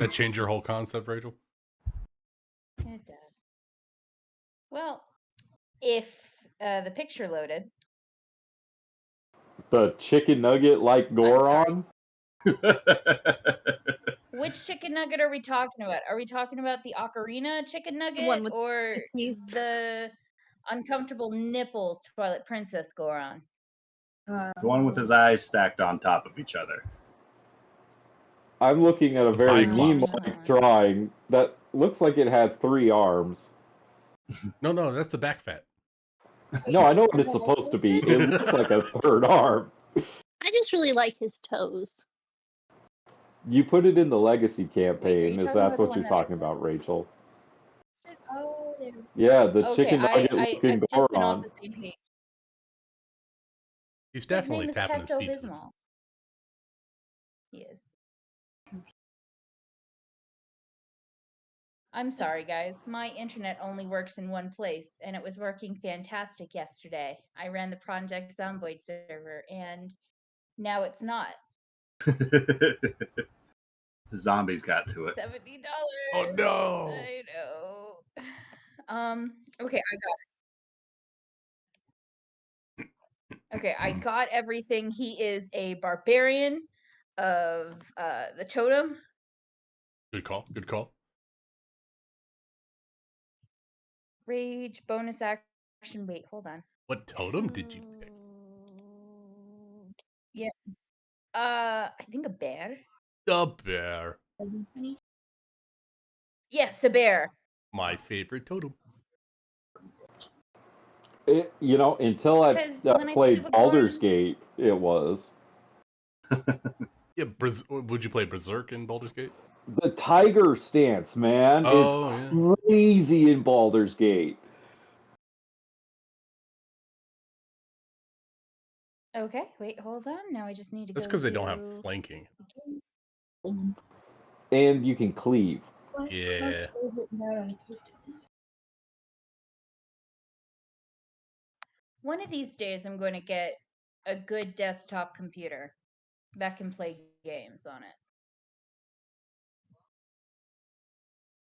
That change your whole concept, Rachel? It does. Well, if the picture loaded. The chicken nugget like Goron? Which chicken nugget are we talking about? Are we talking about the ocarina chicken nugget or the uncomfortable nipples Twilight Princess Goron? The one with his eyes stacked on top of each other. I'm looking at a very meme-like drawing that looks like it has 3 arms. No, that's the back fat. No, I know what it's supposed to be. It looks like a 3rd arm. I just really like his toes. You put it in the Legacy campaign, if that's what you're that talking about, Rachel. Oh, there. Yeah, the Okay, chicken nugget looking I've just been off Goron. the same page. He's definitely tapping his feet. He is. I'm sorry, guys. My internet only works in one place, and it was working fantastic yesterday. I ran the Project Zomboid server, and now it's not. The zombies got to it. $70. Oh no! I know. Okay, I got it. Okay, I got everything. He is a barbarian of the totem. Good call. Good call. Rage, bonus action. Wait, hold on. What totem did you pick? Yeah. I think a bear. The bear. Yes, a bear. My favorite totem. You know, until I played Baldur's Gate, it was. Yeah, would you play Berserk in Baldur's Gate? The tiger stance, man, is crazy in Baldur's Gate. Okay, wait, hold on. Now I just need to That's because they don't have flanking. And you can cleave. Yeah. One of these days, I'm going to get a good desktop computer that can play games on it.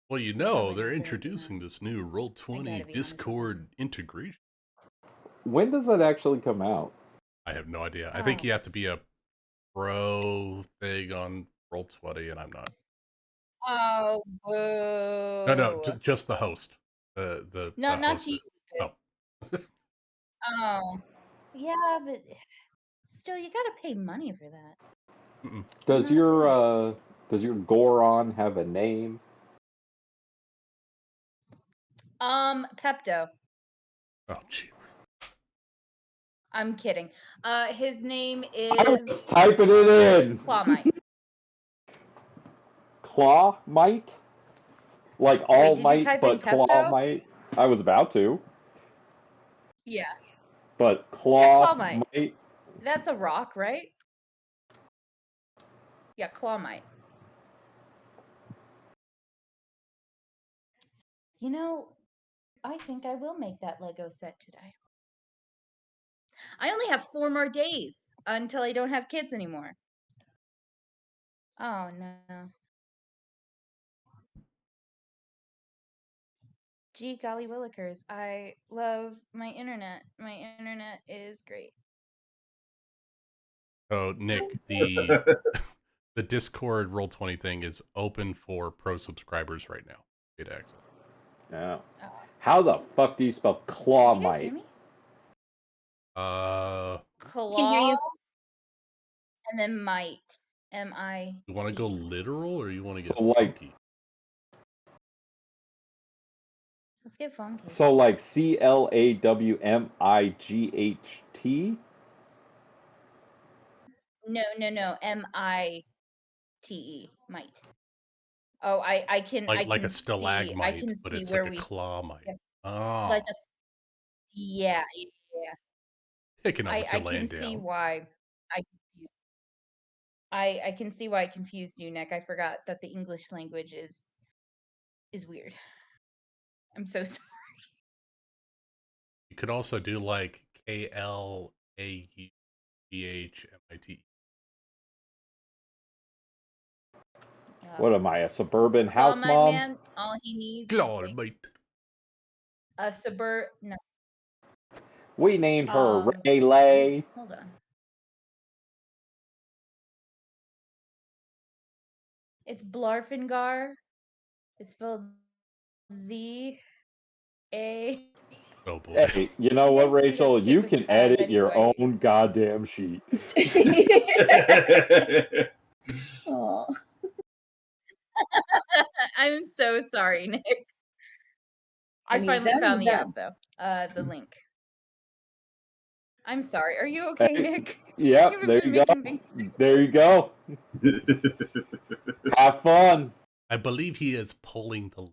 Well, you know, they're introducing this new Roll20 Discord integration. When does that actually come out? I have no idea. I think you have to be a pro thing on Roll20, and I'm not. Oh, boo. No, just the host. Not to you. Oh. Oh. Yeah, but still, you gotta pay money for that. Does your Goron have a name? Pepto. Oh, gee. I'm kidding. His name is. I was typing it in. Clawmite. Clawmite? Like all Wait, might, but Clawmite? I was about to. Yeah. But Clawmite. Clawmite? That's a rock, right? Yeah, Clawmite. You know, I think I will make that Lego set today. I only have 4 more days until I don't have kids anymore. Oh, no. Gee, golly willikers. I love my internet. My internet is great. Oh, Nick, the Discord Roll20 thing is open for pro subscribers right now. Get access. Yeah. Oh. How the fuck do you spell Clawmite? Did you guys hear me? Claw. Can hear you. And then might. M-I. You want to go literal or you want to get funky? Let's get funky. So like CLAWMIGHT? No. M-I-T-E. Might. Oh, I can like a stalagmite, I can but see it's where like a clawmite. Oh. Like yeah. Picking up what you're laying I down. can see why I can see why I confused you, Nick. I forgot that the English language is weird. I'm so sorry. You could also do like KLAUGHMIT. What am I, a suburban house Clawmite mom? Man, all he needs is God, like mate. a no. We named her What Rayleigh. hold on. It's Blarfingar. It's spelled Z A. Oh boy. Hey, you know You what, guys see that Rachel? You stupid can tab edit your anyway. own goddamn sheet. Aw. I'm so sorry, Nick. I finally found the app though. The link. I'm sorry. Are you okay, Nick? Yep, You haven't there been you go. making things There you go. Have fun. I believe he is pulling the.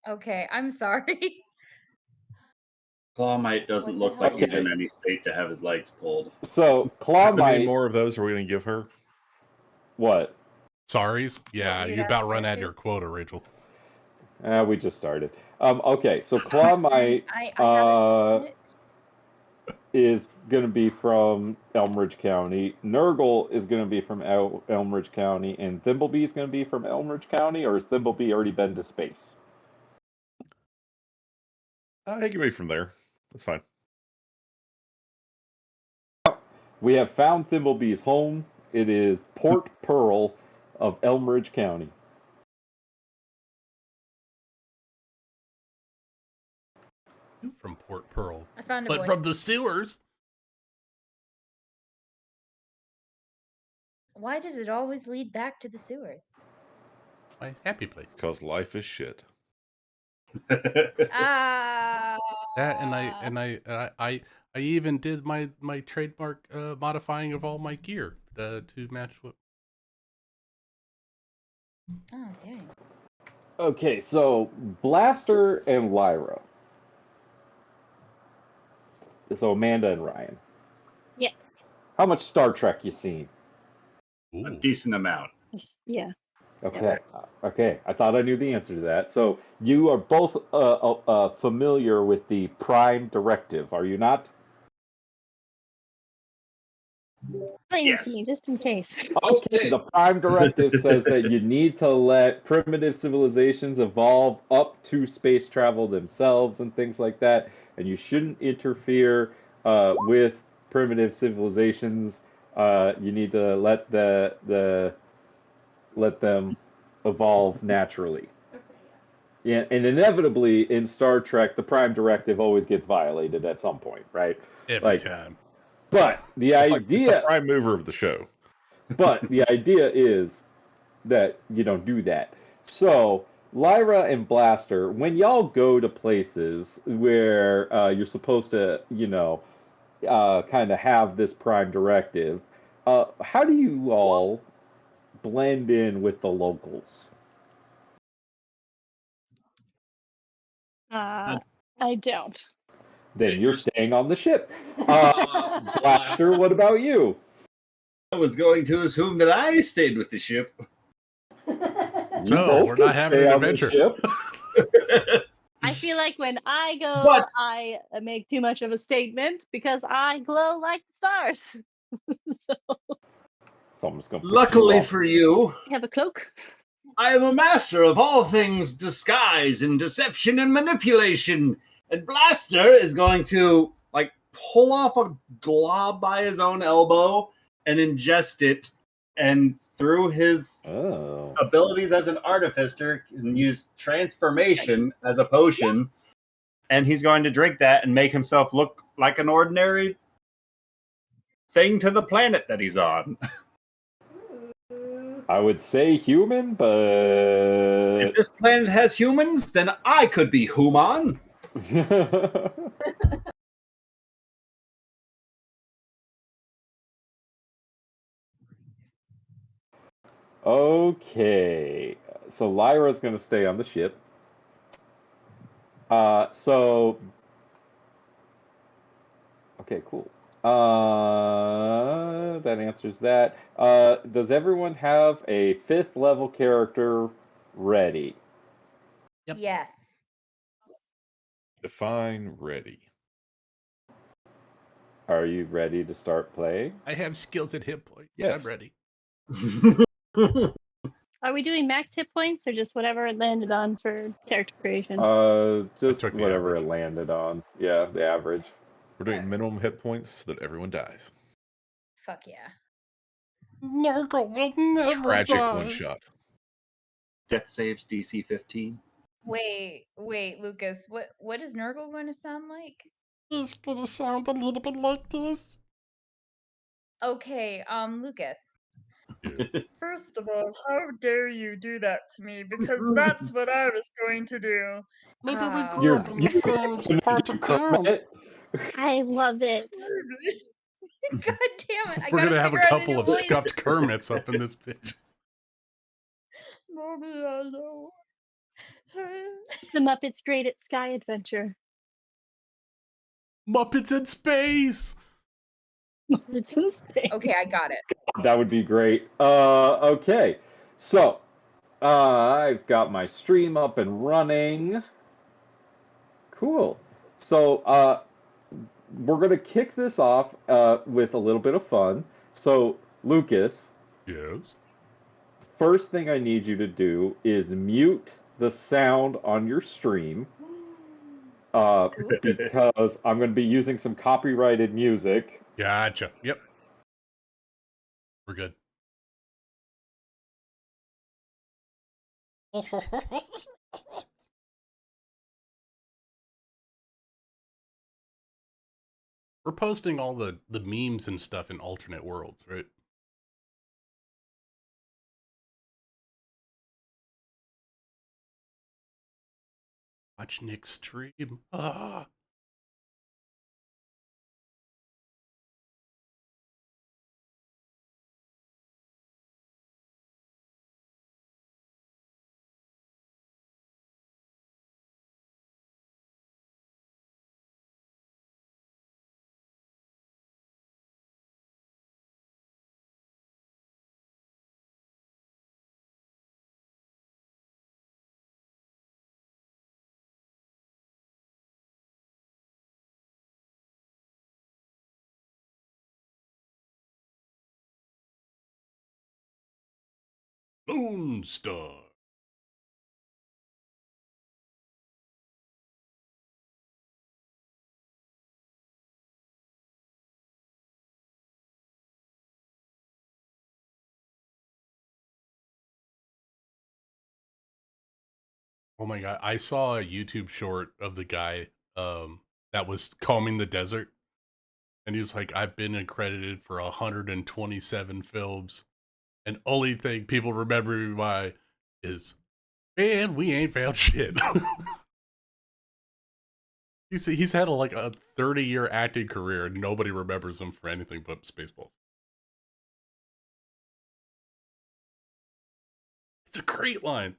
Okay, I'm sorry. Clawmite doesn't What the look like hell he's is in it? any state to have his legs pulled. So, How many Clawmite, more of those are we going to give her? what? Sorries? Yeah, weird you about ass run out of character? your quota, Rachel. We just started. Okay, so Clawmite I haven't seen it. is going to be from Elmridge County. Nurgle is going to be from Elmridge County, and Thimblebee is going to be from Elmridge County, or has Thimblebee already been to space? He can be from there. That's fine. We have found Thimblebee's home. It is Port Pearl of Elmridge County. You from Port Pearl. I found a But boy. from the sewers. Why does it always lead back to the sewers? My happy place. Because life is shit. Ah. That and I even did my trademark modifying of all my gear to match what. Oh dang. Okay, so Blaster and Lyra. So Amanda and Ryan. Yeah. How much Star Trek you seen? Ooh. A decent amount. Yeah. Okay. Okay. I thought I knew the answer to that. So you are both familiar with the Prime Directive, are you not? Explain it to Yes. me, just in case. Okay. The Prime Directive says that you need to let primitive civilizations evolve up to space travel themselves and things like that, and you shouldn't interfere with primitive civilizations. You need to let let them evolve naturally. Yeah, and inevitably in Star Trek, the Prime Directive always gets violated at some point, right? Every time. But the It's idea, the prime mover of the show. but the idea is that you don't do that. So Lyra and Blaster, when y'all go to places where you're supposed to, kind of have this Prime Directive, how do you all blend in with the locals? I don't. Then you're staying on the ship. Blaster, what about you? I was going to assume that I stayed with the ship. You So, both we're can not having stay an on the adventure. ship. I feel like when I go, But- I make too much of a statement because I glow like the stars. So Someone's gonna piss Luckily you off. for you, I have a cloak. I am a master of all things disguise and deception and manipulation. And Blaster is going to pull off a glob by his own elbow and ingest it, and through his abilities as an artificer can use transformation as a potion, and he's going to drink that and make himself look like an ordinary thing to the planet that he's on. I would say human, but If this planet has humans, then I could be human. Okay, so Lyra's gonna stay on the ship. Okay, cool. That answers that. Does everyone have a 5th level character ready? Yep. Yes. Define ready. Are you ready to start playing? I have skills at hit point. Yes. I'm ready. Are we doing max hit points or just whatever it landed on for character creation? Just took the whatever average. it landed on. Yeah, the average. We're doing minimum hit points so that everyone dies. Fuck yeah. Nurgle will never Tragic die. one shot. Death saves DC 15. Wait, Lucas. What is Nurgle going to sound like? He's gonna sound a little bit like this. Okay, Lucas. Yes. First of all, how dare you do that to me? Because that's what I was going to do. Maybe we grew You're up in the same part of town. I love it. God damn it! I We're gotta gonna have a figure out couple new of voice. scuffed Kermits up in this bitch. Mommy, I know. The Muppets Great at Sky Adventure. Muppets in space. Muppets in space. Okay, I got it. That would be great. Okay. So, I've got my stream up and running. Cool. So, we're going to kick this off with a little bit of fun. So, Lucas, Yes. first thing I need you to do is mute the sound on your stream because I'm going to be using some copyrighted music. Gotcha. Yep. We're good. We're posting all the memes and stuff in alternate worlds, right? Watch Nick's stream. Ah. Moonstar. Oh my god, I saw a YouTube short of the guy that was combing the desert. And he's like, I've been accredited for 127 films. And only thing people remember me by is, man, we ain't found shit. he's had like a 30-year acting career and nobody remembers him for anything but Spaceballs. It's a great line.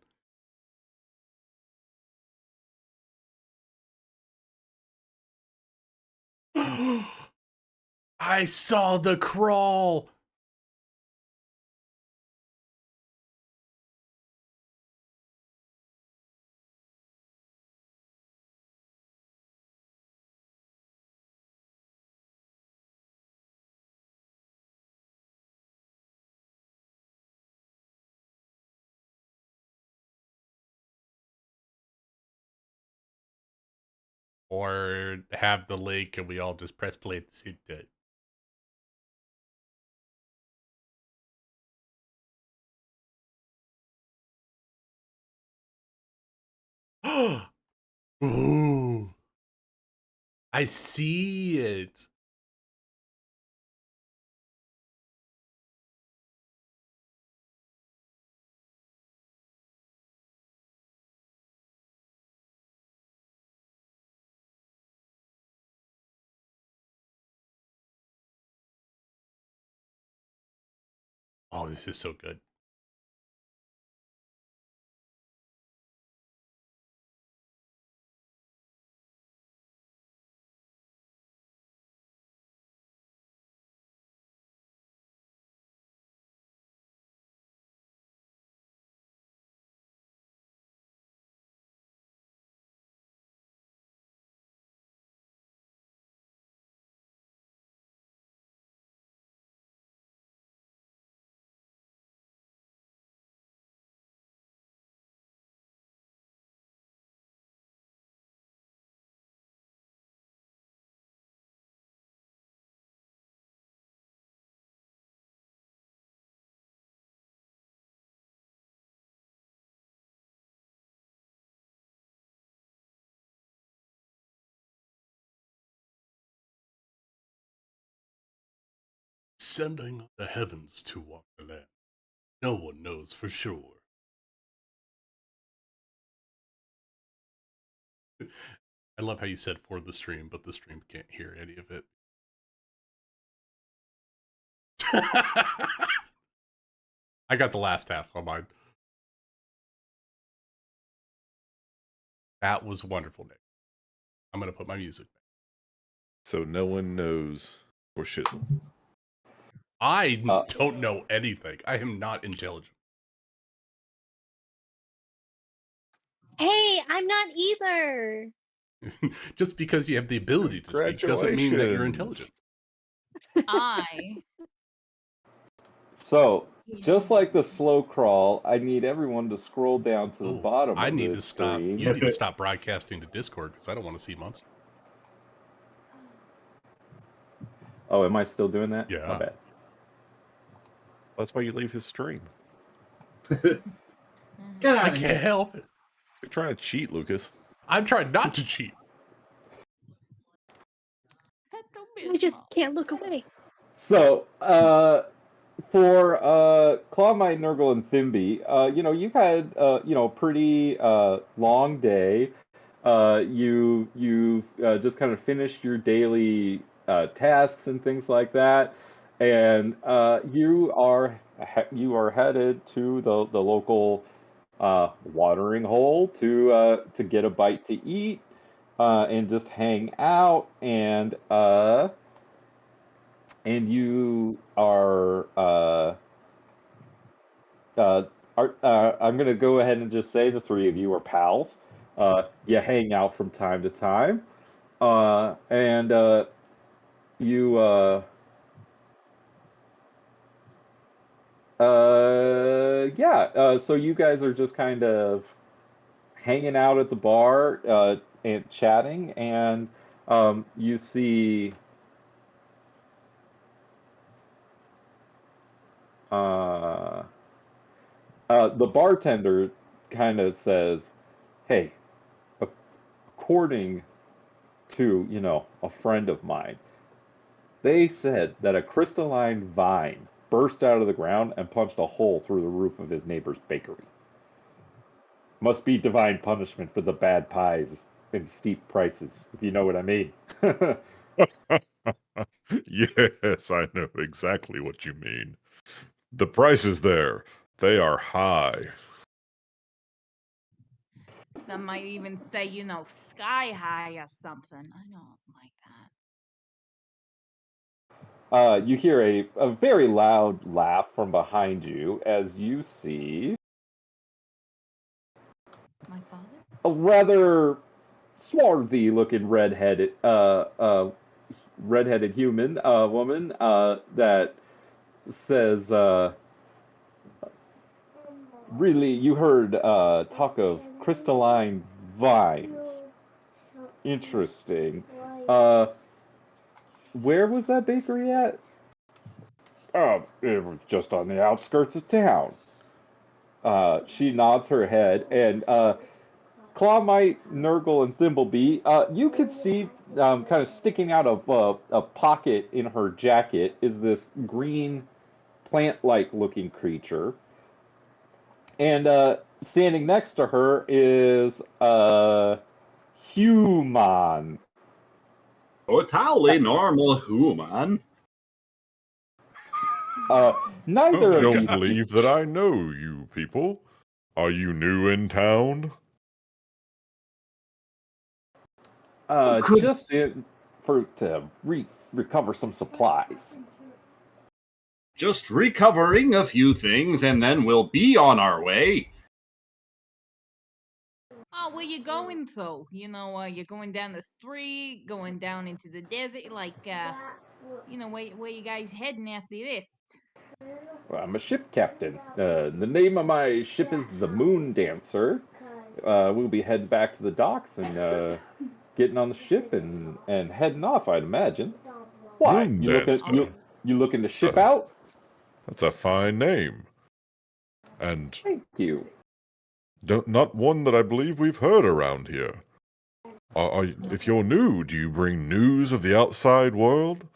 I saw the crawl. Or have the link and we all just press play at the same time. Ooh. I see it. Oh, this is so good. descending the heavens to walk the land. No one knows for sure. I love how you said for the stream, but the stream can't hear any of it. I got the last half on mine. That was wonderful, Nick. I'm going to put my music back. So no one knows for shizzle. I don't know anything. I am not intelligent. Hey, I'm not either. Just because you have the ability to speak doesn't mean that you're intelligent. So, just like the slow crawl, I need everyone to scroll down to the bottom I of need this to stop. screen. You need to stop broadcasting to Discord because I don't want to see monsters. Oh, am I still doing that? Yeah. My bad. That's why you leave his stream. Get out I of can't here. help it. You're trying to cheat, Lucas. I'm trying not to cheat. I just can't look away. So, for Clawmite, Nurgle, and Thimby, you've had a pretty long day. You've just kind of finished your daily tasks and things like that, and you are headed to the local watering hole to get a bite to eat and just hang out and you are I'm going to go ahead and just say the three of you are pals. You hang out from time to time, and you so you guys are just kind of hanging out at the bar and chatting, and you see the bartender kind of says, "Hey, according to, a friend of mine, they said that a crystalline vine burst out of the ground and punched a hole through the roof of his neighbor's bakery. Must be divine punishment for the bad pies and steep prices, if you know what I mean." Yes, I know exactly what you mean. The prices there, they are high. Some might even say, sky high or something. I don't like that. You hear a very loud laugh from behind you as you see My father? a rather swarthy-looking redheaded human woman that says, "Really, you heard talk of crystalline vines? Interesting. Where was that bakery at?" It was just on the outskirts of town." She nods her head, and Clawmite, Nurgle, and Thimblebee, you could see kind of sticking out of a pocket in her jacket is this green plant-like looking creature. And standing next to her is a human. Totally normal human. Neither I of don't these believe that I know you people. Are you new in town? Just to recover some supplies. Just recovering a few things, and then we'll be on our way. Oh, where you going to? You're going down the street, going down into the desert, where you guys heading after this? Well, I'm a ship captain. The name of my ship is the Moon Dancer. We'll be heading back to the docks and getting on the ship and heading off, I'd imagine. Why? Moon You Dancer. looking to ship out? That's a fine name. And Thank you. not one that I believe we've heard around here. If you're new, do you bring news of the outside world?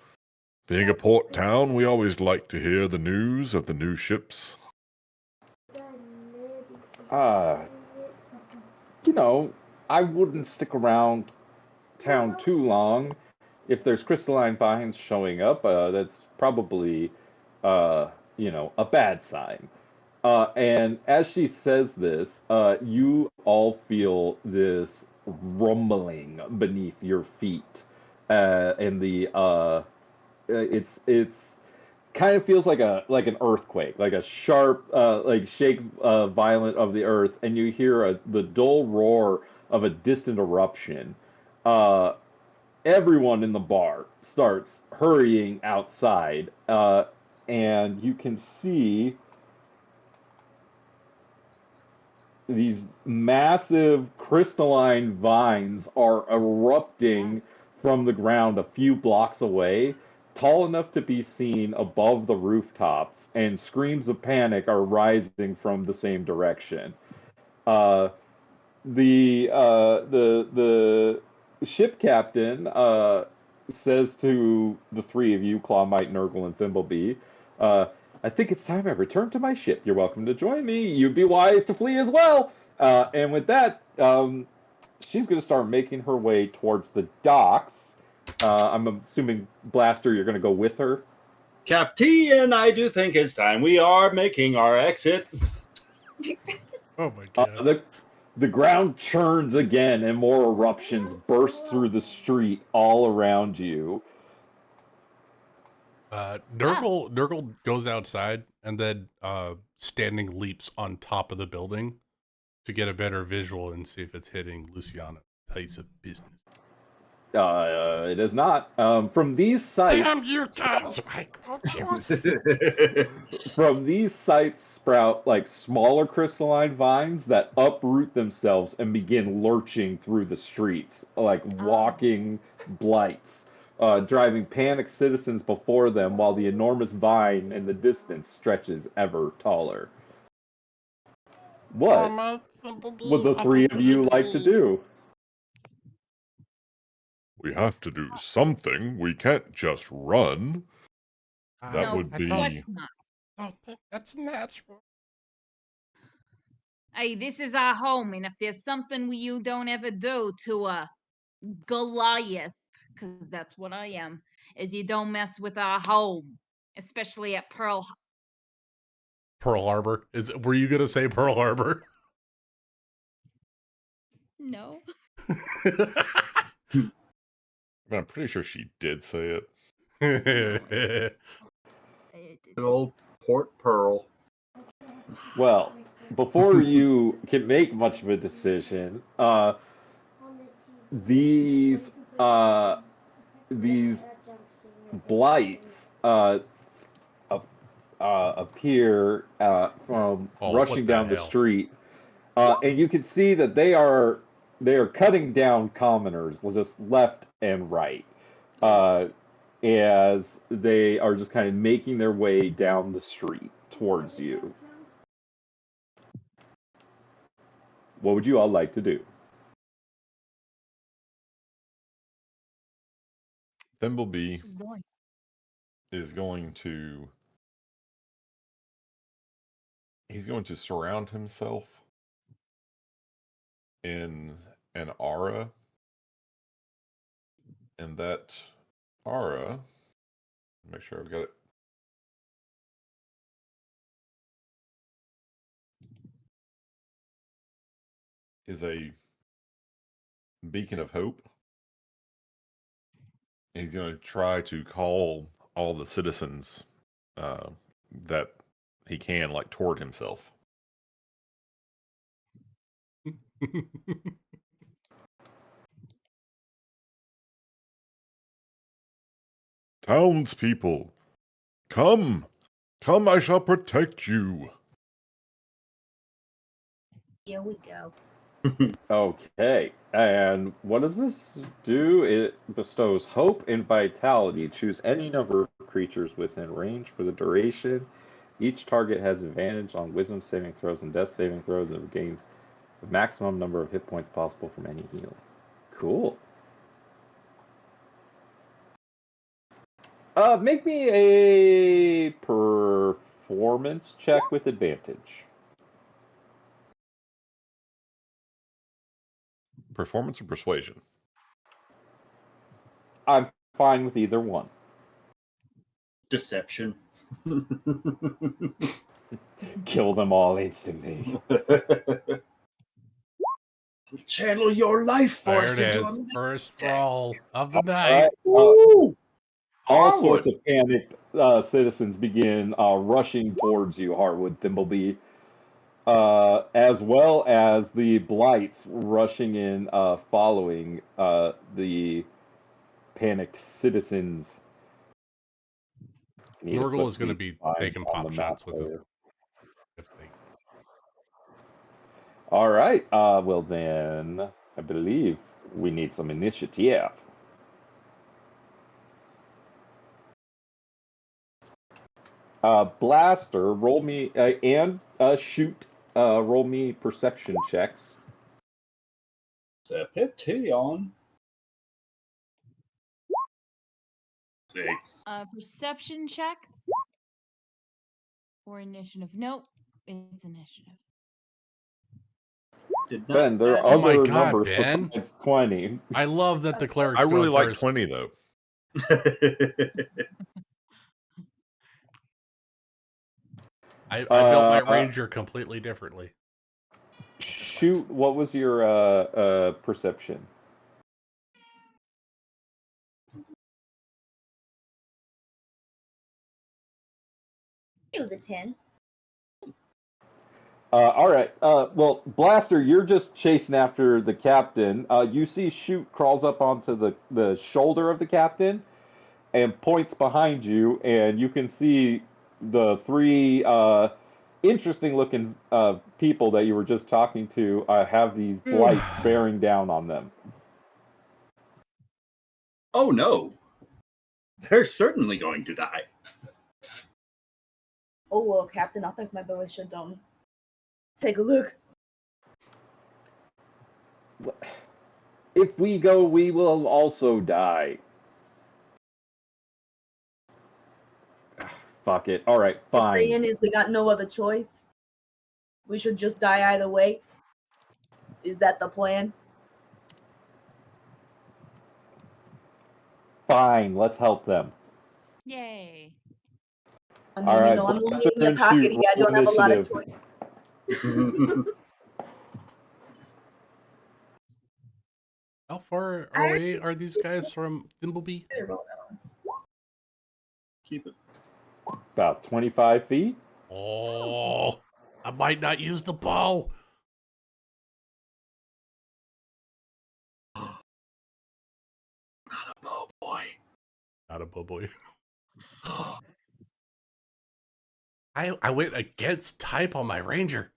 Being a port town, we always like to hear the news of the new ships. I wouldn't stick around town too long. If there's crystalline vines showing up, that's probably, a bad sign. And as she says this, you all feel this rumbling beneath your feet, and it's kind of feels like an earthquake, like a sharp like shake violent of the earth, and you hear the dull roar of a distant eruption. Uh, Everyone in the bar starts hurrying outside, and you can see these massive crystalline vines are erupting from the ground a few blocks away, tall enough to be seen above the rooftops, and screams of panic are rising from the same direction. Uh, the ship captain says to the three of you, Clawmite, Nurgle, and Thimblebee, uh, I think it's time I return to my ship. You're welcome to join me. You'd be wise to flee as well. And with that, she's going to start making her way towards the docks. I'm assuming, Blaster, you're going to go with her? Captain, I do think it's time we are making our exit. Oh my god. The ground churns again, and more eruptions burst through the street all around you. Nurgle goes outside and then standing leaps on top of the building to get a better visual and see if it's hitting Luciana. Piece of business. It is not. From these sites. Damn you guys! From these sites sprout like smaller crystalline vines that uproot themselves and begin lurching through the streets, like walking blights, driving panicked citizens before them while the enormous vine in the distance stretches ever taller. What would the three of you like to do? We have to do something. We can't just run. That No, would of be. course not. Oh, that's natural. Hey, this is our home, and if there's something you don't ever do to a Goliath, because that's what I am, is you don't mess with our home, especially at Pearl Harbor. Were you gonna say Pearl Harbor? No. I'm pretty sure she did say it. Good old Port Pearl. Well, before you can make much of a decision, these these blights appear from rushing down the street, and you can see that they are cutting down commoners just left and right, as they are just kind of making their way down the street towards you. What would you all like to do? Thimblebee Zoink. is going to. He's going to surround himself in an aura, and that aura, make sure I've got it. Is a beacon of hope. He's going to try to call all the citizens that he can, like, toward himself. Townspeople, come, I shall protect you. Here we go. Okay, and what does this do? It bestows hope and vitality. Choose any number of creatures within range for the duration. Each target has advantage on wisdom saving throws and death saving throws and gains the maximum number of hit points possible from any healing. Cool. Make me a performance check with advantage. Performance or persuasion? I'm fine with either one. Deception. Kill them all instantly. Channel your life There force it into is. a First brawl of the All night. right. Woo! All Harwood. sorts of panicked citizens begin rushing towards you, Harwood Thimbleby, as well as the blights rushing in, following the panicked citizens. Need to Norgal put is going to the be lines taking on pop the shots map with there. if they. All right. Well then, I believe we need some initiative. Blaster, roll me and shoot. Roll me perception checks. Perception. 6. Perception checks or initiative? Nope, it's initiative. Did Ben, not there are Oh my other God, numbers Ben. besides 20. I love that the cleric's I really going like first. 20 though. I built my Uh, ranger completely differently. Shoot, what was your perception? It was a 10. All right. Well, Blaster, you're just chasing after the captain. You see Shoot crawls up onto the shoulder of the captain and points behind you, and you can see the three interesting-looking people that you were just talking to have these blights bearing down on them. Oh no. They're certainly going to die. Oh well, Captain, I think maybe we should take a look. If we go, we will also die. Fuck it. All right, The fine. saying is we got no other choice. We should just die either way. Is that the plan? Fine, let's help them. Yay. I mean, All right, I'm only Blaster in your and pocket Shoot, here. I roll don't have a lot of initiative. choice. How far away are these guys from Thimbleby? Keep it. About 25 feet. Oh, I might not use the bow. Not a bow boy. Not a bow boy. I went against type on my ranger.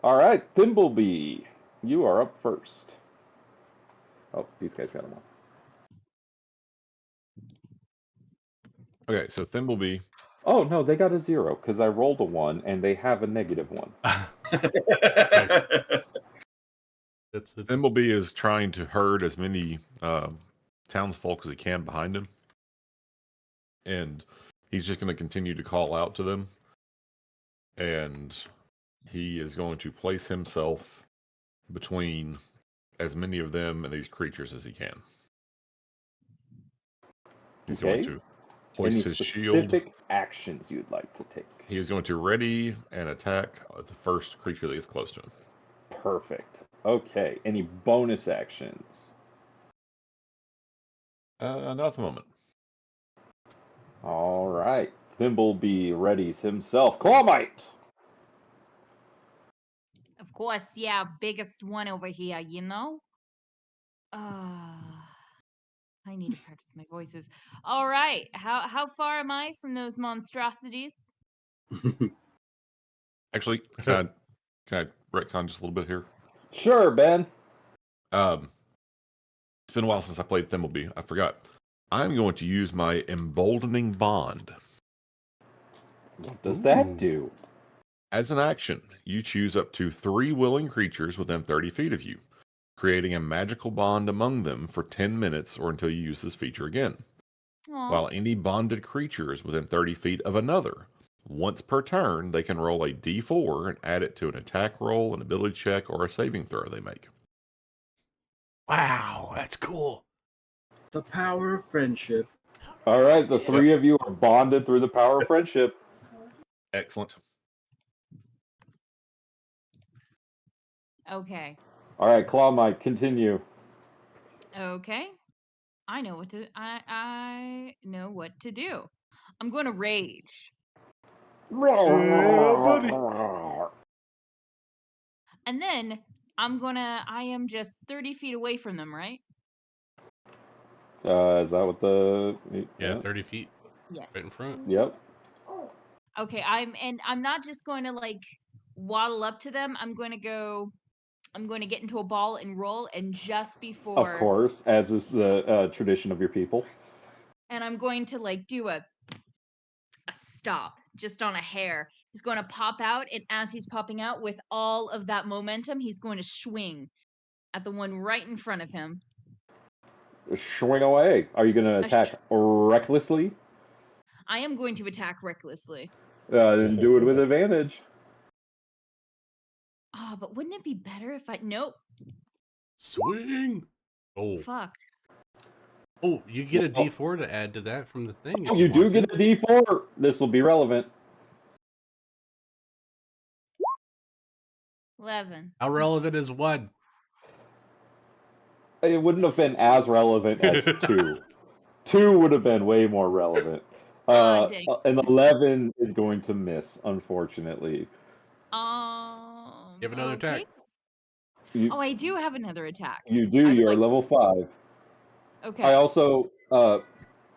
All right, Thimbleby, you are up first. Oh, these guys got them all. Okay, so Thimbleby. Oh no, they got a 0 because I rolled a 1 and they have a -1. Nice. That's it. Thimbleby is trying to herd as many townsfolk as he can behind him. And he's just going to continue to call out to them. And he is going to place himself between as many of them and these creatures as he can. He's going to hoist his shield. Specific actions you'd like to take? He is going to ready and attack the first creature that gets close to him. Perfect. Okay. Any bonus actions? Not at the moment. All right. Thimbleby readies himself. Clawmite! Of course, yeah, biggest one over here, you know? I need to practice my voices. All right, how far am I from those monstrosities? Actually, can I retcon just a little bit here? Sure, Ben. It's been a while since I played Thimbleby. I forgot. I'm going to use my emboldening bond. What does that do? As an action, you choose up to 3 willing creatures within 30 feet of you, creating a magical bond among them for 10 minutes or until you use this feature again. Aw. While any bonded creature is within 30 feet of another, once per turn, they can roll a d4 and add it to an attack roll, an ability check, or a saving throw they make. Wow, that's cool. The power of friendship. All right, the 3 of you are bonded through the power of friendship. Excellent. Okay. All right, Claw Mike, continue. Okay. I know what to do. I'm going to rage. Yeah, buddy. And then I am just 30 feet away from them, right? Is that what the... Yeah, 30 feet Yes. right in front. Yep. Okay, I'm not just going to like waddle up to them. I'm going to get into a ball and roll, and just Of before, course, as is the tradition of your people. and I'm going to like do a stop just on a hair. He's going to pop out, and as he's popping out with all of that momentum, he's going to swing at the one right in front of him. Swing away. Are you going to attack recklessly? I am going to attack recklessly. Then do it with advantage. Oh, but wouldn't it be better if I... Nope. Swing. Oh. Fuck. Oh, you get a D4 to add to that from the thing. Oh, you do get a D4. This will be relevant. 11. Oh. How relevant is 1? It wouldn't have been as relevant as 2. 2 would have been way more relevant. Dang. An 11 is going to miss, unfortunately. You have another attack. You, I do have another attack. you do. You're level 5. Okay. I also...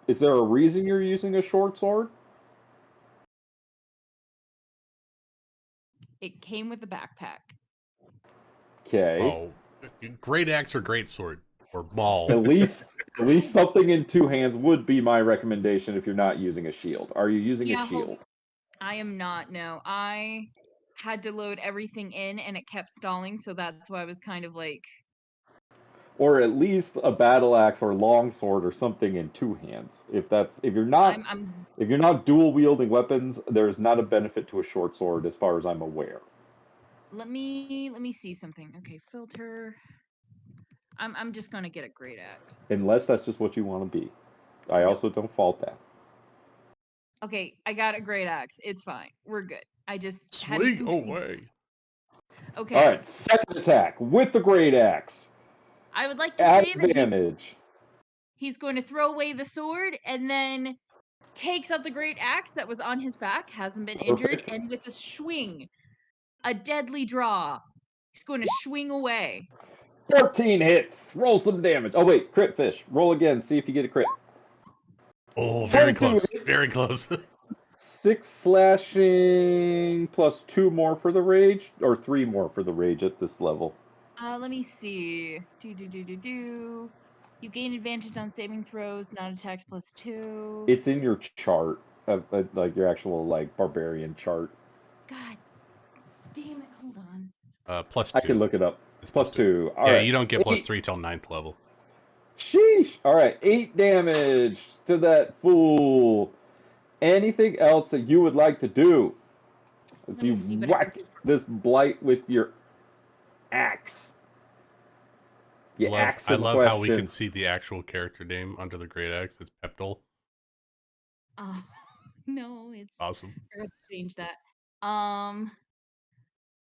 is there a reason you're using a short sword? It came with the backpack. Okay. Oh, great axe or great sword or maul. At least something in 2 hands would be my recommendation if you're not using a shield. Are you using a shield? I am not. No, I had to load everything in, and it kept stalling, so that's why I was kind of like. Or at least a battle axe or longsword or something in 2 hands. If you're not dual wielding weapons, there's not a benefit to a short sword as far as I'm aware. Let me see something. Okay, filter. I'm just gonna get a great axe. Unless that's just what you want to be. I also don't fault that. Okay, I got a great axe. It's fine. We're good. I just Swing away. Okay. All right, second attack with the great axe. I would like to say that advantage. he's going to throw away the sword and then takes up the great axe that was on his back, hasn't been injured, and with a swing, a deadly draw, he's going to swing away. 14 hits. Roll some damage. Oh wait, crit fish. Roll again. See if you get a crit. Oh, very close. Very close. 6 slashing plus 2 more for the rage, or 3 more for the rage at this level. Let me see. You gain advantage on saving throws, not attacks plus 2. It's in your chart, like your actual barbarian chart. God damn it! Hold on. Plus 2. I can look it up. It's plus 2. All yeah, right. you don't get plus 3 till 9th level. Sheesh! All right, 8 damage to that fool. Anything else that you would like to do? As you whack this blight with your axe. I love how we can see the actual character name under the great axe. It's Peptol. Oh no, it's awesome. I have to change that.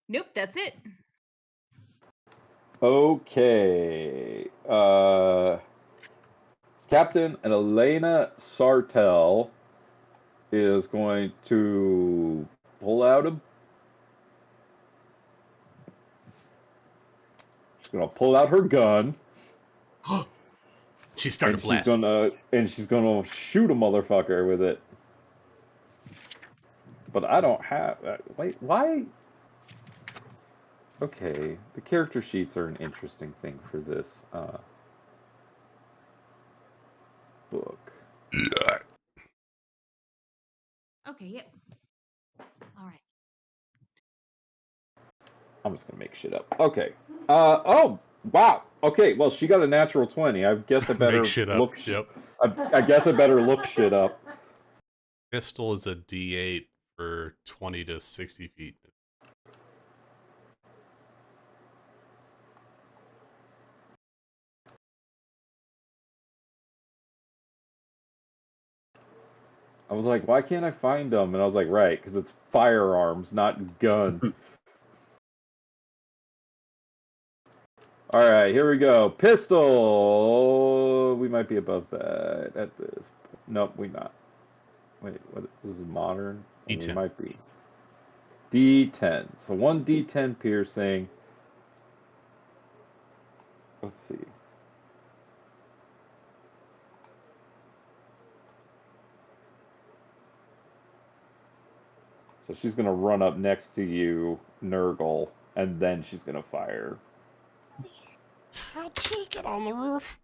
Nope, that's it. Okay. Captain Elena Sartell is going to pull out she's going to pull out her gun. She started She's gonna shoot a motherfucker with it. But I don't have. Wait, why? Okay, the character sheets are an interesting thing for this book. Okay, yep. All right. I'm just gonna make shit up. Okay. Oh, wow. Okay. Well, she got a natural 20. I guess I better Make shit up. look. Yep. I guess I better look shit up. Pistol is a D8 for 20 to 60 feet. I was like, why can't I find them? And I was like, right, because it's firearms, not gun. All right, here we go. Pistol. We might be above that at this. Nope, we not. Wait, what? This is modern. D10. We might be. D10. So 1 D10 piercing. Let's see. So she's gonna run up next to you, Nurgle, and then she's gonna fire. How'd she get on the roof?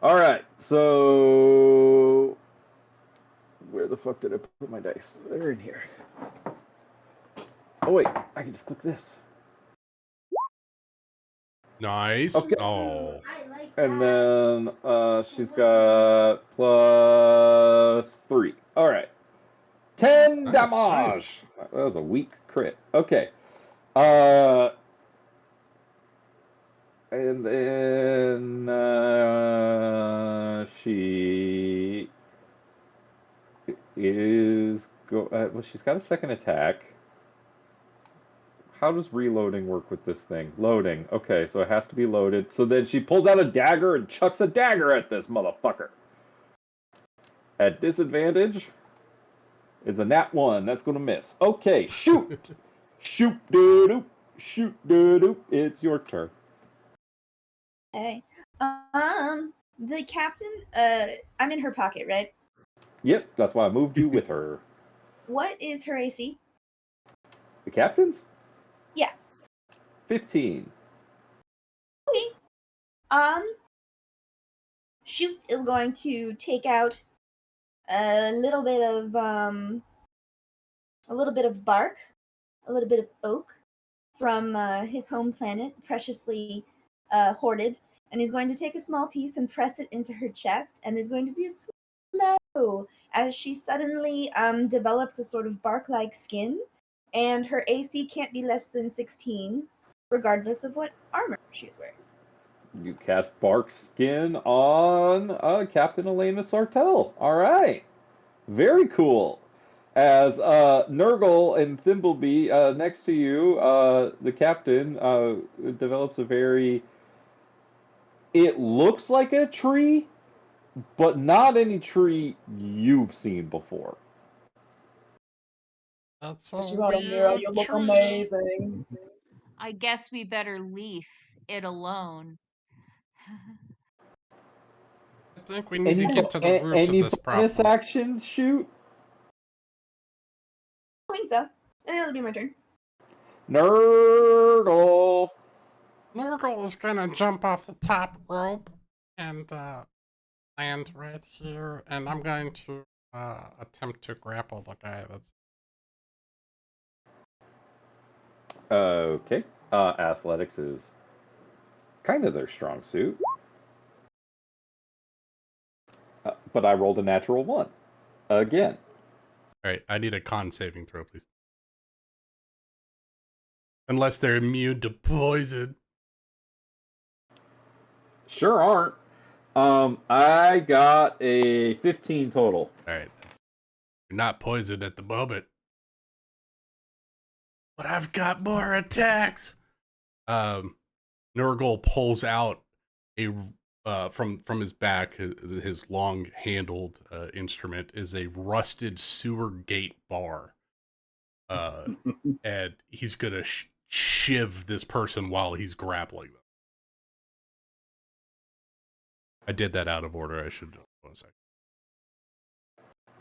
All right, so where the fuck did I put my dice? They're in here. Oh wait, I can just click this. Nice. Okay. Oh. And then she's got +3. All right. 10 Nice, damage. nice. That was a weak crit. Okay. And then she is well, she's got a second attack. How does reloading work with this thing? Loading. Okay, so it has to be loaded. So then she pulls out a dagger and chucks a dagger at this motherfucker. At disadvantage is a nat 1. That's going to miss. Okay, shoot. Shoot, doo-doo. Shoot, doo-doo. It's your turn. Okay. The captain, I'm in her pocket, right? Yep, that's why I moved you with her. What is her AC? The captain's? Yeah. 15. Okay. Shoot is going to take out a little bit of bark, a little bit of oak from his home planet, preciously hoarded, and he's going to take a small piece and press it into her chest, and there's going to be a slow as she suddenly develops a sort of bark-like skin, and her AC can't be less than 16, regardless of what armor she's wearing. You cast Bark Skin on Captain Elena Sartell. All right. Very cool. As Nurgle and Thimbleby next to you, the captain develops a very... It looks like a tree, but not any tree you've seen before. That's a You look tree. amazing. I guess we better leave it alone. I think we need to get to the roots of this bonus problem. actions shoot? I think so. And it'll be my turn. Nurgle. Nurgle is gonna jump off the top rope and land right here, and I'm going to attempt to grapple the guy that's... Okay. Athletics is kind of their strong suit. But I rolled a natural 1. Again. Alright, I need a con saving throw, please. Unless they're immune to poison. Sure aren't. I got a 15 total. Alright. You're not poisoned at the moment. But I've got more attacks! Nurgle pulls out a from his back, his long-handled instrument is a rusted sewer gate bar. And he's gonna shiv this person while he's grappling them. I did that out of order. I should have. 1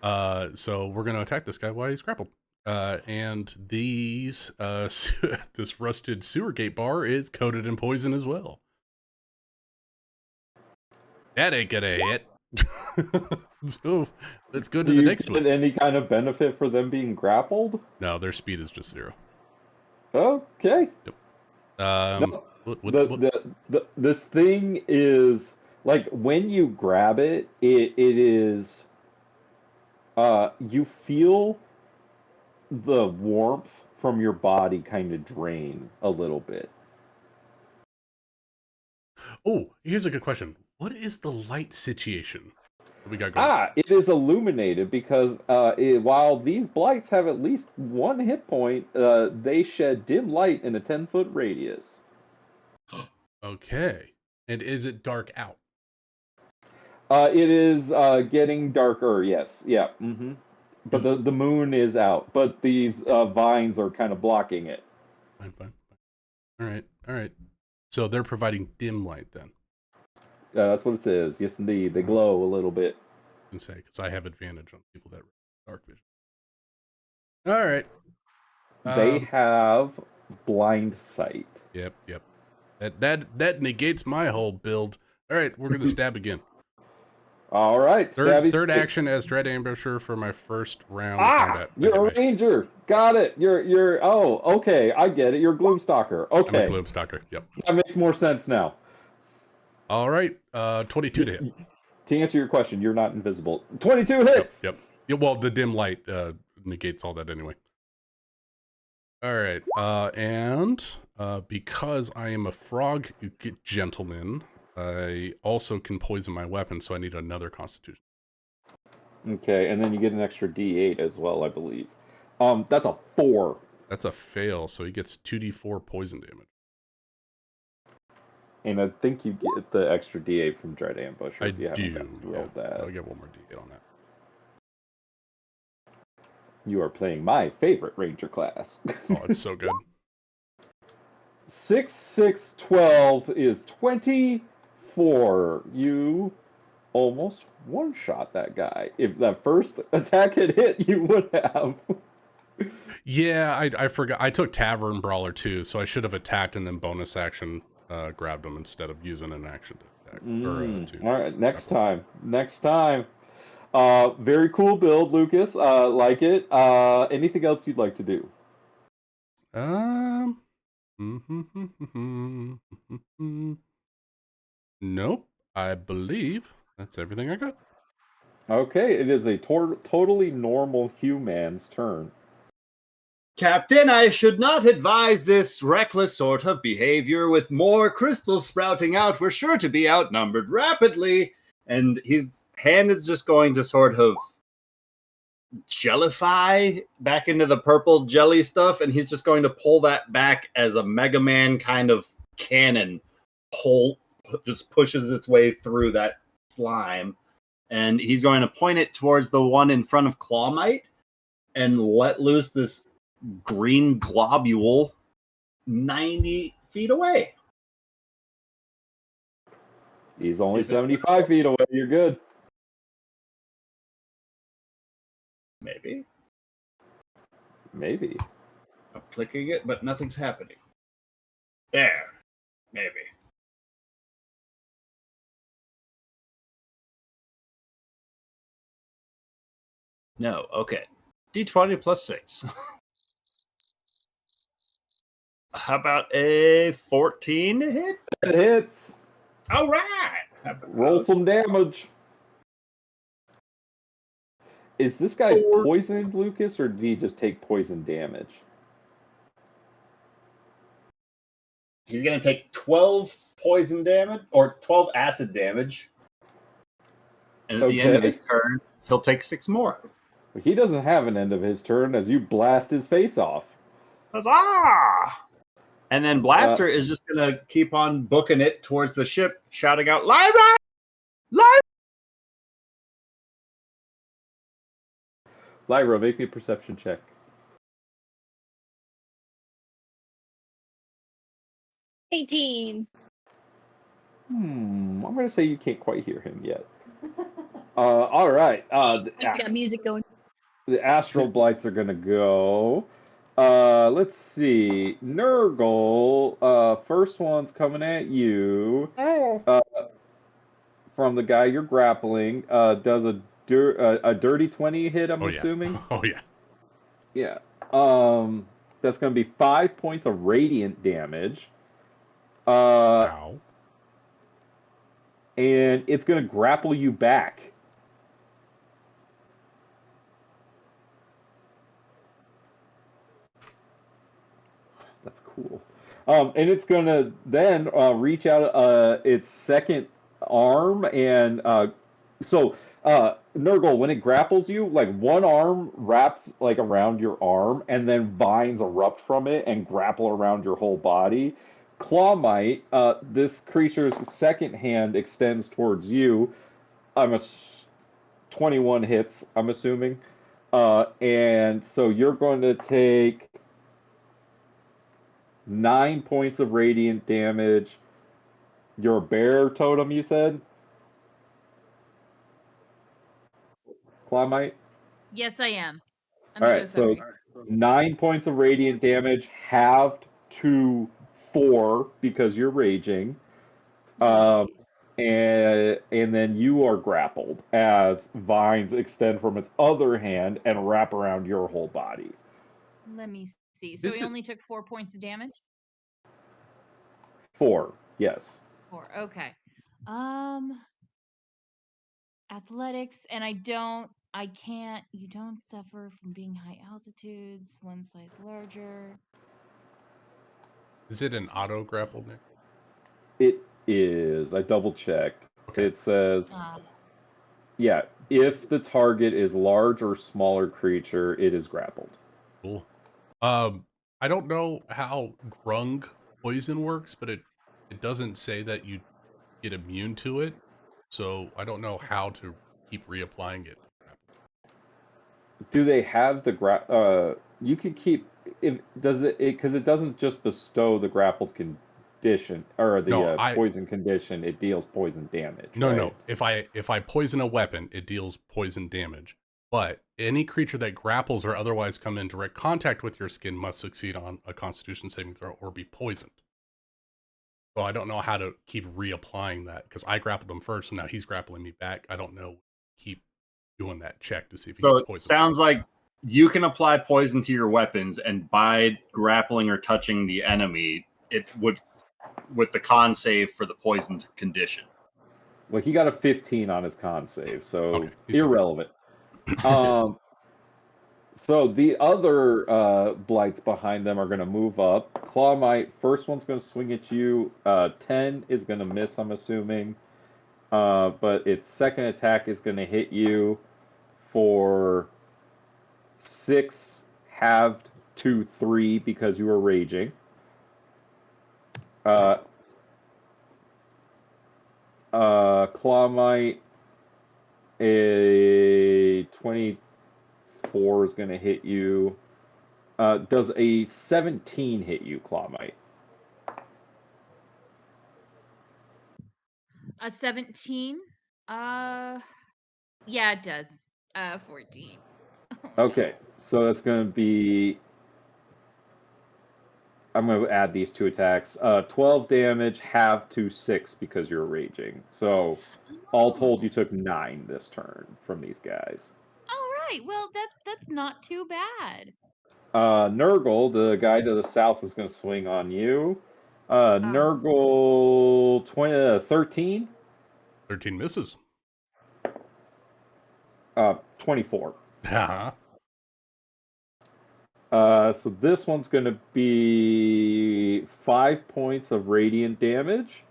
second. So we're gonna attack this guy while he's grappled. And these this rusted sewer gate bar is coated in poison as well. That ain't gonna hit. So let's go to the next one. Any kind of benefit for them being grappled? No, their speed is just 0. Okay. Yep. No, What? this thing is like when you grab it, it is you feel the warmth from your body kind of drain a little bit. Oh, here's a good question. What is the light situation that we got going? It is illuminated because while these blights have at least one hit point, they shed dim light in a 10-foot radius. Okay. And is it dark out? It is getting darker, yes. Yeah. Mm-hmm. But the moon is out, but these vines are kind of blocking it. Fine. All right. So they're providing dim light then. That's what it says. Yes, indeed. They glow a little bit. I can say because I have advantage on people that dark vision. All right. They have blind sight. Yep. That negates my whole build. All right, we're gonna stab again. All right. Third action as Dread Ambusher for my first round of combat. You're a ranger. Got it. You're. Oh, okay. I get it. You're a Gloomstalker. Okay. I'm a Gloomstalker. Yep. That makes more sense now. All right. 22 to hit. To answer your question, you're not invisible. 22 hits. Yep. Yeah, well, the dim light negates all that anyway. All right. And because I am a frog gentleman, I also can poison my weapon, so I need another Constitution. Okay, and then you get an extra D8 as well, I believe. That's a 4. That's a fail, so he gets 2d4 poison damage. And I think you get the extra D8 from Dread Ambusher. I do. Rolled that. I'll get one more D8 on that. You are playing my favorite ranger class. Oh, it's so good. 6, 6, 12 is 24. You almost one-shot that guy. If that first attack had hit, you would have. Yeah, I forgot. I took Tavern Brawler too, so I should have attacked and then bonus action grabbed him instead of using an action to attack. All right, next time. Very cool build, Lucas. Like it. Anything else you'd like to do? Nope. I believe that's everything I got. Okay, it is a totally normal human's turn. Captain, I should not advise this reckless sort of behavior. With more crystals sprouting out, we're sure to be outnumbered rapidly. And his hand is just going to sort of jellify back into the purple jelly stuff, and he's just going to pull that back as a Mega Man kind of cannon just pushes its way through that slime. And he's going to point it towards the one in front of Clawmite and let loose this green globule 90 feet away. He's only 75 feet away. You're good. Maybe. I'm clicking it, but nothing's happening. There. Maybe. No. Okay. D20 plus 6. How about a 14 to hit? It hits. All right. Roll some damage. Is this guy poisoned, Lucas, or did he just take poison damage? He's going to take 12 poison damage, or 12 acid damage. And at the end of his turn, he'll take 6 more. He doesn't have an end of his turn as you blast his face off. Huzzah! And then Blaster is just going to keep on booking it towards the ship, shouting out, Lyra! Lyra! Lyra, make me a perception check. $18. I'm going to say you can't quite hear him yet. All right. Got music going. The astral blights are going to go. Let's see. Nurgle, first one's coming at you. From the guy you're grappling. Does a dirty 20 hit, I'm assuming? Oh, yeah. Yeah. That's going to be 5 points of radiant damage. Ow. And it's going to grapple you back. That's cool. And it's going to then reach out its second arm. And Nurgle, when it grapples you, like one arm wraps like around your arm, and then vines erupt from it and grapple around your whole body. Clawmite, this creature's second hand extends towards you. 21 hits, I'm assuming. And so you're going to take 9 points of radiant damage. You're a bear totem, you said? Clawmite? Yes, I am. I'm All so right, so sorry. 9 points of radiant damage, halved to 4 because you're raging. Yay. And then you are grappled as vines extend from its other hand and wrap around your whole body. Let me see. So he only took 4 points of damage? 4, yes. 4. Okay. Athletics, and you don't suffer from being high altitudes, one size larger. Is it an auto grapple, Nick? It is. I double checked. Okay. It says, yeah, if the target is large or smaller creature, it is grappled. Cool. I don't know how grung poison works, but it doesn't say that you get immune to it. So I don't know how to keep reapplying it. Do they have the you can keep because it doesn't just bestow the grappled condition or the poison condition, it deals poison damage. No. If I poison a weapon, it deals poison damage. But any creature that grapples or otherwise come in direct contact with your skin must succeed on a Constitution saving throw or be poisoned. So I don't know how to keep reapplying that because I grappled him first and now he's grappling me back. I don't know. Keep doing that check to see if he gets poisoned. So it sounds like you can apply poison to your weapons, and by grappling or touching the enemy, it would, with the con save for the poisoned condition. Well, he got a 15 on his con save, so irrelevant. So the other blights behind them are going to move up. Clawmite, first one's going to swing at you. 10 is going to miss, I'm assuming. But its second attack is going to hit you for 6 halved to 3 because you were raging. Clawmite, a 24 is going to hit you. Does a 17 hit you, Clawmite? A 17? Yeah, it does. 14. Okay, so that's going to be... I'm going to add these 2 attacks. 12 damage, half to 6 because you're raging. So all told, you took 9 this turn from these guys. All right, well, that's not too bad. Nurgle, the guy to the south, is going to swing on you. Nurgle, 13? 13 misses. 24. Uh-huh. So this one's going to be 5 points of radiant damage.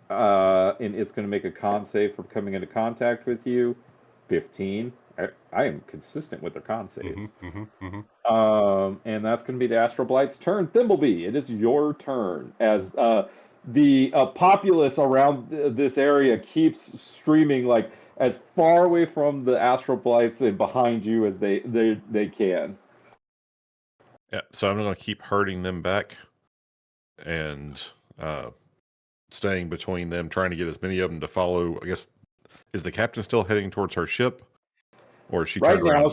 And it's going to make a con save for coming into contact with you. 15. I am consistent with their con saves. And that's going to be the Astral Blight's turn. Thimbleby, it is your turn. As the populace around this area keeps streaming like as far away from the Astral Blights and behind you as they can. Yeah, so I'm going to keep herding them back and staying between them, trying to get as many of them to follow. I guess, is the captain still heading towards her ship? Or is she right now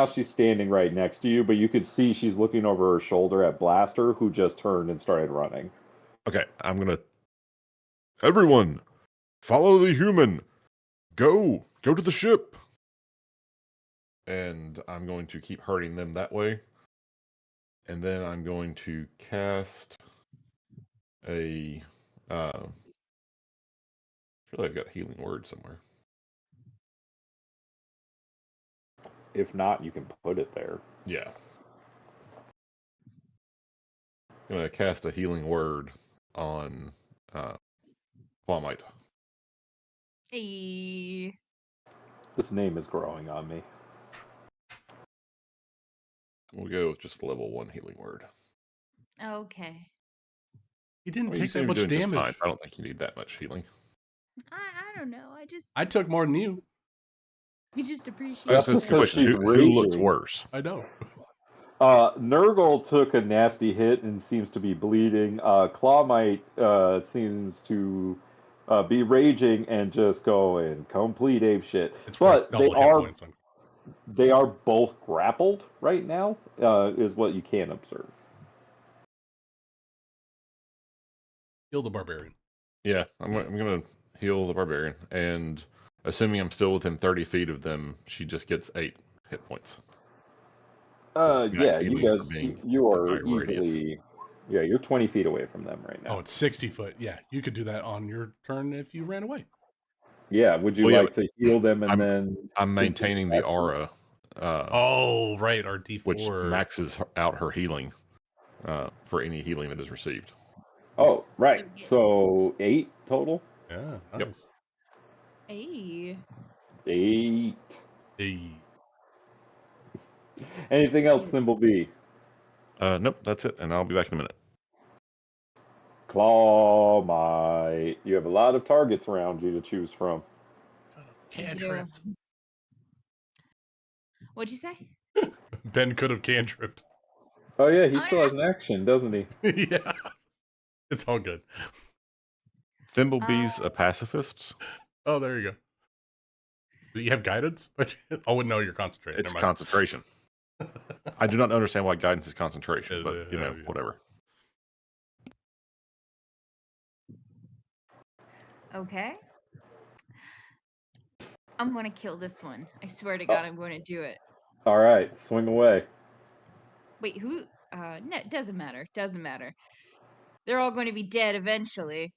she's standing right next to you, but you could see she's looking over her shoulder at Blaster, who just turned and started running. Okay, I'm going to... Everyone, follow the human. Go to the ship. And I'm going to keep herding them that way. And then I'm going to cast a. Surely I've got a healing word somewhere. If not, you can put it there. Yeah. I'm going to cast a healing word on Quamite. Hey. This name is growing on me. We'll go with just level 1 healing word. Okay. You didn't Well, take you seem that much doing just damage. fine. I don't think you need that much healing. I don't know. I took more than you. We just appreciate That's That's just the because question. she's Who looks raging. worse? I know. Nurgle took a nasty hit and seems to be bleeding. Clawmite seems to be raging and just going complete ape shit. It's But double hit points. they are both grappled right now, is what you can observe. Heal the barbarian. Yeah, I'm going to heal the barbarian. And assuming I'm still within 30 feet of them, she just gets 8 hit points. Yeah, you guys, you are radius. easily, yeah, you're 20 feet away from them right now. Oh, it's 60 foot. Yeah, you could do that on your turn if you ran away. Yeah, would you like to heal them and then... I'm maintaining the aura. Oh, right, our D4. Which maxes out her healing for any healing that is received. Oh, right. So 8 total? Yeah, nice. Yep. Hey. 8. Hey. Anything else, Symbol B? Nope, that's it, and I'll be back in a minute. Clawmite. You have a lot of targets around you to choose from. Cantrip. What'd you say? Ben could have cantripped. Oh yeah, he still has an action, doesn't he? Yeah. It's all good. Thimblebee's a pacifist. Oh, there you go. Do you have guidance? Oh, no, you're concentrating. It's concentration. I do not understand why guidance is concentration, but yeah. Whatever. Okay. I'm going to kill this one. I swear to God, I'm going to do it. All right, swing away. Wait, who? No, doesn't matter. Doesn't matter. They're all going to be dead eventually.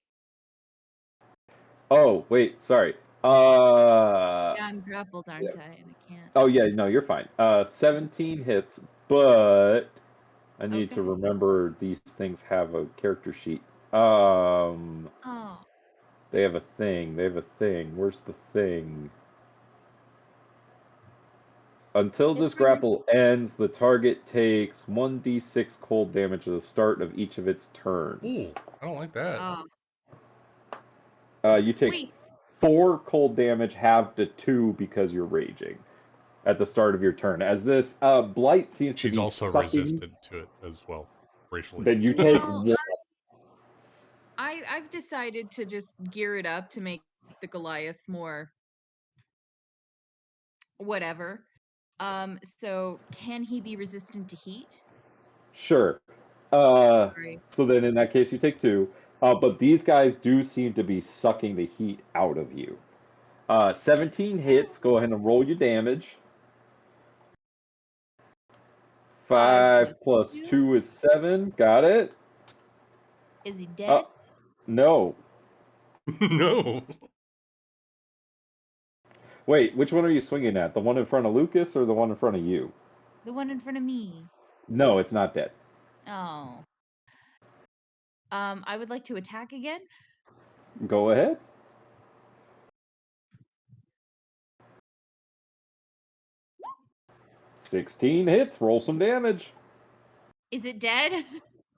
Oh, wait, sorry. Yeah, I'm grappled, aren't I? And I can't. Oh yeah, no, you're fine. 17 hits, but I need to remember these things have a character sheet. Oh. They have a thing. Where's the thing? Until this grapple ends, the target takes 1d6 cold damage at the start of each of its turns. Ooh, I don't like that. You take 4 cold damage, halved to 2 because you're raging at the start of your turn. As this blight seems to be also sucking, resisted to it as well, racially. Then you take 1. I've decided to just gear it up to make the Goliath more whatever. So can he be resistant to heat? Sure. So then in that case you take 2. But these guys do seem to be sucking the heat out of you. 17 hits. Go ahead and roll your damage. 5 plus 2 is 7. Got it. Is he dead? No. No. Wait, which one are you swinging at? The one in front of Lucas or the one in front of you? The one in front of me. No, it's not dead. Oh. I would like to attack again. Go ahead. $16 hits. Roll some damage. Is it dead?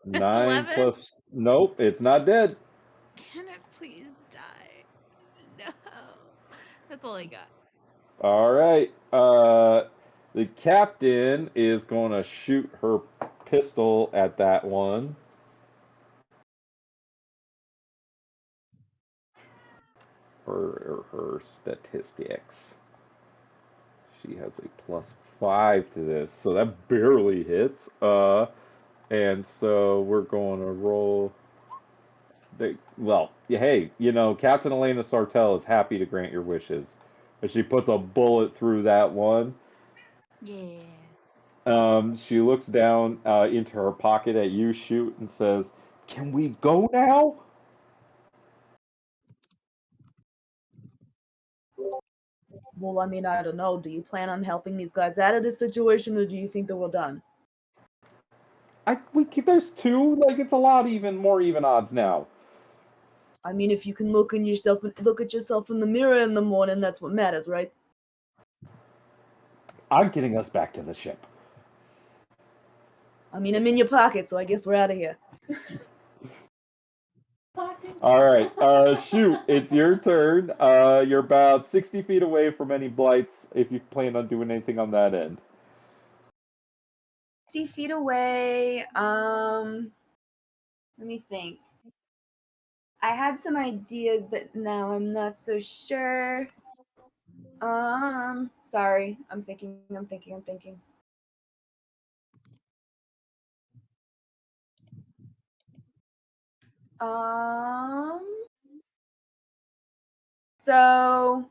That's 9 11? plus... Nope, it's not dead. Can it please die? No. That's all I got. All right. The captain is going to shoot her pistol at that one. Her statistics. She has a +5 to this, so that barely hits. And so we're going to roll. Hey, Captain Elena Sartell is happy to grant your wishes. But she puts a bullet through that one. Yeah. She looks down into her pocket at you, Shoot, and says, "Can we go now?" Well, I mean, I don't know. Do you plan on helping these guys out of this situation, or do you think that we're done? There's two. Like, it's a lot more even odds now. I mean, if you can look at yourself in the mirror in the morning, that's what matters, right? I'm getting us back to the ship. I mean, I'm in your pocket, so I guess we're out of here. All right, Shoot, it's your turn. You're about 60 feet away from any blights if you plan on doing anything on that end. 60 feet away. Let me think. I had some ideas, but now I'm not so sure. Sorry. I'm thinking. So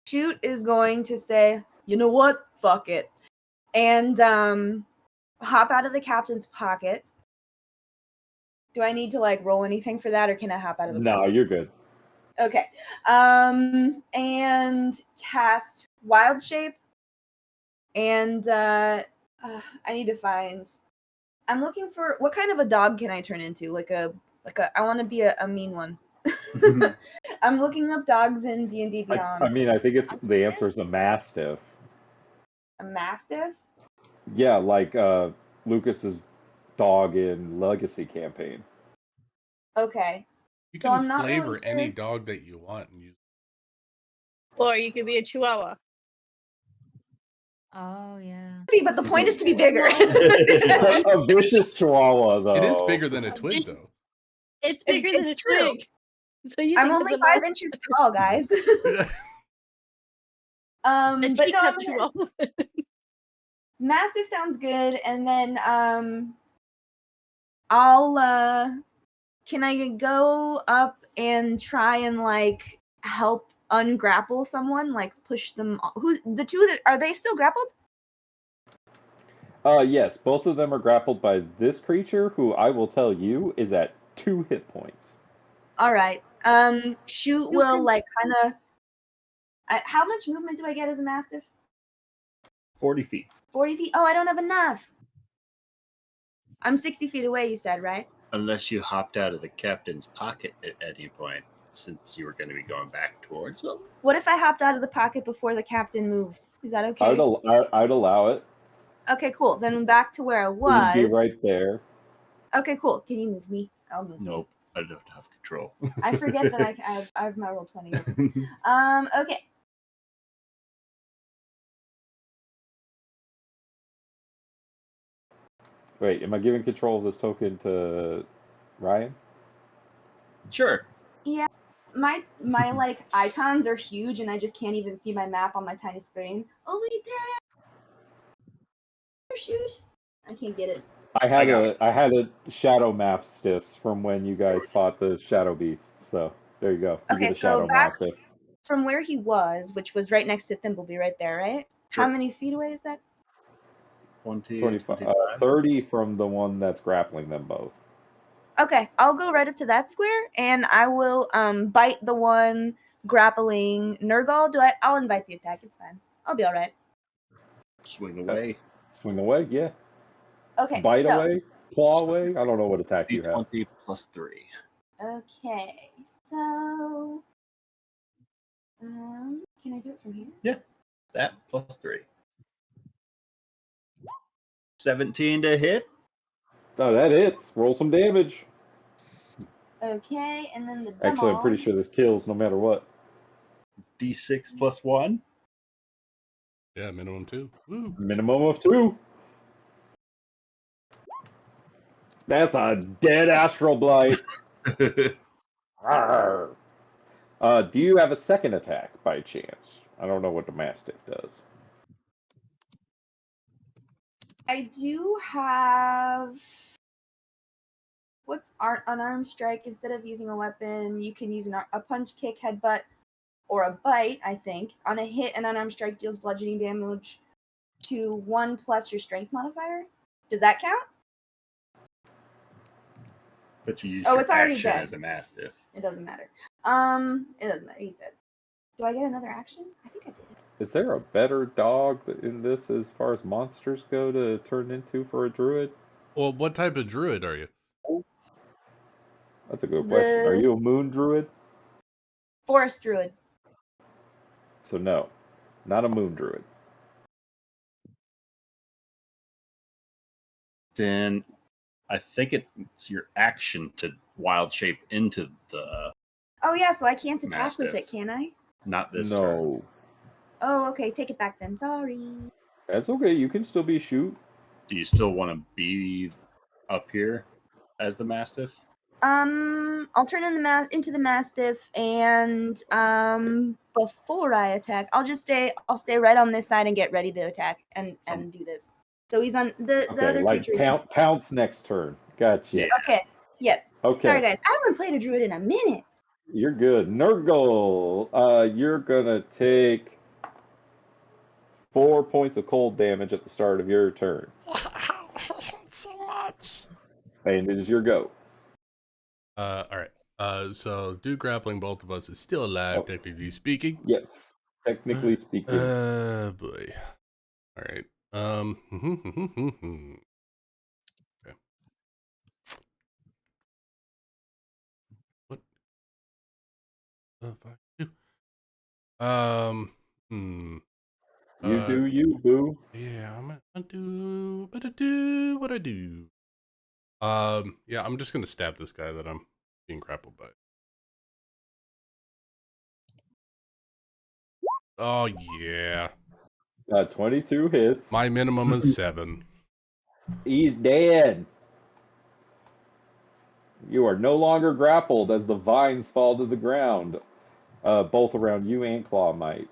Shoot is going to say, "You know what? Fuck it." And hop out of the captain's pocket. Do I need to like roll anything for that, or can I hop out of the pocket? No, you're good. Okay. And cast Wild Shape. And I need to find. I'm looking for what kind of a dog can I turn into? Like a. I want to be a mean one. I'm looking up dogs in D&D Beyond. I mean, I think the answer is a mastiff. A mastiff? Yeah, like Lucas's dog in Legacy campaign. Okay. You So can I'm not flavor really sure. any dog that you want and use. Or you could be a chihuahua. Oh yeah. But the point is to be bigger. A vicious chihuahua, though. It is bigger than a twig, though. It's bigger than a true. twig. So you I'm think only it's a 5 inches tall, guys. A But no, teacup chihuahua. Mastiff sounds good, and then I'll can I go up and try and like help ungrapple someone, like push them? Who the two that are they still grappled? Yes, both of them are grappled by this creature, who I will tell you is at 2 hit points. All right. Shoot will like kind of. How much movement do I get as a mastiff? 40 feet. 40 feet. Oh, I don't have enough. I'm 60 feet away. You said, right? Unless you hopped out of the captain's pocket at any point, since you were going to be going back towards them. What if I hopped out of the pocket before the captain moved? Is that okay? I'd allow it. Okay, cool. Then back to where I was. You'd be right there. Okay, cool. Can you move me? I'll move. Nope, I don't have control. I forget that I have my roll 20. Okay. Wait, am I giving control of this token to Ryan? Sure. Yeah, my like icons are huge, and I just can't even see my map on my tiny screen. Oh wait, there. Shoot, I can't get it. I had a shadow map stiffs from when you guys fought the shadow beasts. So there you go. You Okay, get a so shadow back mastiff. from where he was, which was right next to Thimbleby, right there, right? Sure. How many feet away is that? 25, 30 from the one that's grappling them both. Okay, I'll go right up to that square, and I will bite the one grappling Nurgle. I'll invite the attack. It's fine. I'll be all right. Swing away. Swing away, yeah. Okay, Bite so, away, claw away. I don't know what attack you have. D20 plus 3. Okay, so can I do it from here? Yeah, that plus 3. 17 to hit. Oh, that hits. Roll some damage. Okay, and then the Actually, I'm pretty sure this kills no matter what. D6 plus 1. Yeah, minimum 2. Woo. Minimum of 2. That's a dead astral blight. Arr. Do you have a second attack by chance? I don't know what the mastiff does. I do have. What's unarmed strike? Instead of using a weapon, you can use a punch, kick, headbutt. or a bite, I think. On a hit, an unarmed strike deals bludgeoning damage to 1 plus your strength modifier. Does that count? But you use Oh, your it's already action dead. as a mastiff. It doesn't matter. It doesn't matter. He's dead. Do I get another action? I think I did. Is there a better dog in this as far as monsters go to turn into for a druid? Well, what type of druid are you? That's a good question. Are you a moon druid? Forest druid. So no, not a moon druid. Then I think it's your action to wild shape into the. Oh yeah, so I can't attack with Mastiff. it, can I? Not this turn. No, Oh, okay. Take it back then. Sorry. that's okay. You can still be shoot. Do you still want to be up here as the mastiff? I'll turn into the mastiff, and before I attack, I'll stay right on this side and get ready to attack and do this. So he's on the Okay, other like creature. pounce next turn. Gotcha. Yeah. Okay. Yes. Okay. Sorry guys, I haven't played a druid in a minute. You're good. Nurgle, you're gonna take 4 points of cold damage at the start of your turn. So much. And it is your go. All right. So do grappling both of us is still alive, technically speaking. Yes, technically speaking. Boy. All right. Okay. What? Fuck you. You do you, boo. Yeah, I'm gonna do what I do. Yeah, I'm just gonna stab this guy that I'm being grappled by. Oh yeah. 22 hits. My minimum is 7. He's dead. You are no longer grappled as the vines fall to the ground, both around you and Clawmite.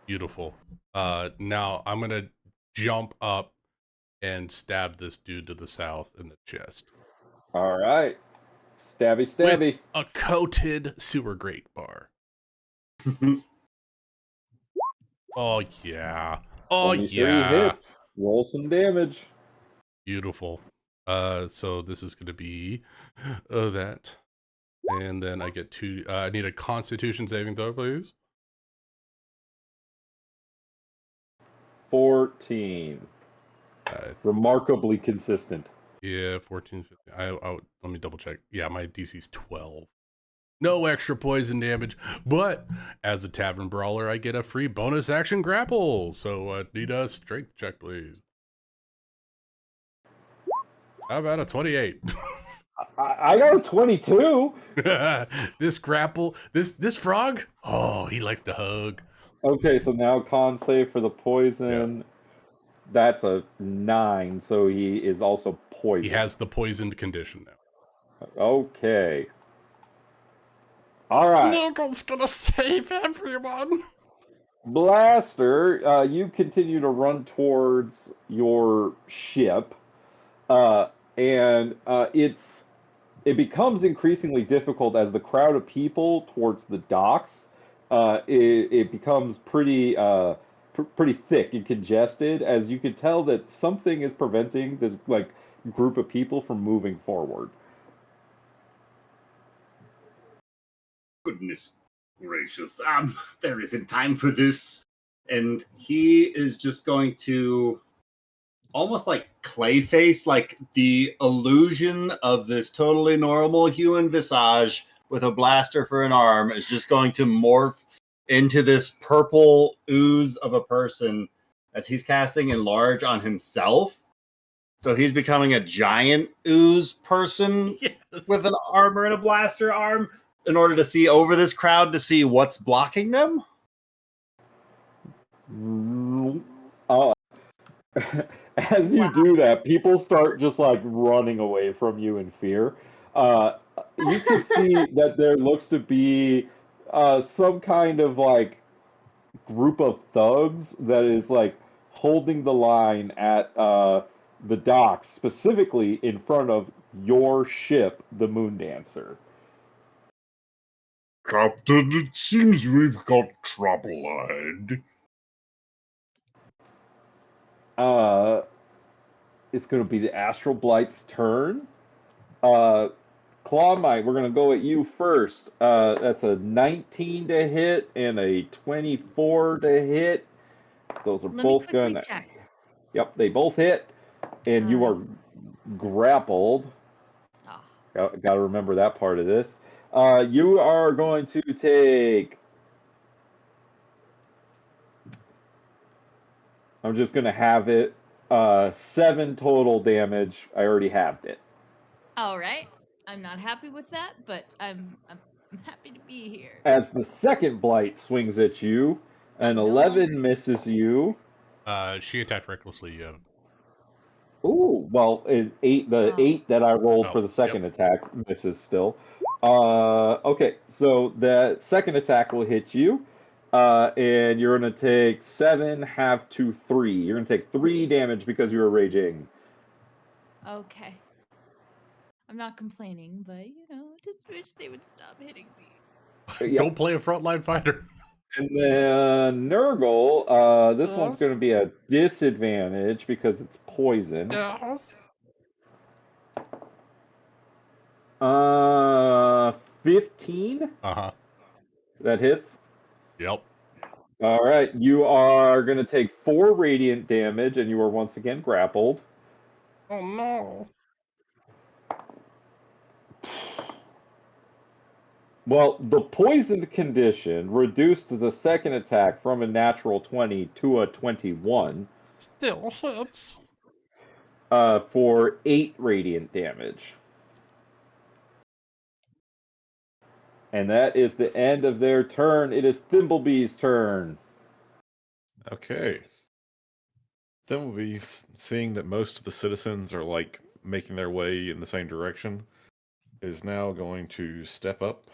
Beautiful. Now I'm gonna jump up and stab this dude to the south in the chest. All right. Stabby, stabby. With a coated sewer grate bar. Oh yeah. Oh 23 yeah. hits. Roll some damage. Beautiful. So this is gonna be that. And then I get 2 I need a constitution saving throw, please. 14. Remarkably consistent. Yeah, 14, 15. Let me double check. Yeah, my DC's 12. No extra poison damage, but as a tavern brawler, I get a free bonus action grapple. So need a strength check, please. How about a 28? I got a 22. This grapple, this frog, oh, he likes to hug. Okay, so now con save for the poison. Yeah. That's a 9, so he is also poisoned. He has the poisoned condition now. Okay. All right. Nurgle's gonna save everyone. Blaster, you continue to run towards your ship, and it becomes increasingly difficult as the crowd of people towards the docks. It becomes pretty thick and congested, as you can tell that something is preventing this group of people from moving forward. Goodness gracious. There isn't time for this. And he is just going to almost like Clayface, like the illusion of this totally normal human visage with a blaster for an arm is just going to morph into this purple ooze of a person as he's casting Enlarge on himself. So he's becoming a giant ooze person with an armor and a blaster arm in order to see over this crowd to see what's blocking them. As you do that, people start just like running away from you in fear. You can see that there looks to be some kind of like group of thugs that is like holding the line at the docks, specifically in front of your ship, the Moon Dancer. Captain, it seems we've got trouble ahead. It's going to be the Astral Blight's turn. Clawmite, we're going to go at you first. That's a 19 to hit and a 24 to hit. Those are Let me both quickly going to... check. Yep, they both hit. And you are grappled. Oh. Got to remember that part of this. You are going to take... I'm just going to have it 7 total damage. I already halved it. All right. I'm not happy with that, but I'm happy to be here. As the second blight swings at you, an 11 misses you. She attacked recklessly. Ooh, well, the 8 that I rolled for the second attack misses still. Okay, so that second attack will hit you, and you're going to take 7, half to 3. You're going to take 3 damage because you were raging. Okay. I'm not complaining, but just wish they would stop hitting me. Don't play a frontline fighter. And then Nurgle, this one's going to be a disadvantage because it's poison. Yes. 15? Uh-huh. That hits? Yep. All right, you are going to take 4 radiant damage, and you are once again grappled. Oh, no. Well, the poisoned condition reduced the second attack from a natural 20 to a 21. Still hits. For 8 radiant damage. And that is the end of their turn. It is Thimblebee's turn. Okay. Then we'll be seeing that most of the citizens are like making their way in the same direction. Is now going to step up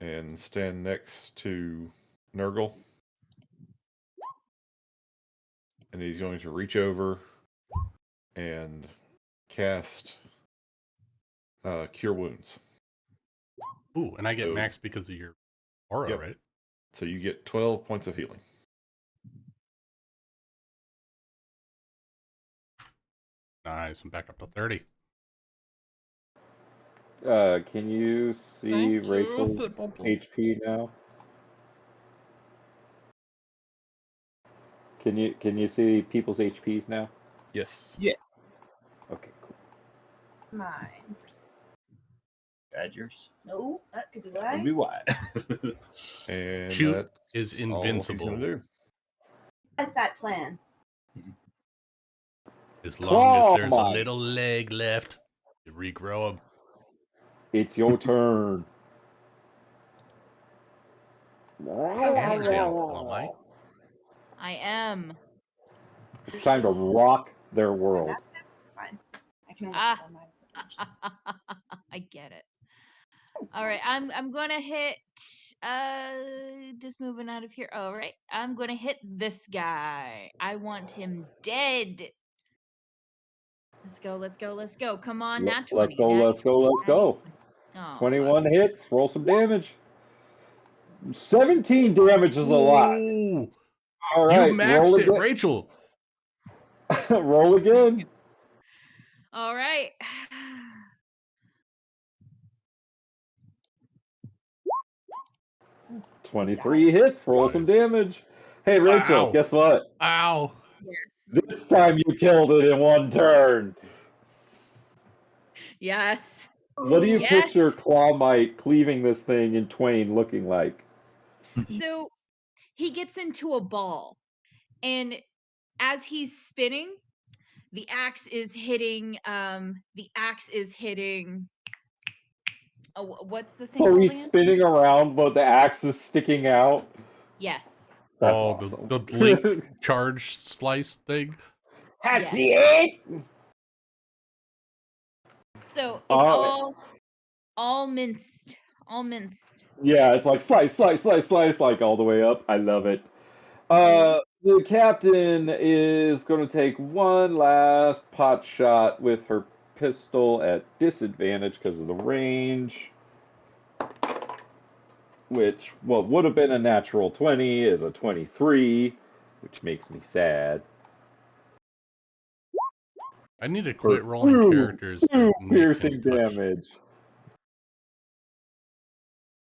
and stand next to Nurgle. And he's going to reach over and cast Cure Wounds. Ooh, and I get max because of your aura, right? So you get 12 points of healing. Nice, I'm back up to 30. Can you see Rachel's HP now? Can you see people's HPs now? Yes. Yeah. Okay, cool. Mine. Add yours. No, that could be That why. would be why. And Shoot that's is all he's invincible. gonna do. I like that plan. As long as there's a Clawmite. little leg left, you regrow them. It's your turn. Hammer down, Clawmite. I am. It's time to rock their world. That's fine. I can only roll my I get it. All right, I'm gonna hit. Just moving out of here. All right, I'm gonna hit this guy. I want him dead. Let's go. Let's go. Let's go. Come on, nat 20. Let's go, let's go, let's go. Oh, 21 hits. Roll some damage. 17 damage is a lot. Ooh, All right, you maxed roll it, again. Rachel. Roll again. All right. 23 hits. Roll some damage. Hey, Rachel, Wow. guess what? Ow. Yes. This time you killed it in one turn. Yes. What do you Yes. picture Clawmite cleaving this thing in twain looking like? So he gets into a ball, and as he's spinning, the axe is hitting. Oh, what's the thing? So called he's again? spinning around, but the axe is sticking out. Yes. That's oh, awesome. the link charge slice thing. That's Yes. it. So it's all minced. All minced. Yeah, it's like slice, slice, slice, slice, like all the way up. I love it. The captain is going to take one last pot shot with her pistol at disadvantage because of the range. which what would have been a natural 20 is a 23, which makes me sad. I need to For quit rolling characters that make him piercing touch. damage.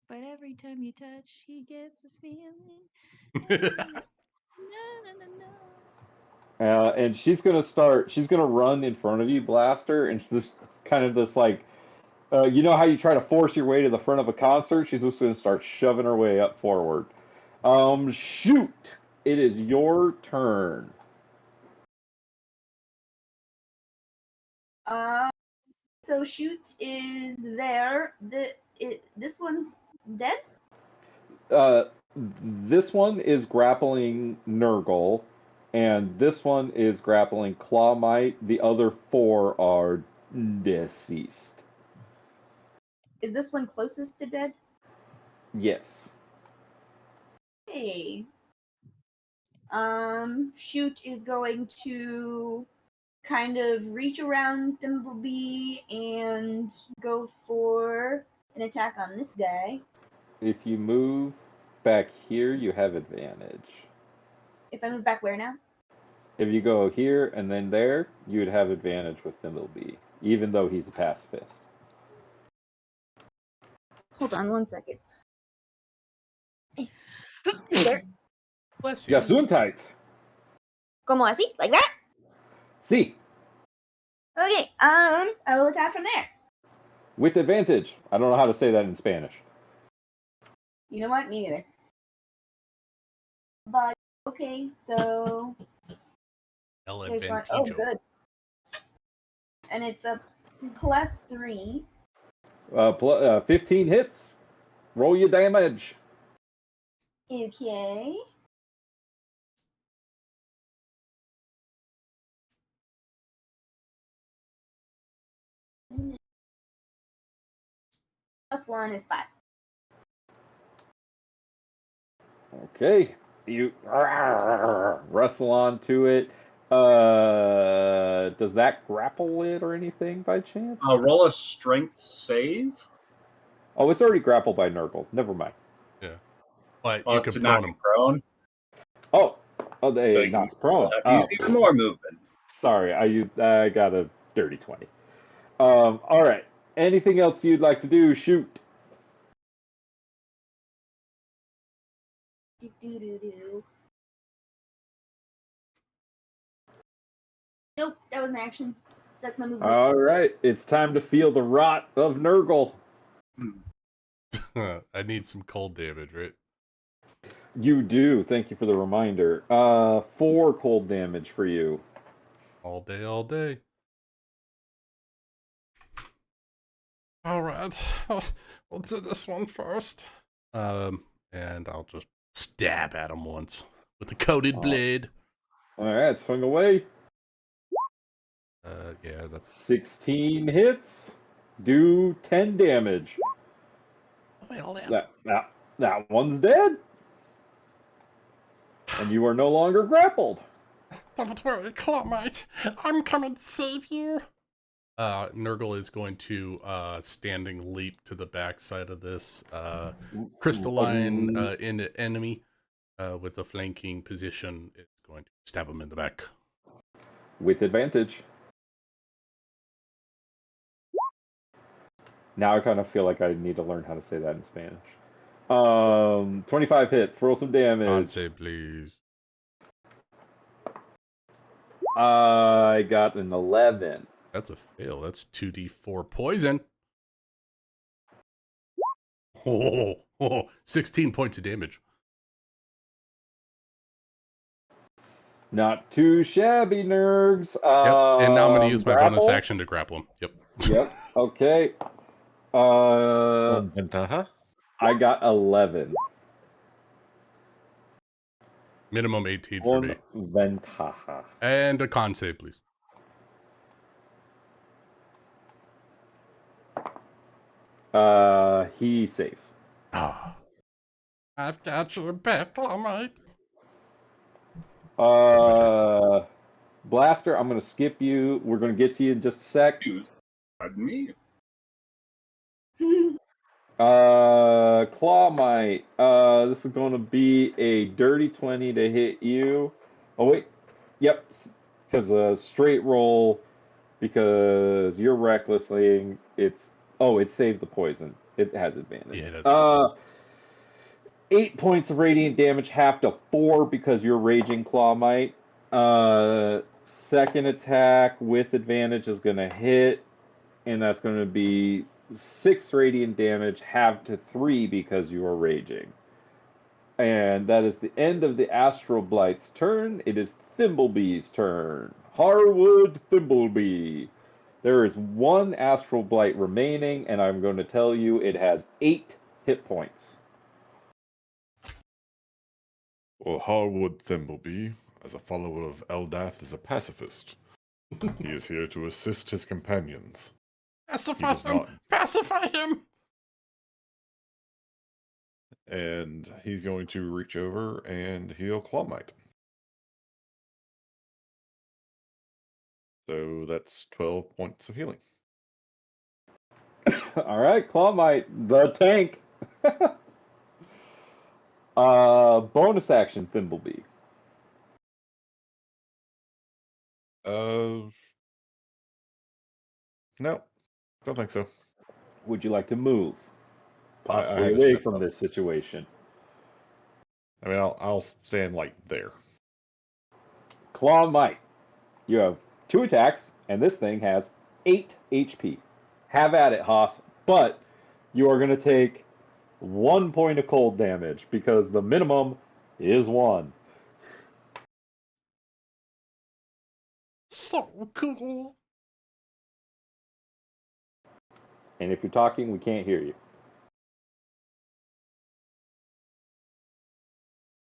But every time you touch, he gets this feeling. No, no, no. And she's gonna run in front of you, Blaster, and she's just kind of just like, you know how you try to force your way to the front of a concert? She's just gonna start shoving her way up forward. Shoot! It is your turn. So shoot is there. This one's dead. This one is grappling Nurgle, and this one is grappling Clawmite. The other 4 are deceased. Is this one closest to dead? Yes. Hey. Shoot is going to kind of reach around Thimblebee and go for an attack on this guy. If you move back here, you have advantage. If I move back where now? If you go here and then there, you would have advantage with Thimblebee, even though he's a pacifist. Hold on 1 second. There. Bless you. Gesundheit. Como así? Like that? See, Okay, I will attack from there. with advantage. I don't know how to say that in Spanish. You know what? Me neither. But, okay, so... El There's one. advantajo. Oh, good. And it's a +3. 15 hits. Roll your damage. Okay. +1 is 5. Okay. You wrestle onto it. Does that grapple it or anything by chance? Roll a strength save. Oh, it's already grappled by Nurgle. Never mind. Yeah. But you To can not prone be him. prone. Oh, they So you knocks can prone. have to use even more movement. Sorry, I got a dirty 20. All right. Anything else you'd like to do? Shoot. Nope, that was an action. That's my movement. All right. It's time to feel the rot of Nurgle. I need some cold damage, right? You do. Thank you for the reminder. 4 cold damage for you. All day, all day. All right. We'll do this one first. And I'll just stab at him once with a coated blade. All right, swing away. Yeah, that's 16 hits. Do 10 damage. That one's dead. And you are no longer grappled. Don't worry, Clawmite. I'm coming to save you. Nurgle is going to standing leap to the backside of this crystalline enemy with a flanking position. It's going to stab him in the back. With advantage. Now I kind of feel like I need to learn how to say that in Spanish. 25 hits. Roll some damage. Say please. I got an 11. That's a fail. That's 2d4 poison. 16 points of damage. Not too shabby, nerds. Yep. And now I'm going to use my bonus grapple? action to grapple him. Yep. Yep. Okay. Ventaja? I got 11. Minimum 18 for me. Ventaja. And a con save, please. He saves. Ah. I've got your back, Clawmite. Blaster, I'm going to skip you. We're going to get to you in just a sec. Pardon me. Claw Might. This is going to be a dirty 20 to hit you. Oh, wait. Yep. Because a straight roll, because you're recklessly. It saved the poison. It has advantage. Yeah, it does. 8 points of radiant damage, half to 4 because you're Raging Claw Might. Second attack with advantage is going to hit, and that's going to be 6 radiant damage, half to 3 because you are raging. And that is the end of the Astral Blight's turn. It is Thimblebee's turn. Harwood Thimblebee. There is 1 Astral Blight remaining, and I'm going to tell you it has 8 hit points. Well, Harwood Thimblebee, as a follower of Eldath, is a pacifist. He is here to assist his companions. Pacify him! Pacify him! And he's going to reach over and heal Claw Might. So that's 12 points of healing. All right, Claw Might, the tank. Bonus action, Thimblebee. No, don't think so. Would you like to move? I Possibly had to away step from up. this situation. I mean, I'll stand like there. Claw Might. You have 2 attacks, and this thing has 8 HP. Have at it, Haas. But you are going to take 1 point of cold damage because the minimum is 1. So cool. And if you're talking, we can't hear you.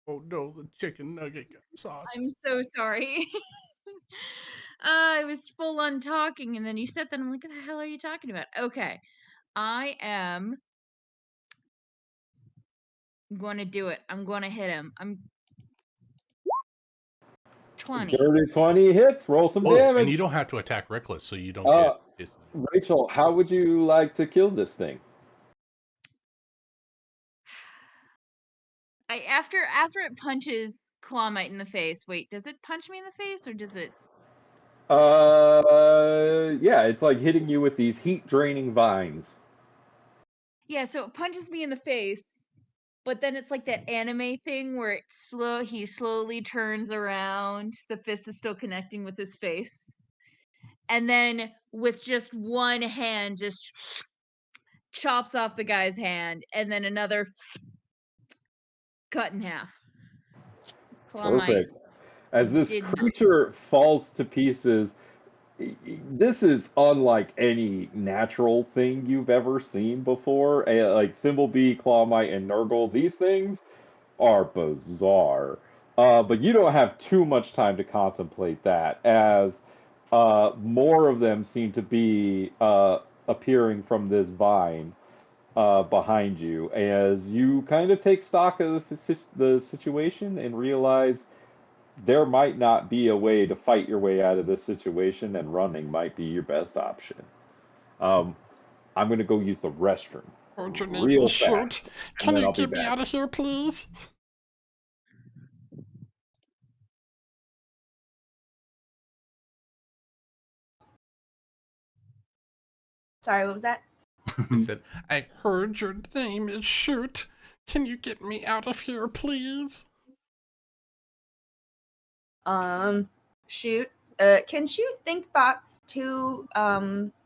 Oh no, the chicken nugget got sauce. I'm so sorry. I was full on talking, and then you said that. I'm like, what the hell are you talking about? Okay. I am going to do it. I'm going to hit him. I'm 20. Dirty 20 hits. Roll some Oh, damage. and you don't have to attack reckless, so you don't get this. Rachel, how would you like to kill this thing? After it punches Clawmite in the face. Wait, does it punch me in the face, or does it? Yeah, it's like hitting you with these heat draining vines. Yeah, so it punches me in the face, but then it's like that anime thing where he slowly turns around. The fist is still connecting with his face. And then with just one hand just chops off the guy's hand, and then another cut in half. Perfect. As this creature falls to pieces, this is unlike any natural thing you've ever seen before. Like Thimblebee, Clawmite, and Nurgle, these things are bizarre. But you don't have too much time to contemplate that, as more of them seem to be appearing from this vine behind you, as you kind of take stock of the situation and realize there might not be a way to fight your way out of this situation, and running might be your best option. I'm going to go use the restroom real fast. Can you get me out of here, please? Sorry, what was that? He said, I heard your name is Shoot. Can you get me out of here, please? Shoot. Can Shoot think thoughts to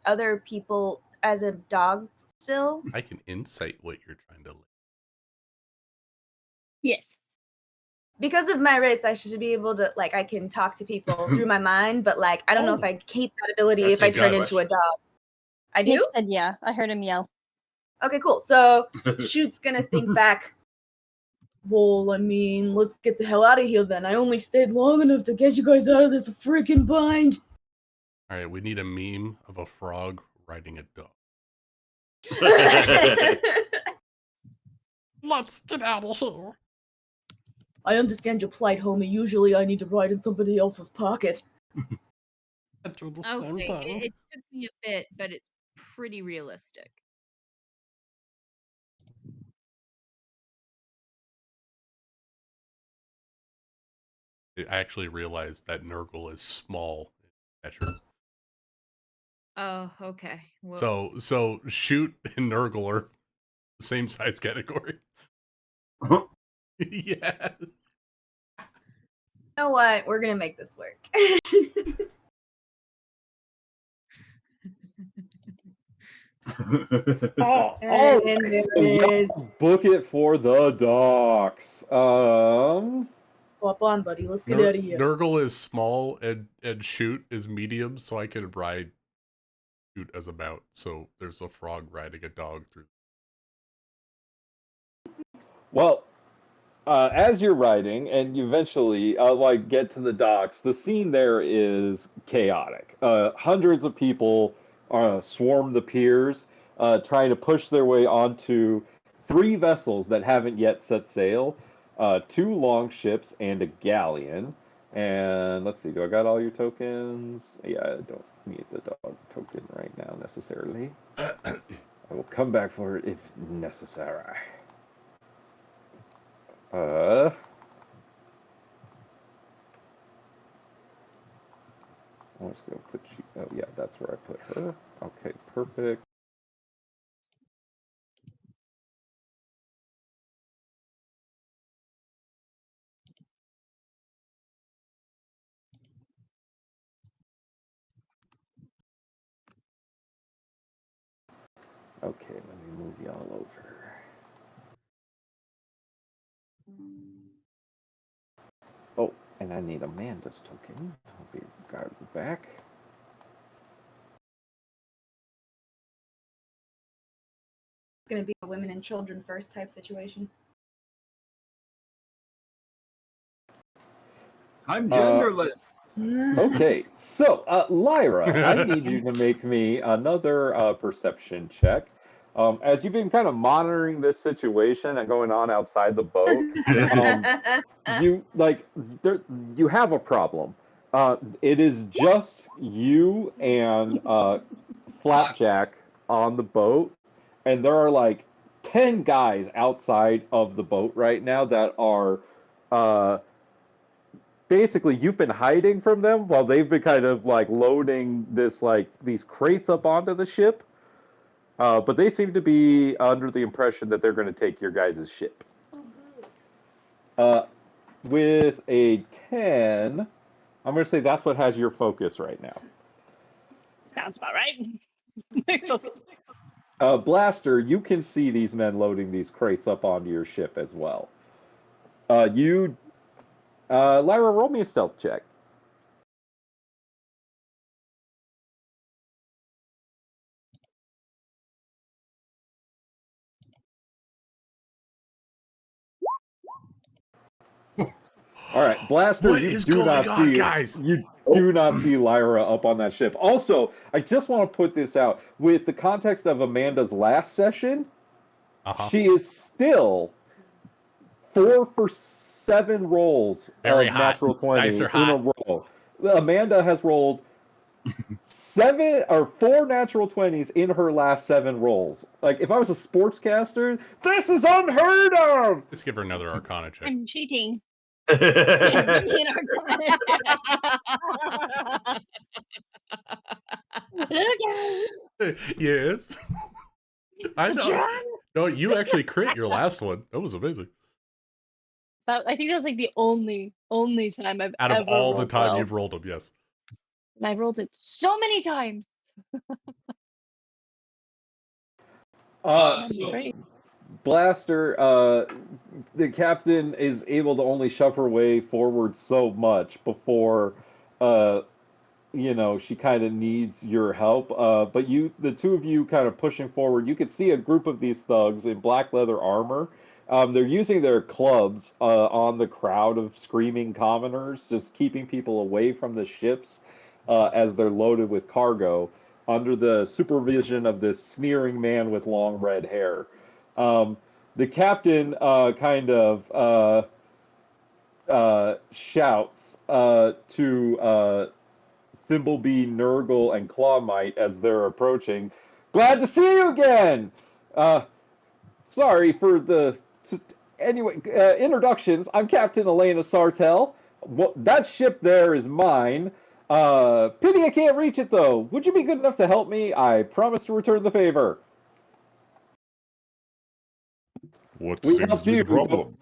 other people as a dog still? I can insight what you're trying to. Yes. Because of my race, I should be able to, like, I can talk to people through my mind, but, like, I don't know if I keep that ability if I turn into a dog. I do? Nick said yeah. I heard him yell. Okay, cool. So Shoot's gonna think back. Well, I mean, let's get the hell out of here then. I only stayed long enough to get you guys out of this freaking bind. All right, we need a meme of a frog riding a dog. Let's get out of here. I understand your plight, homie. Usually I need to ride in somebody else's pocket. Okay, it took me a bit, but it's pretty realistic. I actually realized that Nurgle is small in stature. Oh, okay. Whoops. So Shoot and Nurgle are the same size category. Yeah. You know what? We're gonna make this work. All right, so y'all book it for the docks. Hop on, buddy. Let's get out of here. Nurgle is small and Shoot is medium, so I could ride Shoot as a mount. So there's a frog riding a dog through. Well, as you're riding and you eventually like get to the docks, the scene there is chaotic. Hundreds of people swarm the piers, trying to push their way onto 3 vessels that haven't yet set sail, 2 long ships and a galleon. And let's see, do I got all your tokens? Yeah, I don't need the dog token right now necessarily. I will come back for it if necessary. I'm just gonna put you. Oh yeah, that's where I put her. Okay, perfect. Okay, let me move y'all over. Oh, and I need Amanda's token. I'll be right back. It's gonna be a women and children first type situation. I'm genderless. Okay, so Lyra, I need you to make me another perception check. As you've been kind of monitoring this situation and going on outside the boat, you have a problem. It is just you and Flapjack on the boat, and there are like 10 guys outside of the boat right now that are basically you've been hiding from them while they've been kind of like loading these crates up onto the ship. But they seem to be under the impression that they're going to take your guys' ship. With a 10, I'm going to say that's what has your focus right now. Sounds about right. Focus. Blaster, you can see these men loading these crates up onto your ship as well. Lyra, roll me a stealth check. All right, Blaster, What is going on, guys? You do not see Lyra up on that ship. Also, I just want to put this out with the context of Amanda's last session. She is still 4 for 7 rolls Very of hot. natural 20 Dice are in a hot. row. Amanda has rolled 4 natural 20s in her last 7 rolls. Like, if I was a sportscaster, this is unheard of! Let's give her another Arcana check. I'm cheating. Yes. I know. No, you actually crit your last one. That was amazing. I think that was like the only time I've Out ever of all the rolled time well. you've rolled them, yes. And I've rolled it so many times. Blaster, the captain is able to only shove her way forward so much before, she kind of needs your help. But the two of you kind of pushing forward, you could see a group of these thugs in black leather armor. They're using their clubs on the crowd of screaming commoners, just keeping people away from the ships as they're loaded with cargo, under the supervision of this sneering man with long red hair. The captain kind of shouts to Thimblebee, Nurgle, and Clawmite as they're approaching. Glad to see you again! Sorry for the... Anyway, introductions. I'm Captain Elena Sartell. Well, that ship there is mine. Pity I can't reach it, though. Would you be good enough to help me? I promise to return the favor. What We seems helped to be you. the problem?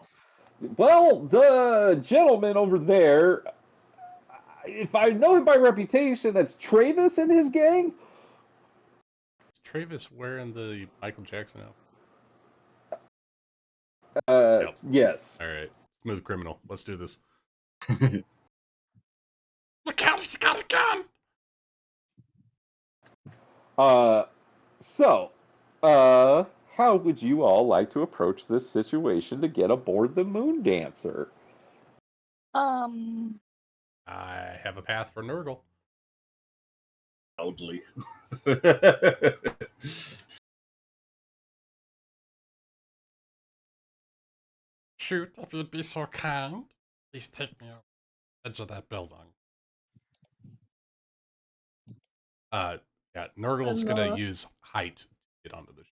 Well, the gentleman over there, if I know him by reputation, that's Travis and his gang. Is Travis wearing the Michael Jackson outfit? Yep. Yes. All right. Smooth criminal. Let's do this. Look out, he's got a gun! How would you all like to approach this situation to get aboard the Moon Dancer? I have a path for Nurgle. Loudly. Shoot, if you'd be so kind. Please take me off the edge of that building. Yeah, Nurgle's gonna use height to get onto the ship.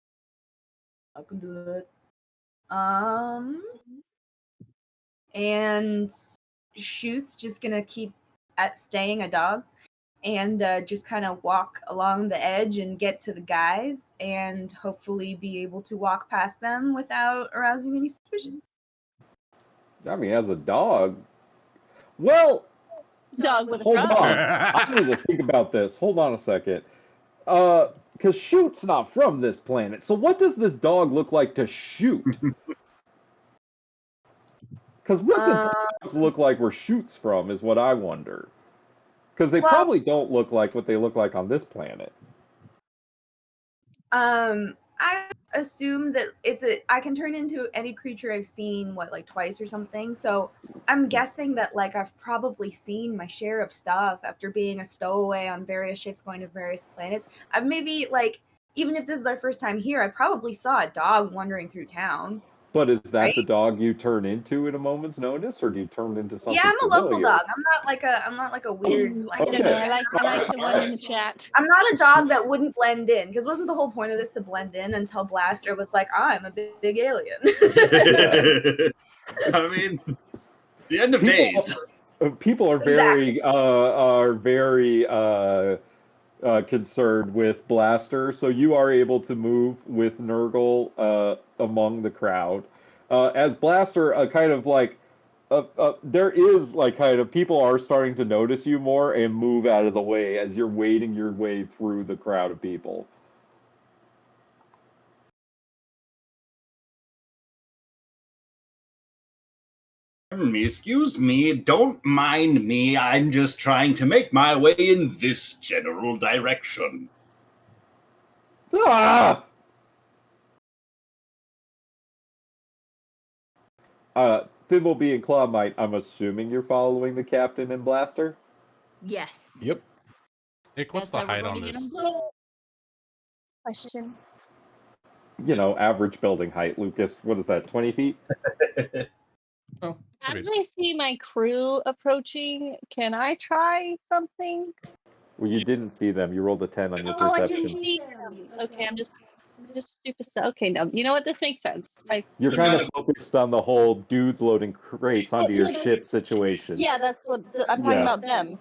I can do that. And Shoot's just gonna keep at staying a dog and just kind of walk along the edge and get to the guys and hopefully be able to walk past them without arousing any suspicion. I mean, as a dog. Well, Dog with a hold frog. on. I need to think about this. Hold on a second. Because Shoot's not from this planet. So what does this dog look like to shoot? Because what do dogs look like where Shoot's from is what I wonder. Because they probably don't look like what they look like on this planet. I assume that I can turn into any creature I've seen, like twice or something. So I'm guessing that I've probably seen my share of stuff after being a stowaway on various ships going to various planets. I've maybe even if this is our first time here, I probably saw a dog wandering through town. But is that the dog you turn into at a moment's notice, or do you turn into something? Yeah, I'm a local familiar? dog. I'm not like a weird. I don't know. I like the one in the chat. I'm not a dog that wouldn't blend in, because wasn't the whole point of this to blend in until Blaster was like, I'm a big alien. I mean, the end of days. People are very concerned with Blaster, so you are able to move with Nurgle among the crowd. As Blaster, there is people are starting to notice you more and move out of the way as you're wading your way through the crowd of people. Excuse me, don't mind me. I'm just trying to make my way in this general direction. Ah! Thimblebee and Clawmite, I'm assuming you're following the captain and Blaster? Yes. Yep. Nick, what's the height on this? Question. Average building height, Lucas. What is that, 20 feet? Oh, As I see my crew approaching, can I try something? Well, you didn't see them. You rolled a 10 on your Oh, I perception. didn't see them. Okay, I'm just stupid. Okay, now you know what? This makes sense. You're kind of focused on the whole dudes loading crates onto your ship situation. Yeah, that's what I'm talking about. Them.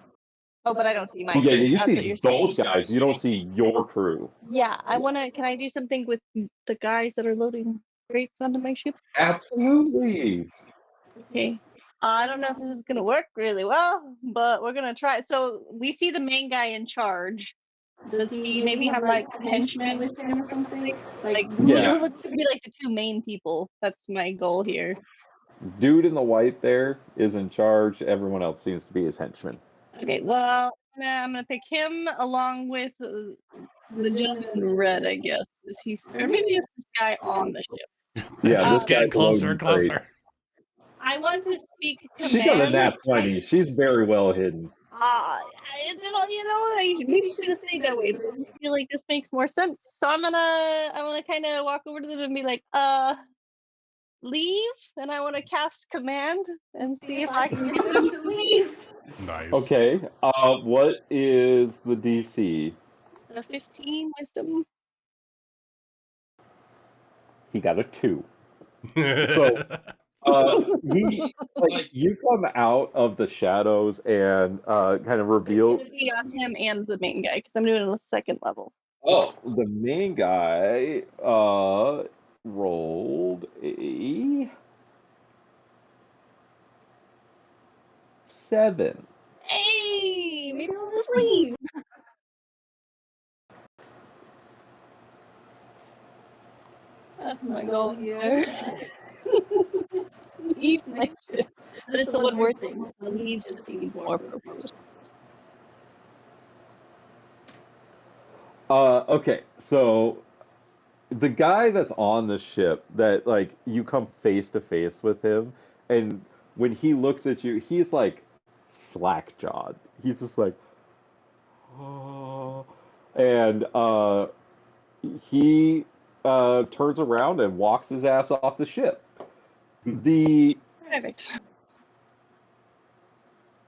Oh, but I don't see my. Yeah, crew. you That's what see you're those saying. guys. You don't see your crew. Yeah, I wanna. Can I do something with the guys that are loading crates onto my ship? Absolutely. Okay. I don't know if this is gonna work really well, but we're gonna try. So we see the main guy in charge. Does he maybe have henchmen with him or something? Yeah. Who looks to be the two main people? That's my goal here. Dude in the white there is in charge. Everyone else seems to be his henchman. Okay, well, I'm gonna pick him along with the gentleman in red, I guess. Or maybe it's this guy on the ship. Yeah, this getting guy's closer and loading closer. I want to speak command. She got a nat 20. She's very well hidden. Maybe should have stayed that way, but I just feel like this makes more sense. So I'm gonna kind of walk over to them and be like, leave, and I want to cast command and see if I can get them to leave. Nice. Okay. What is the DC? 15 wisdom. He got a 2. So You come out of the shadows and kind of reveal. It's gonna be on him and the main guy because I'm doing it on the second level. Oh, the main guy rolled a 7. Hey, maybe I'll just leave. That's my goal here. Leave my ship. But it's a one word thing, so leave just seems more appropriate. Okay, so the guy that's on the ship that like you come face to face with him, and when he looks at you, he's like slack jawed. He's just like, oh, and he turns around and walks his ass off the ship. Perfect.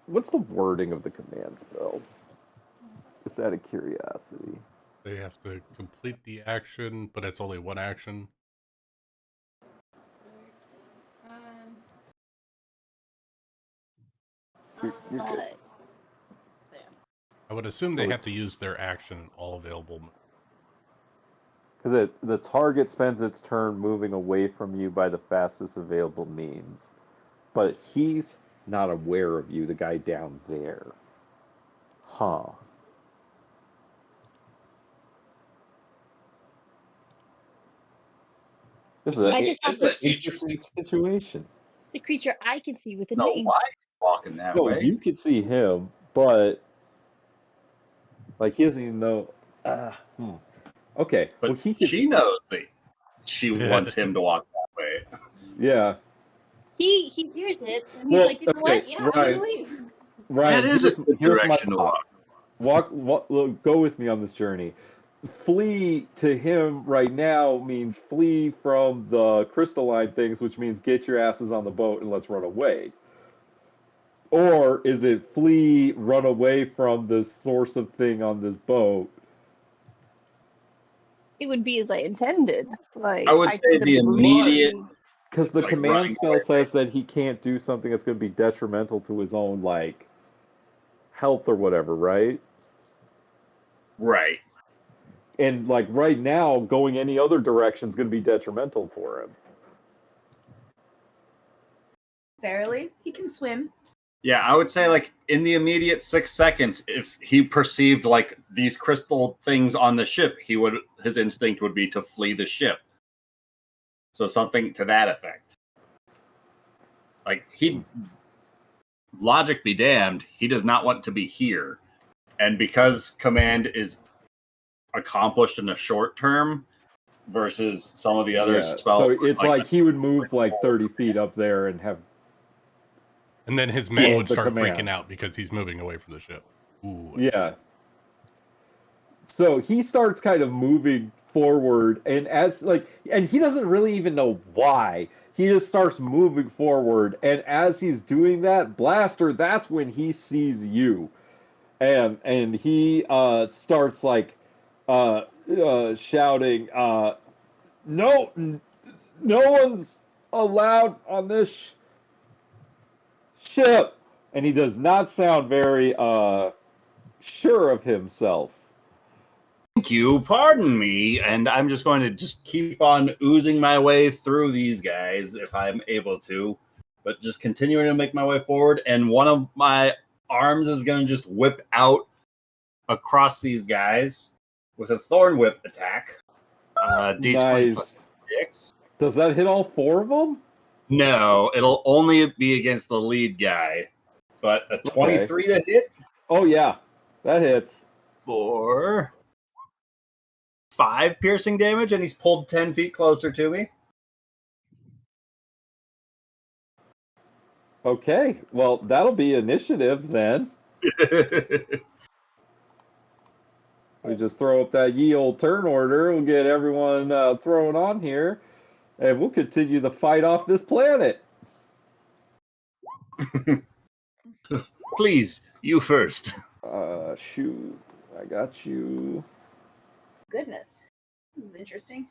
What's the wording of the command spell? It's out of curiosity. They have to complete the action, but it's only one action. You're good. I would assume they have to use their action in all available. Because the target spends its turn moving away from you by the fastest available means. But he's not aware of you, the guy down there. Huh. This is an interesting situation. The creature I can see with a No, name. why are you walking that No, way? you can see him, but like he doesn't even know. Okay, But well, she knows that she wants him to walk that way. Yeah. He hears it and he's like, you know what? Yeah, I'm gonna leave. Ryan, That is a good here's my direction to thought. Look, go with me on this journey. Flee to him right now means flee from the crystalline things, which means get your asses on the boat and let's run away. Or is it flee, run away from the source of thing on this boat? It would be as I intended. Like I would say the immediate. Because the like, command running spell away says that he can't do something that's going to be detrimental to his own, like, health or whatever, right? Right. And, like, right now, going any other direction is going to be detrimental for him. Necessarily, he can swim. Yeah, I would say like in the immediate 6 seconds, if he perceived like these crystal things on the ship, his instinct would be to flee the ship. So something to that effect. Like logic be damned, he does not want to be here. And because command is accomplished in a short term versus some of the other spells. So it's like he would move like 30 feet up there and have. And then his men would start command. freaking out because he's moving away from the ship. Ooh. Yeah. So he starts kind of moving forward, and and he doesn't really even know why. He just starts moving forward, and as he's doing that, Blaster, that's when he sees you, and he starts like shouting, "No, no one's allowed on this ship," and he does not sound very sure of himself. Thank you, pardon me, and I'm just going to just keep on oozing my way through these guys if I'm able to, but just continuing to make my way forward, and one of my arms is going to just whip out across these guys with a thorn whip attack. D20 plus 6. Does that hit all 4 of them? No, it'll only be against the lead guy, but a 23 to hit? Oh yeah, that hits. For 5 piercing damage, and he's pulled 10 feet closer to me. Okay, well, that'll be initiative then. We just throw up that ye old turn order. We'll get everyone thrown on here, and we'll continue the fight off this planet. Please, you first. Shoot, I got you. Goodness, this is interesting.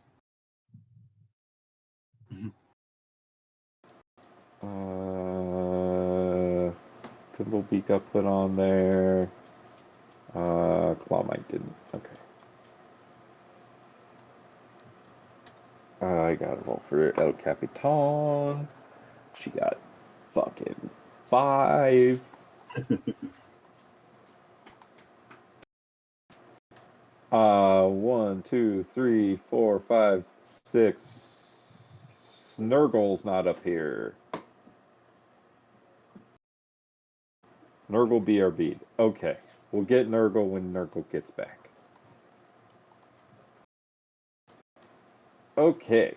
Thimblebee got put on there. Clawmite didn't. Okay. I gotta roll for El Capitan. She got fucking 5. One, two, three, 4, 5, 6. Snurgle's not up here. Nurgle BRB. Okay. We'll get Nurgle when Nurgle gets back. Okay.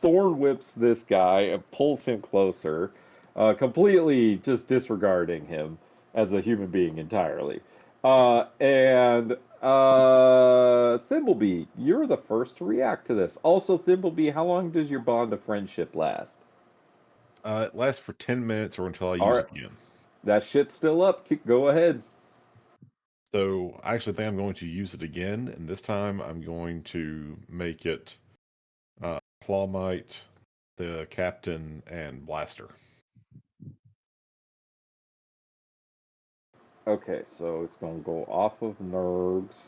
Thorn whips this guy and pulls him closer, completely just disregarding him as a human being entirely. Thimblebee, you're the first to react to this. Also, Thimblebee, how long does your bond of friendship last? It lasts for 10 minutes or until I All use right. it again. That shit's still up. Go ahead. So I actually think I'm going to use it again, and this time I'm going to make it Clawmite, the Captain, and Blaster. Okay, so it's going to go off of Nerves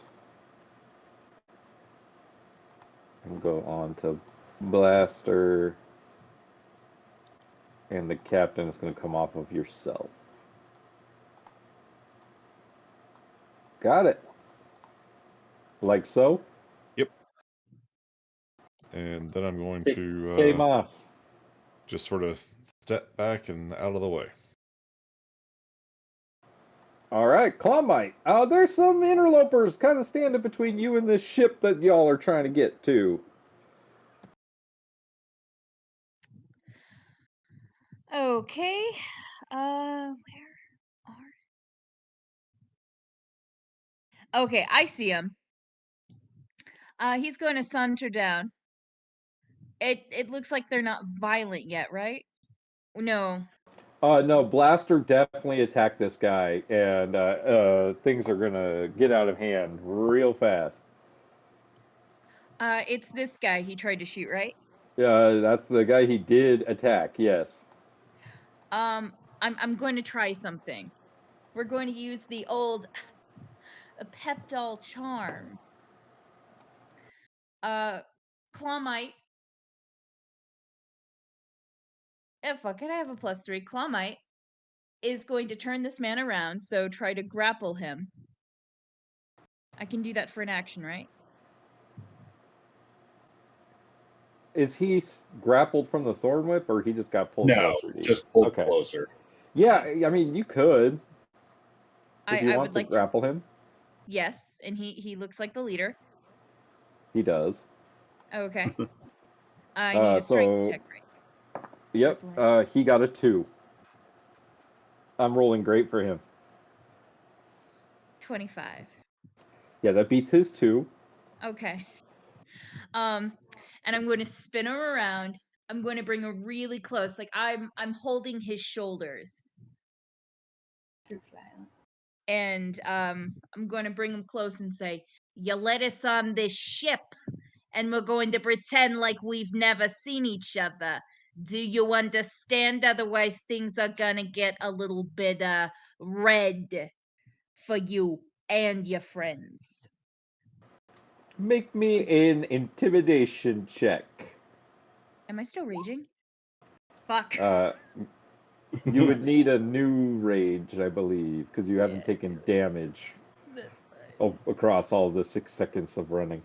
and go on to Blaster, and the Captain is going to come off of yourself. Got it. Like so? Yep. And then I'm going Hey, to Moss. just sort of step back and out of the way. All right, Clawmite. There's some interlopers kind of standing between you and this ship that y'all are trying to get to. Okay. Where are? Okay, I see him. He's going to saunter down. It looks like they're not violent yet, right? No. No, Blaster definitely attacked this guy, and things are gonna get out of hand real fast. It's this guy he tried to shoot, right? That's the guy he did attack. Yes. I'm going to try something. We're going to use the old Peptol charm. Clawmite. Fuck it, I have a +3. Clawmite is going to turn this man around, so try to grapple him. I can do that for an action, right? Is he grappled from the thorn whip, or he just got pulled closer to you? Just pulled closer. Yeah, I mean, you could. If you I want would to like grapple him. Yes, and he looks like the leader. He does. Okay. I need a strength check, right? Yep. He got a 2. I'm rolling great for him. 25. Yeah, that beats his 2. Okay. And I'm going to spin him around. I'm going to bring him really close. Like I'm holding his shoulders. And I'm going to bring him close and say, "You let us on this ship, and we're going to pretend like we've never seen each other. Do you understand? Otherwise, things are gonna get a little bit red for you and your friends." Make me an intimidation check. Am I still raging? Fuck. You would need a new rage, I believe, because you haven't taken damage. That's fine. Across all the 6 seconds of running.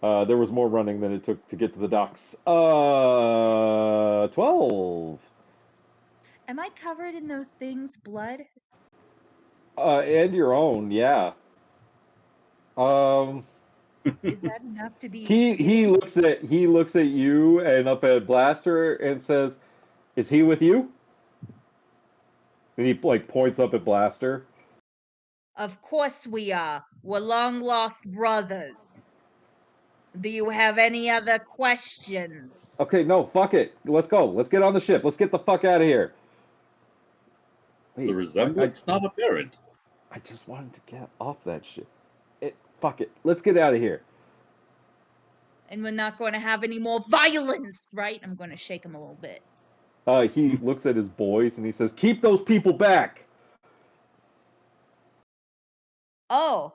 There was more running than it took to get to the docks. 12. Am I covered in those things' blood? And your own, yeah. Is that enough to be he looks at you and up at Blaster and says, "Is he with you?" And he points up at Blaster. Of course we are. We're long lost brothers. Do you have any other questions? Okay, no, fuck it. Let's go. Let's get on the ship. Let's get the fuck out of here. Wait, the resemblance not apparent. I just wanted to get off that shit. Fuck it. Let's get out of here. And we're not going to have any more violence, right? I'm going to shake him a little bit. He looks at his boys and he says, "Keep those people back." Oh,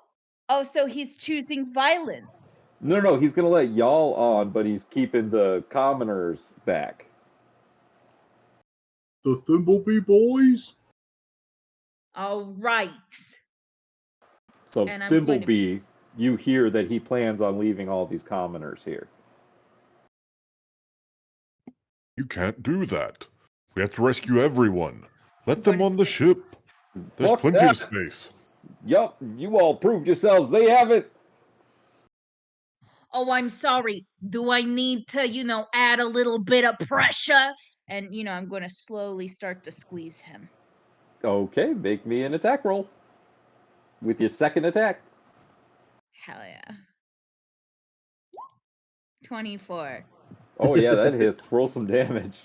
so he's choosing violence. No, he's gonna let y'all on, but he's keeping the commoners back. The Thimblebee boys? All right. So And I'm going to- Thimblebee, you hear that he plans on leaving all these commoners here. You can't do that. We have to rescue everyone. Let I'm them going on to the ship. There's Fuck plenty that. of space. Yup, you all proved yourselves. They haven't. Oh, I'm sorry. Do I need to, add a little bit of pressure? And, I'm going to slowly start to squeeze him. Okay, make me an attack roll. With your second attack. Hell yeah. 24. Oh yeah, that hits. Roll some damage.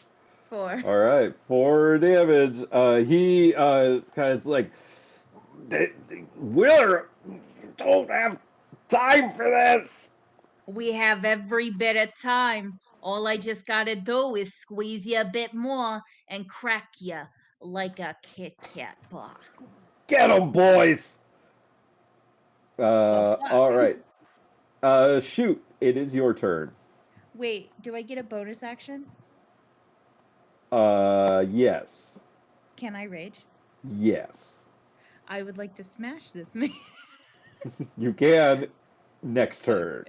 4. All right, 4 damage. He kind of like, Willer, don't have time for this. We have every bit of time. All I just gotta do is squeeze you a bit more and crack you like a Kit Kat bar. Get him, boys. fuck? All right. Shoot, it is your turn. Wait, do I get a bonus action? Yes. Can I rage? Yes. I would like to smash this man. You can next turn.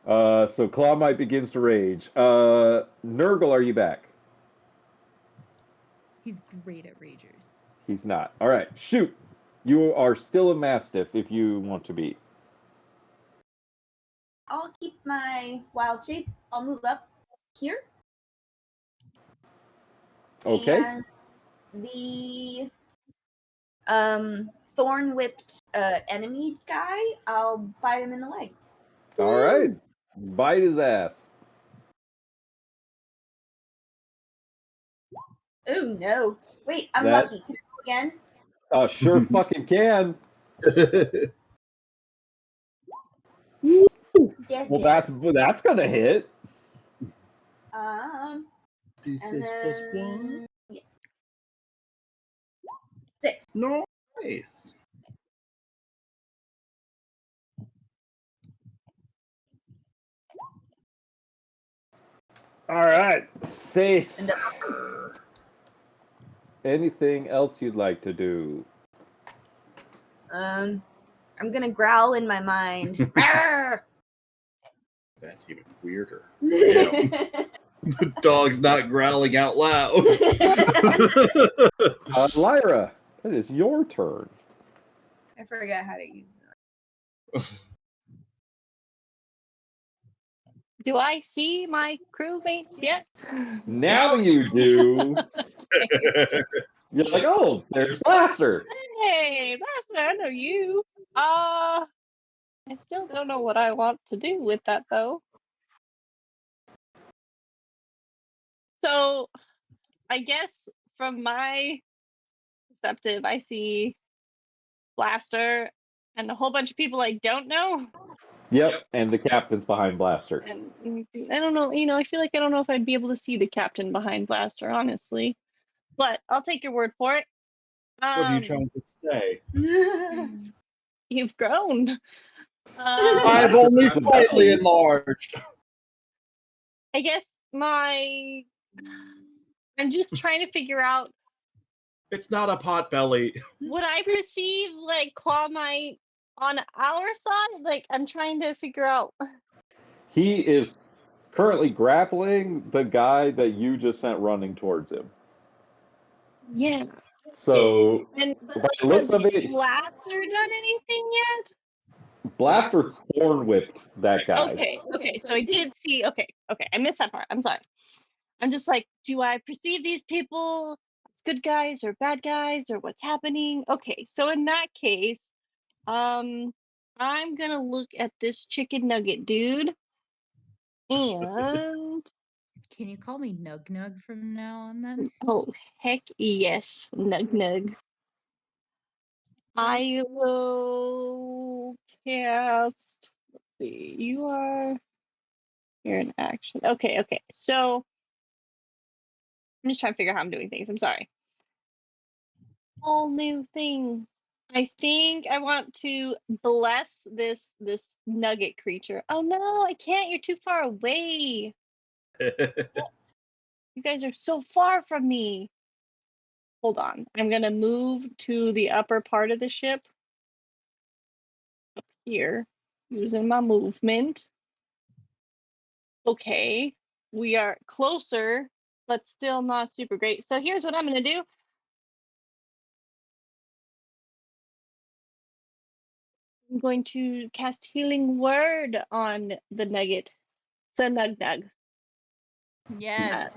So Clawmite begins to rage. Nurgle, are you back? He's great at ragers. He's not. All right, shoot. You are still a Mastiff if you want to be. I'll keep my wild shape. I'll move up here. Okay. And the thorn whipped enemy guy, I'll bite him in the leg. All right. Bite his ass. Oh no. Wait, I'm That- lucky. Can I go again? Sure fucking can. Yes, Well, ma'am. that's gonna hit. D6 And plus then 1. yes. 6. Nice. All right, Sace. Anything else you'd like to do? I'm gonna growl in my mind. That's even weirder. The dog's not growling out loud. Lyra, it is your turn. I forgot how to use it. Do I see my crewmates yet? Now you do. You're like, oh, there's Blaster. Hey, Blaster, I know you. I still don't know what I want to do with that though. So, I guess from my perspective, I see Blaster and a whole bunch of people I don't know. Yep, and the captain's behind Blaster. And I don't know, I feel like I don't know if I'd be able to see the captain behind Blaster, honestly. But I'll take your word for it. What are you trying to say? You've grown. I've only slightly enlarged. I guess I'm just trying to figure out, It's not a pot belly. would I receive like Clawmite on our side? Like I'm trying to figure out. He is currently grappling the guy that you just sent running towards him. Yeah. So, And by the looks has of it, Blaster done anything yet? Blaster thorn whipped that guy. Okay. So I did see. Okay. I missed that part. I'm sorry. I'm just like, do I perceive these people as good guys or bad guys or what's happening? Okay. So in that case, I'm gonna look at this chicken nugget dude, and Can you call me Nug Nug from now on then? oh heck yes, Nug Nug. I will cast. Let's see. You're in action. Okay. So I'm just trying to figure out how I'm doing things. I'm sorry. All new things. I think I want to bless this nugget creature. Oh no, I can't. You're too far away. You guys are so far from me. Hold on. I'm gonna move to the upper part of the ship. Up here, using my movement. Okay, we are closer, but still not super great. So here's what I'm gonna do. I'm going to cast Healing Word on the nugget. The nug. Yes.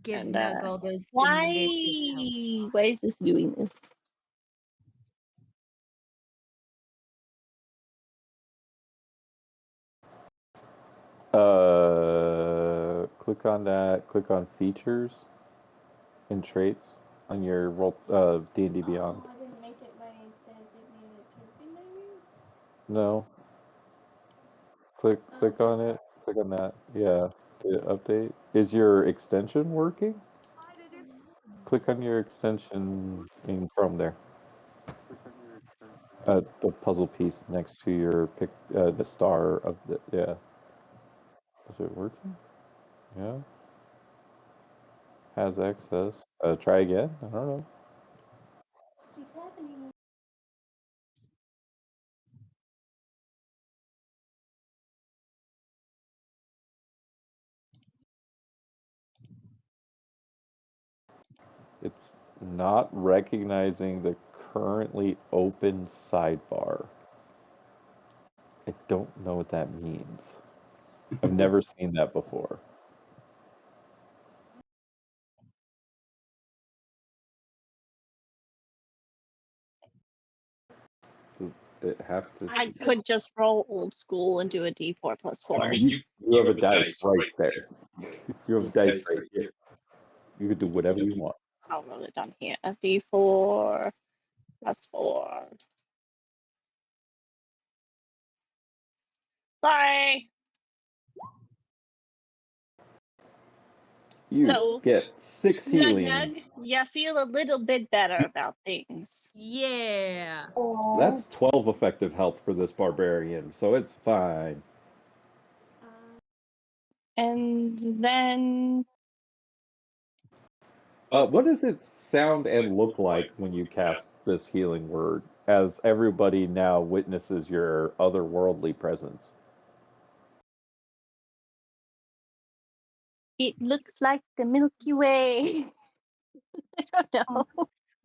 Give And Nug all those why delicious health. is this doing this? Click on that. Click on features and traits on your roll D&D Beyond. I didn't make it by accident. It made it token menu. No. Click on it. Click on that. Yeah. Update. Is your extension working? Click on your extension in Chrome there. The puzzle piece next to your pick, the star of the, yeah. Is it working? Yeah. Has access. Try again? I don't know. Keeps happening. It's not recognizing the currently open sidebar. I don't know what that means. I've never seen that before. Does it have to? I could just roll old school and do a D4 plus 4. I mean, you have a dice right there. You have a dice right here. You can do whatever you want. I'll roll it down here. A D4 plus 4. Sorry. You So, get 6 healing. Nug, you feel a little bit better about things. Yeah. That's 12 effective health for this barbarian, so it's fine. And then What does it sound and look like when you cast this healing word, as everybody now witnesses your otherworldly presence? it looks like the Milky Way. I don't know.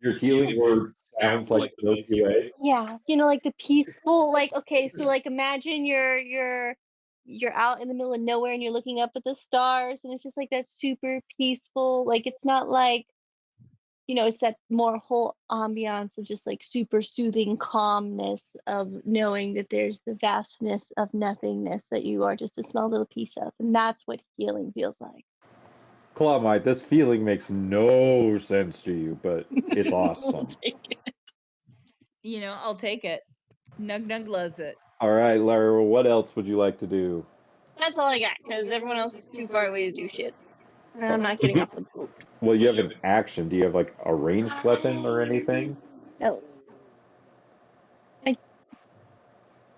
Your healing word sounds like the Milky Way. Yeah, like the peaceful, like, okay, so like imagine you're out in the middle of nowhere and you're looking up at the stars and it's just like that super peaceful, like it's not like, it's that more whole ambiance of just like super soothing calmness of knowing that there's the vastness of nothingness that you are just a small little piece of, and that's what healing feels like. Clawmite, this feeling makes no sense to you, but it's awesome. I'll take it. Nug loves it. All right, Lara, what else would you like to do? That's all I got, because everyone else is too far away to do shit. And I'm not getting off the boat. Well, you have an action. Do you have like a ranged weapon or anything? No.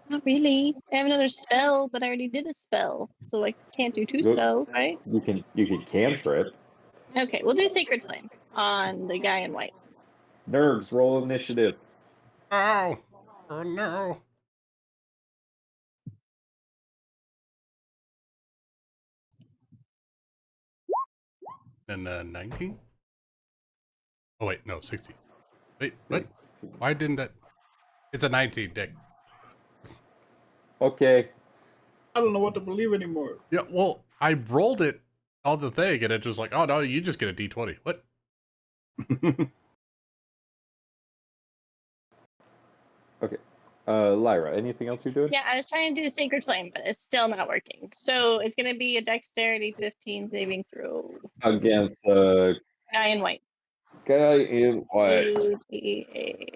Not really. I have another spell, but I already did a spell, so I can't do 2 spells, right? You can cantrip. Okay, we'll do Sacred Flame on the guy in white. Nerds, roll initiative. Oh no. And 19? Oh wait, no, 16. Wait, what? Why didn't that? It's a 19, Dick. Okay. I don't know what to believe anymore. Yeah, well, I rolled it on the thing, and it's just like, oh no, you just get a D20. What? Okay. Lyra, anything else you're doing? Yeah, I was trying to do Sacred Flame, but it's still not working. So it's going to be a Dexterity 15 saving throw. Against Guy in white. guy in white. 2d8.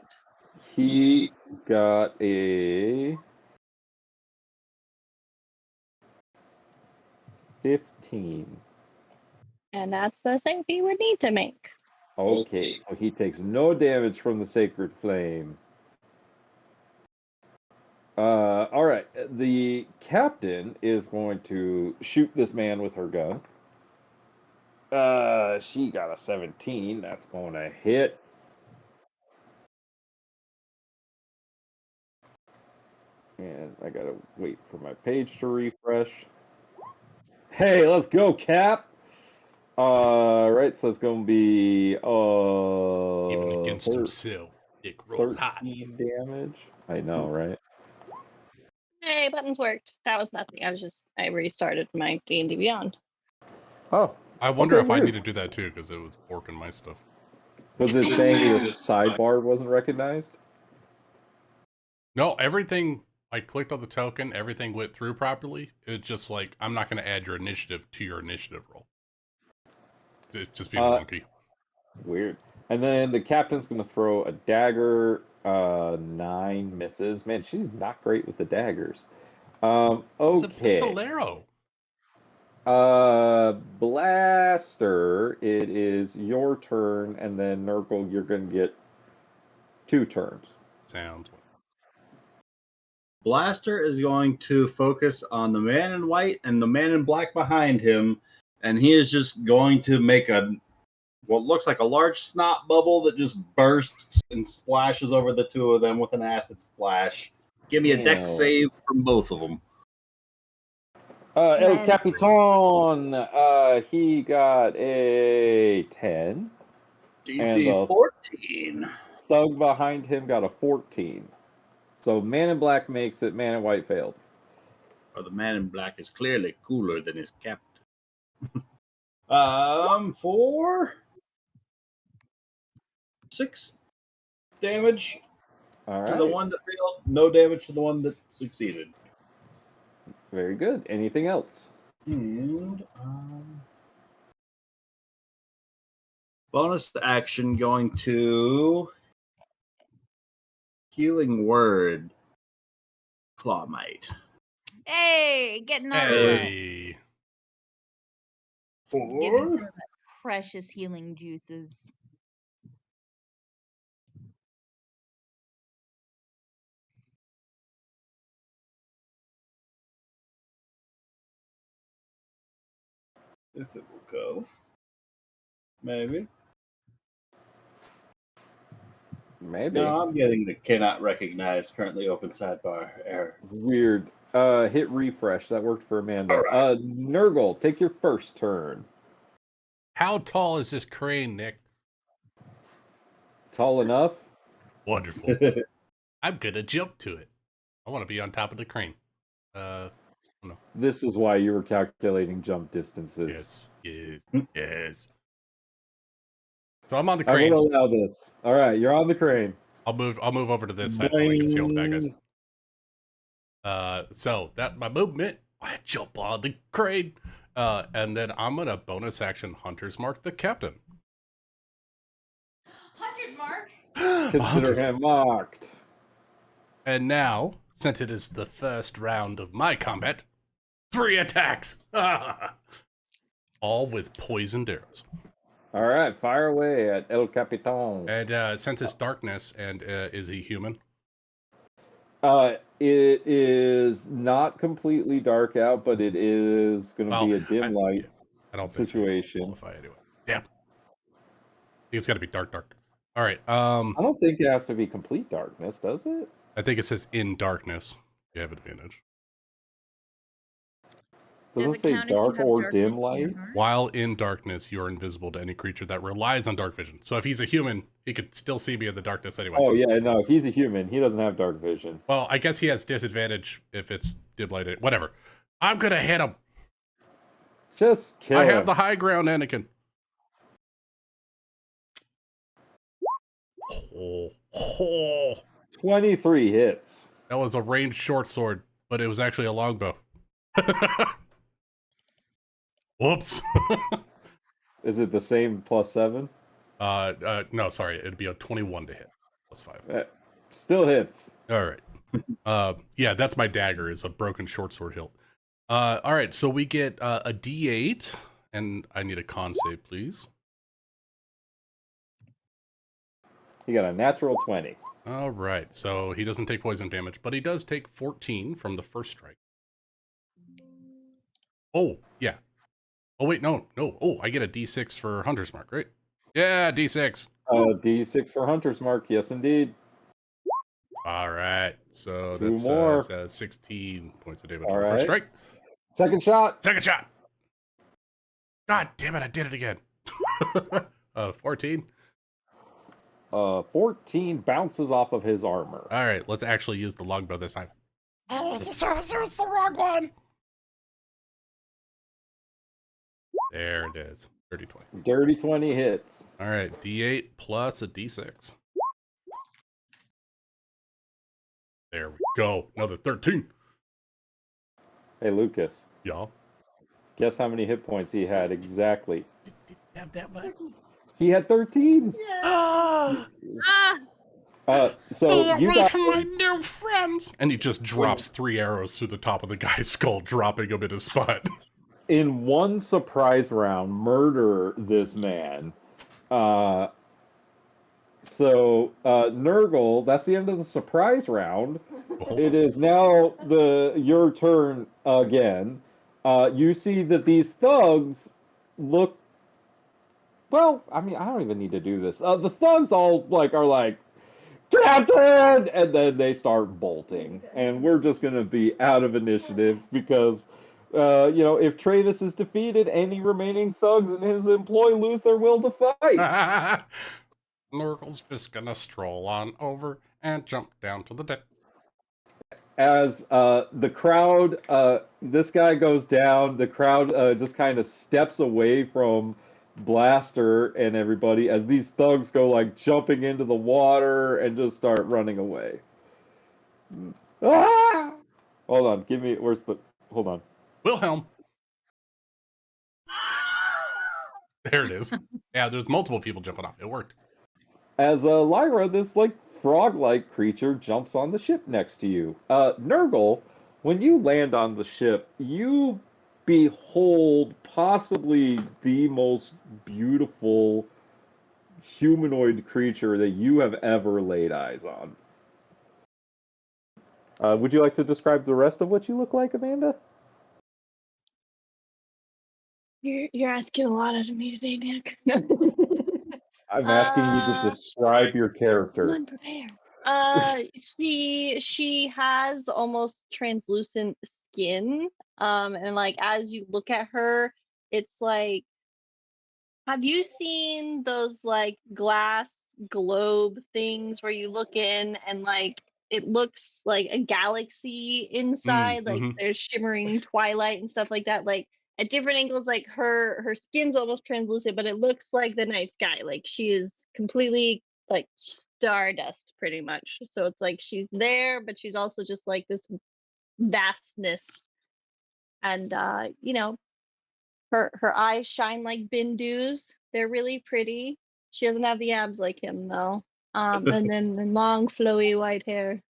He got a 15. And that's the save he would need to make. Okay, so he takes no damage from the sacred flame. All right, the captain is going to shoot this man with her gun. She got a 17. That's going to hit. And I gotta wait for my page to refresh. Hey, let's go, Cap! Right, so it's gonna be Even against himself, it rolls hot. 13 damage. I know, right? Hey, buttons worked. That was nothing. I restarted my D&D Beyond. Oh. I wonder okay, if weird. I need to do that too, because it was borking my stuff. Was it saying the sidebar wasn't recognized? No, everything, I clicked on the token, everything went through properly. It's just like, I'm not going to add your initiative to your initiative roll. It's just being wonky. Weird. And then the captain's going to throw a dagger. 9 misses. Man, she's not great with the daggers. Okay. It's a pistolero. Blaster, it is your turn, and then Nurgle, you're going to get 2 turns. Sounds. Blaster is going to focus on the man in white and the man in black behind him, and he is just going to make what looks like a large snot bubble that just bursts and splashes over the two of them with an acid splash. Give me a dex save from both of them. El Capitan, he got a 10. DC 14. Thug behind him got a 14. So man in black makes it, man in white failed. Well, the man in black is clearly cooler than his captain. For 6 damage to the one that failed, no damage to the one that succeeded. Very good. Anything else? And bonus action going to healing word. Clawmite. Hey, get another Hey. one. Give him some of that precious healing juices. If it will go. Maybe. No, I'm getting the cannot recognize currently open sidebar error. Weird. Hit refresh. That worked for Amanda. Right. Nurgle, take your first turn. How tall is this crane, Nick? Tall enough? Wonderful. I'm gonna jump to it. I want to be on top of the crane. No. This is why you were calculating jump distances. Yes. So I'm on the crane. I will allow this. All right, you're on the crane. I'll move over to this side so we can see all the bad guys. So that my movement, I jump on the crane, and then I'm gonna bonus action Hunter's Mark the captain. Hunter's Mark. Consider him marked. And now, since it is the first round of my combat, 3 attacks, all with poisoned arrows. All right, fire away at El Capitan. And since it's darkness, and is he human? It is not completely dark out, but it is going to be a dim light situation. Anyway. Damn. It's got to be dark. All right. I don't think it has to be complete darkness, does it? I think it says in darkness. You have advantage. Does it say dark or dim light? While in darkness, you are invisible to any creature that relies on dark vision. So if he's a human, he could still see me in the darkness anyway. Oh, yeah, no, he's a human. He doesn't have dark vision. Well, I guess he has disadvantage if it's dim lighted. Whatever. I'm going to hit him. Just kill him. I have the high ground, Anakin. Oh. 23 hits. That was a ranged short sword, but it was actually a longbow. Whoops. Is it the same +7? No, sorry. It'd be a 21 to hit. +5. Still hits. All right. Yeah, that's my dagger. Is a broken short sword hilt. All right. So we get a D8, and I need a con save, please. You got a natural 20. All right. So he doesn't take poison damage, but he does take 14 from the first strike. Oh yeah. Oh wait, no. Oh, I get a D6 for Hunter's Mark, right? Yeah, D6. D6 for Hunter's Mark. Yes, indeed. All right. So 2 that's more. 16 points of damage All on the first right. strike. Second shot. Second shot. God damn it, I did it again. 14. 14 bounces off of his armor. All right, let's actually use the longbow this time. Oh, it's the wrong one. There it is. Dirty 20. Dirty 20 hits. All right, D8 plus a D6. There we go. Another 13. Hey, Lucas. Y'all. Guess how many hit points he had exactly? Did have that much? He had 13. Ah! So you got from my new friends. And he just drops 3 arrows through the top of the guy's skull, dropping him in his spot. In one surprise round, murder this man. So Nurgle, that's the end of the surprise round. Oh. It is now your turn again. You see that these thugs look. Well, I mean, I don't even need to do this. The thugs all are like, Captain! And then they start bolting. And we're just going to be out of initiative because, if Travis is defeated, any remaining thugs and his employ lose their will to fight. Nurgle's just going to stroll on over and jump down to the deck. As the crowd, this guy goes down, the crowd just kind of steps away from Blaster and everybody as these thugs go jumping into the water and just start running away. Ah! Hold on, hold on. Wilhelm. There it is. Yeah, there's multiple people jumping off. It worked. As Lyra, this frog-like creature jumps on the ship next to you. Nurgle, when you land on the ship, you behold possibly the most beautiful humanoid creature that you have ever laid eyes on. Would you like to describe the rest of what you look like, Amanda? You're asking a lot out of me today, Nick. I'm asking you to describe your character. I'm unprepared. She has almost translucent skin. And as you look at her, it's like, have you seen those glass globe things where you look in and it looks like a galaxy inside, there's shimmering twilight and stuff like that, at different angles, her skin's almost translucent, but it looks like the night sky. She is completely stardust pretty much. So it's she's there, but she's also just this vastness. And her eyes shine like Bindu's. They're really pretty. She doesn't have the abs like him though. And then long flowy white hair.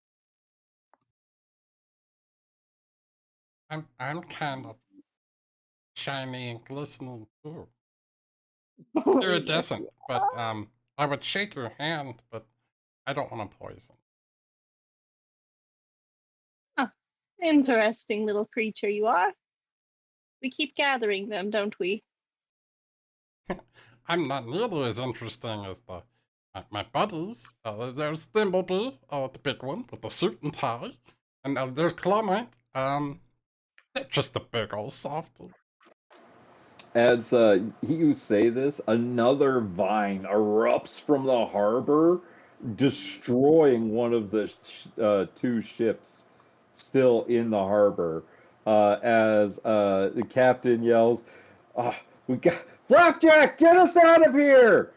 I'm kind of shiny and glistening too. Iridescent, but I would shake your hand, but I don't want to poison. Interesting little creature you are. We keep gathering them, don't we? I'm not nearly as interesting as my buddies. There's Thimbleby, the big one with the suit and tie, and there's Clement. They're just a big old softy. As you say this, another vine erupts from the harbor, destroying one of the 2 ships still in the harbor. As the captain yells, "We got Flapjack! Get us out of here!"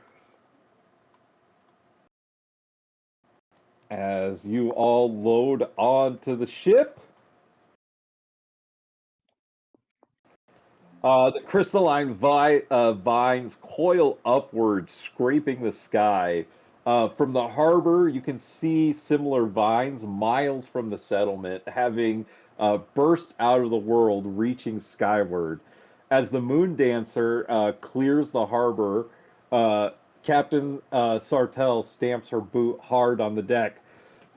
As you all load onto the ship, the crystalline vines coil upwards, scraping the sky From the harbor, you can see similar vines miles from the settlement, having burst out of the world, reaching skyward. As the moon dancer clears the harbor, uh, Captain Sartell stamps her boot hard on the deck.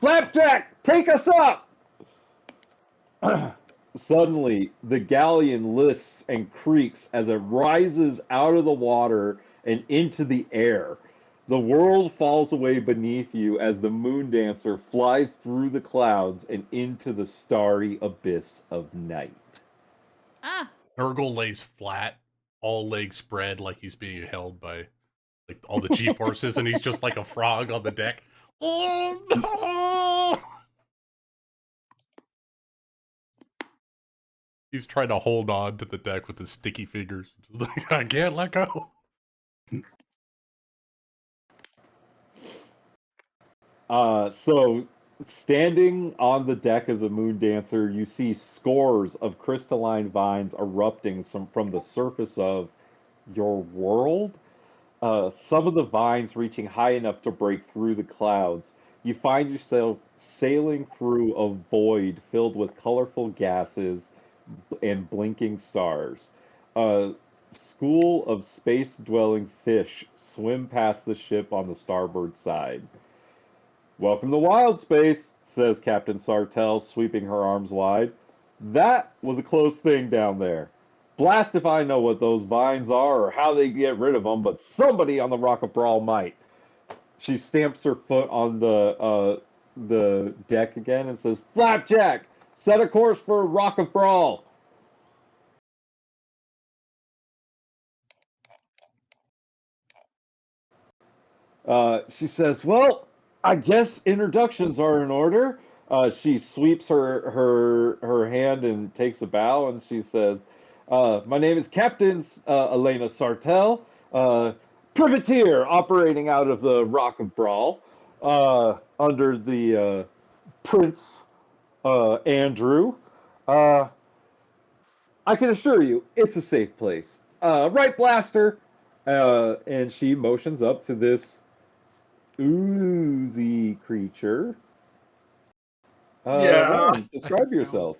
Flapjack, take us up! Suddenly, the galleon lists and creaks as it rises out of the water and into the air. The world falls away beneath you as the moon dancer flies through the clouds and into the starry abyss of night. Ah, Nurgle lays flat, all legs spread, like he's being held by like all the G forces, and he's just like a frog on the deck. Oh no! He's trying to hold on to the deck with his sticky fingers. Like, I can't let go. So, standing on the deck of the Moon Dancer, you see scores of crystalline vines erupting from the surface of your world. Some of the vines reaching high enough to break through the clouds. You find yourself sailing through a void filled with colorful gases and blinking stars. A school of space dwelling fish swim past the ship on the starboard side. Welcome to Wild Space, says Captain Sartell, sweeping her arms wide. That was a close thing down there. Blast if I know what those vines are or how they get rid of them, but somebody on the Rock of Brawl might. She stamps her foot on the deck again and says, Flapjack, set a course for Rock of Brawl. She says, well, I guess introductions are in order. She sweeps her hand and takes a bow, and she says, my name is Captain Elena Sartell, privateer operating out of the Rock of Brawl, under the Prince Andrew. I can assure you, it's a safe place. Right, Blaster? And she motions up to this oozy creature. Yeah. Ryan, describe yourself.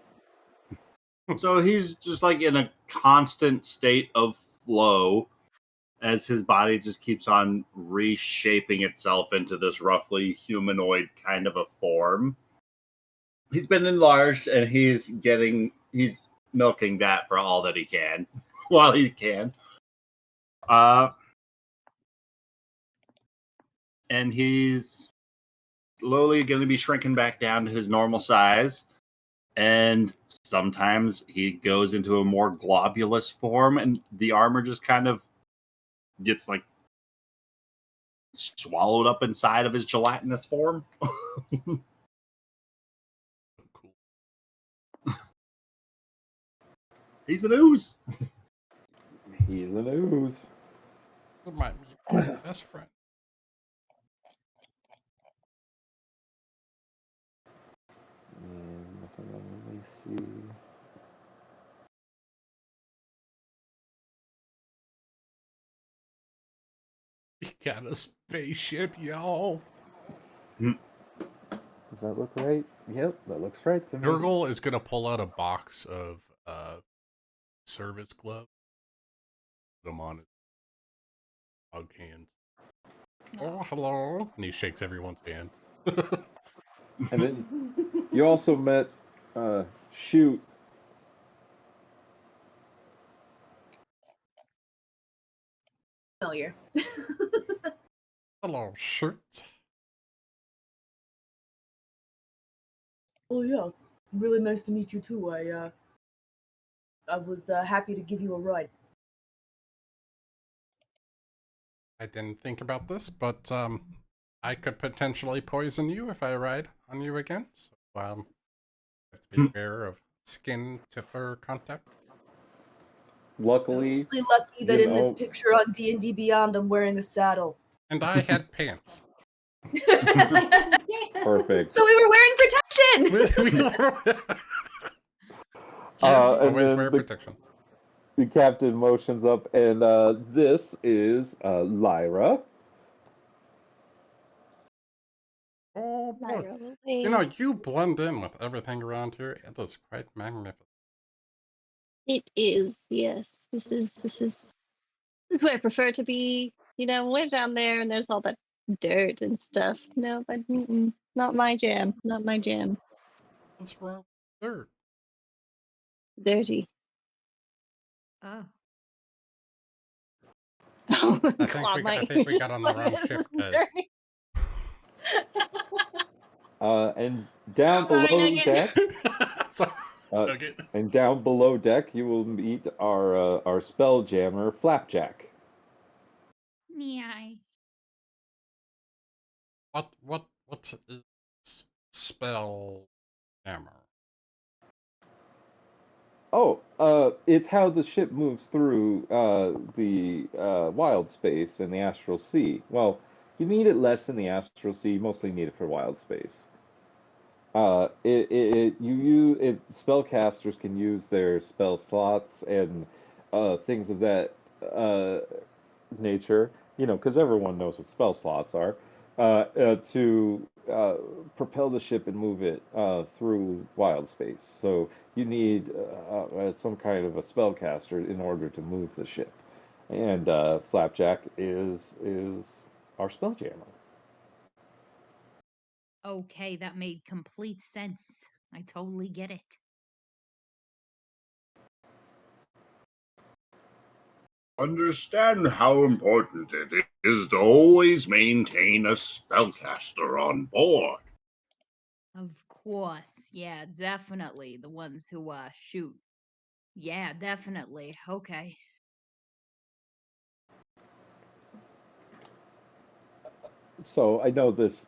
So he's just like in a constant state of flow as his body just keeps on reshaping itself into this roughly humanoid kind of a form. He's been enlarged and he's milking that for all that he can while he can. And he's slowly going to be shrinking back down to his normal size. And sometimes he goes into a more globulous form, and the armor just kind of gets like swallowed up inside of his gelatinous form. Cool. He's an ooze. He's an ooze. My best friend. Let me see. He got a spaceship, y'all. Does that look right? Yep, that looks right to me. Nurgle is gonna pull out a box of service gloves. Put them on his hug hands. Oh, hello. And he shakes everyone's hands. And then you also met Shoot. Familiar. Hello, Shirt. Oh yeah, it's really nice to meet you too. I was happy to give you a ride. I didn't think about this, but I could potentially poison you if I ride on you again. So have to be aware of skin to fur contact. Luckily, Really lucky that in this picture on D&D Beyond, I'm wearing a saddle. And I had pants. Perfect. So we were wearing protection. Yes, and always then wear protection. The captain motions up, and this is Lyra. Oh boy. Lyra will You know, wait. you blend in with everything around here. It is quite magnificent. It is, yes. This is where I prefer to be. You know, live down there and there's all that dirt and stuff. No, but not my jam. Not my jam. What's wrong with dirt? Dirty. Oh. I think we got on the wrong ship, guys. And down Sorry, below Nugget. deck, Sorry, Nugget. and down below deck, you will meet our Spelljammer, Flapjack. Yeah. What's Spelljammer? Oh, it's how the ship moves through the wild space and the astral sea. Well, you need it less in the astral sea. You mostly need it for wild space. Spellcasters can use their spell slots and things of that uh, nature. You know, because everyone knows what spell slots are. To propel the ship and move it through wild space. So you need some kind of a spellcaster in order to move the ship. And Flapjack is our Spelljammer. Okay, that made complete sense. I totally get it. Understand how important it is to always maintain a spellcaster on board. Of course. Yeah, definitely. The ones who shoot. Yeah, definitely. Okay. So I know this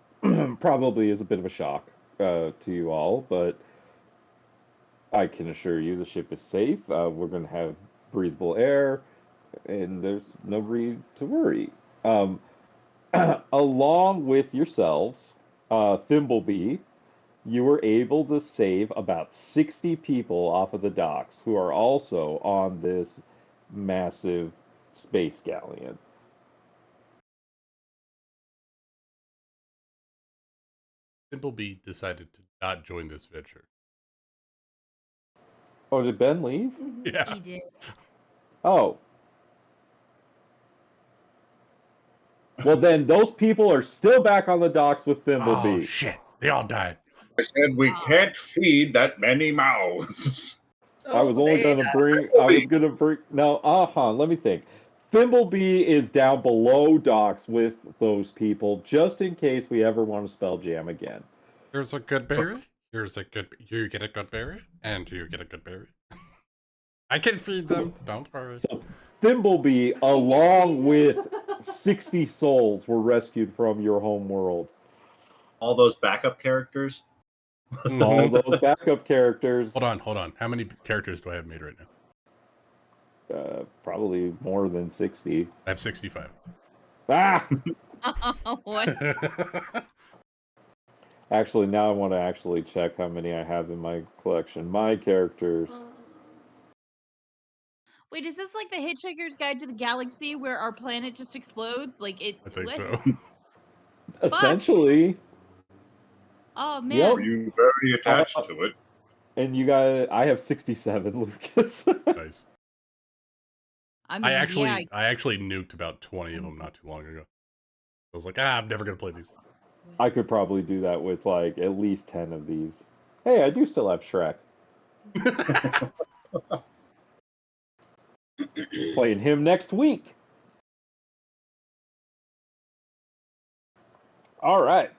probably is a bit of a shock to you all, but I can assure you the ship is safe. We're going to have breathable air, and there's no need to worry. Um, along with yourselves, Thimblebee, you were able to save about 60 people off of the docks who are also on this massive space galleon. Thimblebee decided to not join this venture. Oh, did Ben leave? Yeah. He did. Oh. Well, then those people are still back on the docks with Thimblebee. Oh shit! They all died. I said we can't feed that many mouths. I was only going to bring. I was going to bring. No, let me think. Thimblebee is down below docks with those people, just in case we ever want to spell jam again. Here's a good berry. Here's a good. You get a good berry, and you get a good berry. I can feed them. Don't worry. So Thimblebee, along with 60 souls, were rescued from your home world. All those backup characters. All those backup characters. Hold on. How many characters do I have made right now? Probably more than 60. I have 65. Ah! What? Actually, now I want to actually check how many I have in my collection. My characters. Wait, is this like the Hitchhiker's Guide to the Galaxy where our planet just explodes? Like it. I think what? so. Essentially. Oh man. Yep. Are you very attached to it? And you got, I have 67, Lucas. Nice. I mean, I actually nuked about 20 of them not too long ago. I was like, I'm never gonna play these. I could probably do that with like at least 10 of these. Hey, I do still have Shrek. Playing him next week. All right.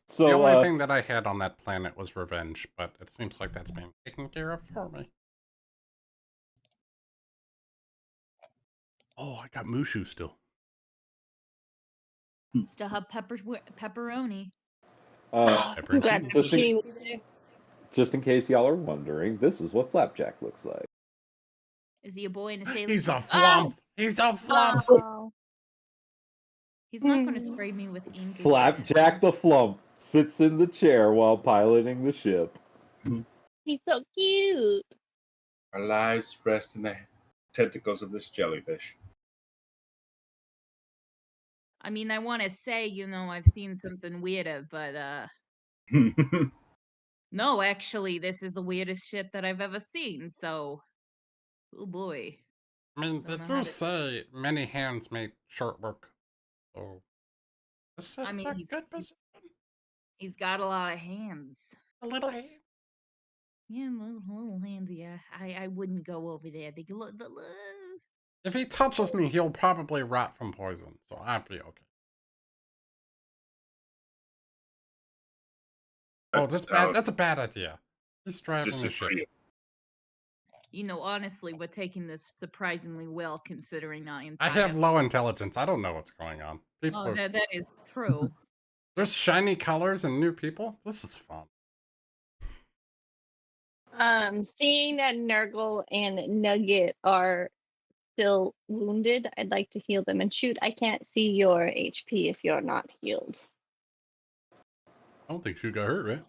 So the only thing that I had on that planet was revenge, but it seems like that's being taken care of for me. Oh, I got Mushu still. Still have pepperoni. Just in case y'all are wondering, this is what Flapjack looks like. Is he a boy in a sailor He's suit? a flump. He's a flump. Oh. He's not going to spray me with ink. Flapjack the Flump sits in the chair while piloting the ship. He's so cute. Our lives rest in the tentacles of this jellyfish. I mean, I want to say, I've seen something weirder, but No, actually, this is the weirdest shit that I've ever seen. So, oh boy. I mean, they Don't know do how to. say many hands make short work. So, this I is mean, a good position. he's got a lot of hands. A little hand. Yeah, little hands. Yeah, I wouldn't go over there. They look. If he touches me, he'll probably rot from poison. So I'd be okay. Oh, that's bad. That's a bad idea. He's driving the ship. You know, honestly, we're taking this surprisingly well, considering our entire. I have low intelligence. I don't know what's going on. People Oh, are... that is true. There's shiny colors and new people. This is fun. Seeing that Nurgle and Nugget are still wounded, I'd like to heal them. And shoot, I can't see your HP if you're not healed. I don't think Shu got hurt, right?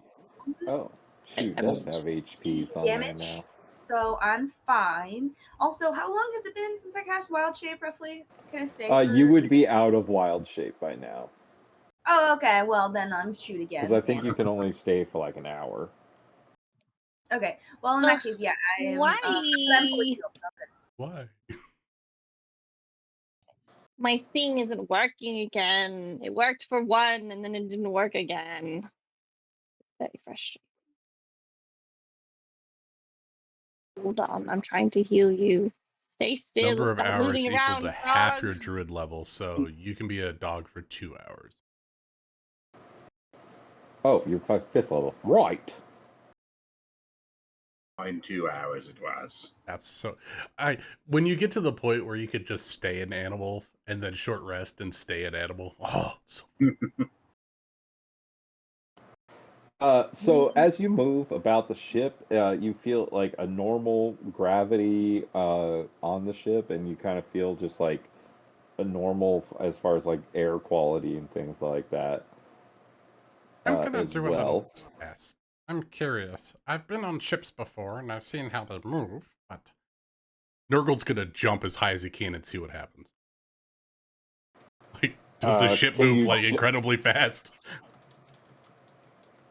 Oh, Shu does have HPs on there Damage. now. So I'm fine. Also, how long has it been since I cast Wild Shape, roughly? Can I stay? You would be out of wild shape by now. Oh, okay. Well, then I'm shoot again. Because I think you can only stay for like an hour. Okay. Well, in that case, yeah, I am. Why? I'm fully healed. Why? My thing isn't working again. It worked for one, and then it didn't work again. Very frustrating. Hold on, I'm trying to heal you. Stay still. Number of Stop hours moving equal around, to half frog. your druid level, so you can be a dog for 2 hours. Oh, you're 5th level. Right. In 2 hours it was. That's so... when you get to the point where you could just stay an animal and then short rest and stay an animal. Oh, so... So as you move about the ship, you feel like a normal gravity on the ship, and you kind of feel just like a normal as far as like air quality and things like that. I'm gonna as do a well. little test. I'm curious. I've been on ships before, and I've seen how they move, but Nurgle's gonna jump as high as he can and see what happens. Like, does the ship move like incredibly fast?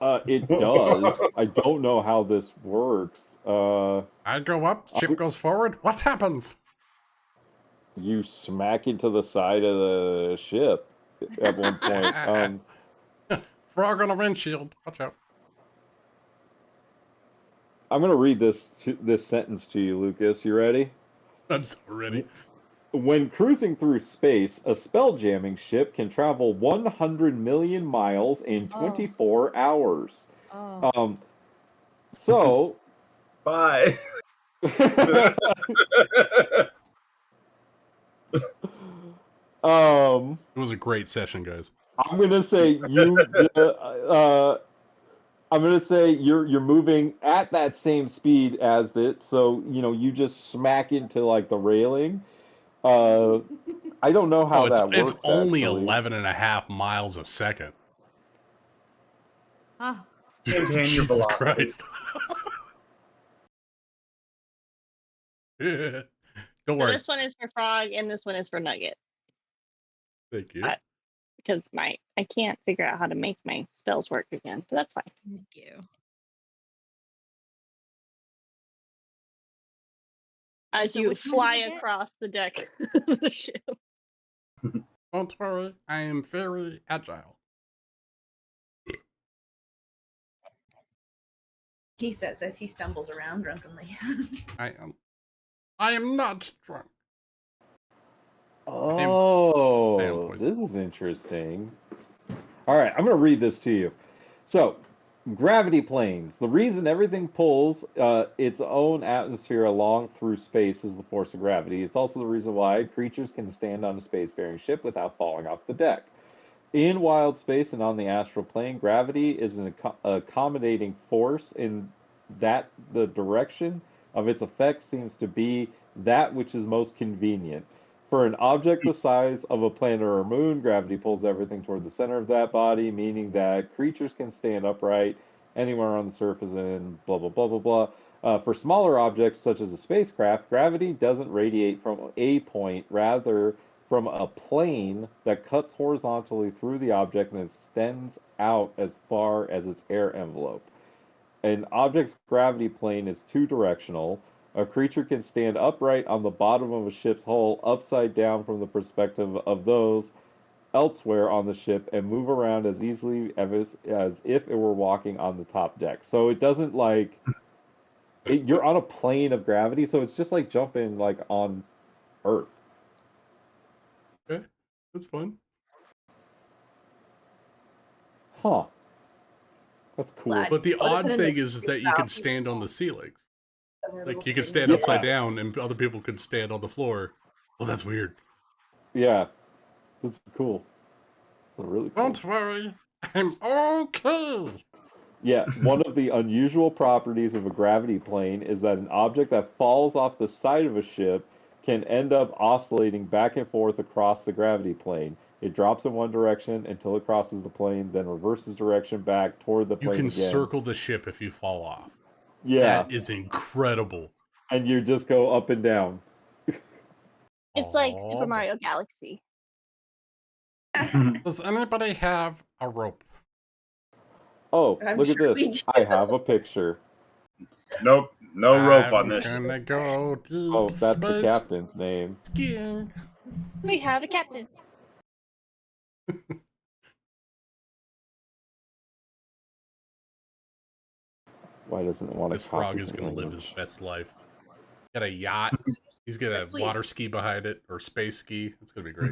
It does. I don't know how this works. I go up, ship goes forward. What happens? You smack into the side of the ship at one point. Frog on a windshield. Watch out. I'm gonna read this sentence to you, Lucas. You ready? I'm so ready. When cruising through space, a spelljamming ship can travel 100 million miles in 24 hours. Oh. So... Bye. It was a great session, guys. I'm gonna say you... I'm gonna say you're moving at that same speed as it, so you just smack into like the railing. I don't know how that works. It's only actually. 11.5 miles a second. Oh. Jesus Christ. Yeah. Don't worry. So this one is for Frog, and this one is for Nugget. Thank you. Because I can't figure out how to make my spells work again, but that's fine. Thank you. As So you which one fly did we get? across the deck of the ship. Don't worry, I am very agile. He says as he stumbles around drunkenly. I am not drunk. Oh, this is interesting. All right, I'm going to read this to you. So, gravity planes. The reason everything pulls its own atmosphere along through space is the force of gravity. It's also the reason why creatures can stand on a spacefaring ship without falling off the deck. In wild space and on the astral plane, gravity is an accommodating force in that the direction of its effect seems to be that which is most convenient. For an object the size of a planet or a moon, gravity pulls everything toward the center of that body, meaning that creatures can stand upright anywhere on the surface and blah, blah, blah, blah, blah. For smaller objects, such as a spacecraft, gravity doesn't radiate from a point. Rather, from a plane that cuts horizontally through the object and extends out as far as its air envelope. An object's gravity plane is two-directional. A creature can stand upright on the bottom of a ship's hull, upside down from the perspective of those elsewhere on the ship, and move around as easily as if it were walking on the top deck. So it doesn't you're on a plane of gravity, so it's just like jumping like on Earth. Okay, that's fun. Huh. That's cool. But the Other odd than thing the is that you can stand on the ceilings. little Like you can thing stand that- upside down, and other people can stand on the floor. Well, that's weird. Yeah, that's cool. Really cool. Don't worry, I'm okay. Yeah, one of the unusual properties of a gravity plane is that an object that falls off the side of a ship can end up oscillating back and forth across the gravity plane. It drops in one direction until it crosses the plane, then reverses direction back toward the You plane can again. circle the ship if you fall off. Yeah, That is incredible. and you just go up and down. It's like Aw, Super Mario Galaxy. Does anybody have a rope? Oh, I'm look at sure we this. do. I have a picture. Nope, no rope on I'm this. gonna go deep Oh, that's the space captain's name. skiing. We have a captain. Why doesn't it want to This frog copy is the gonna live his image? best life. Got a yacht. He's got a That's sweet. water ski behind it, or space ski. It's gonna be great.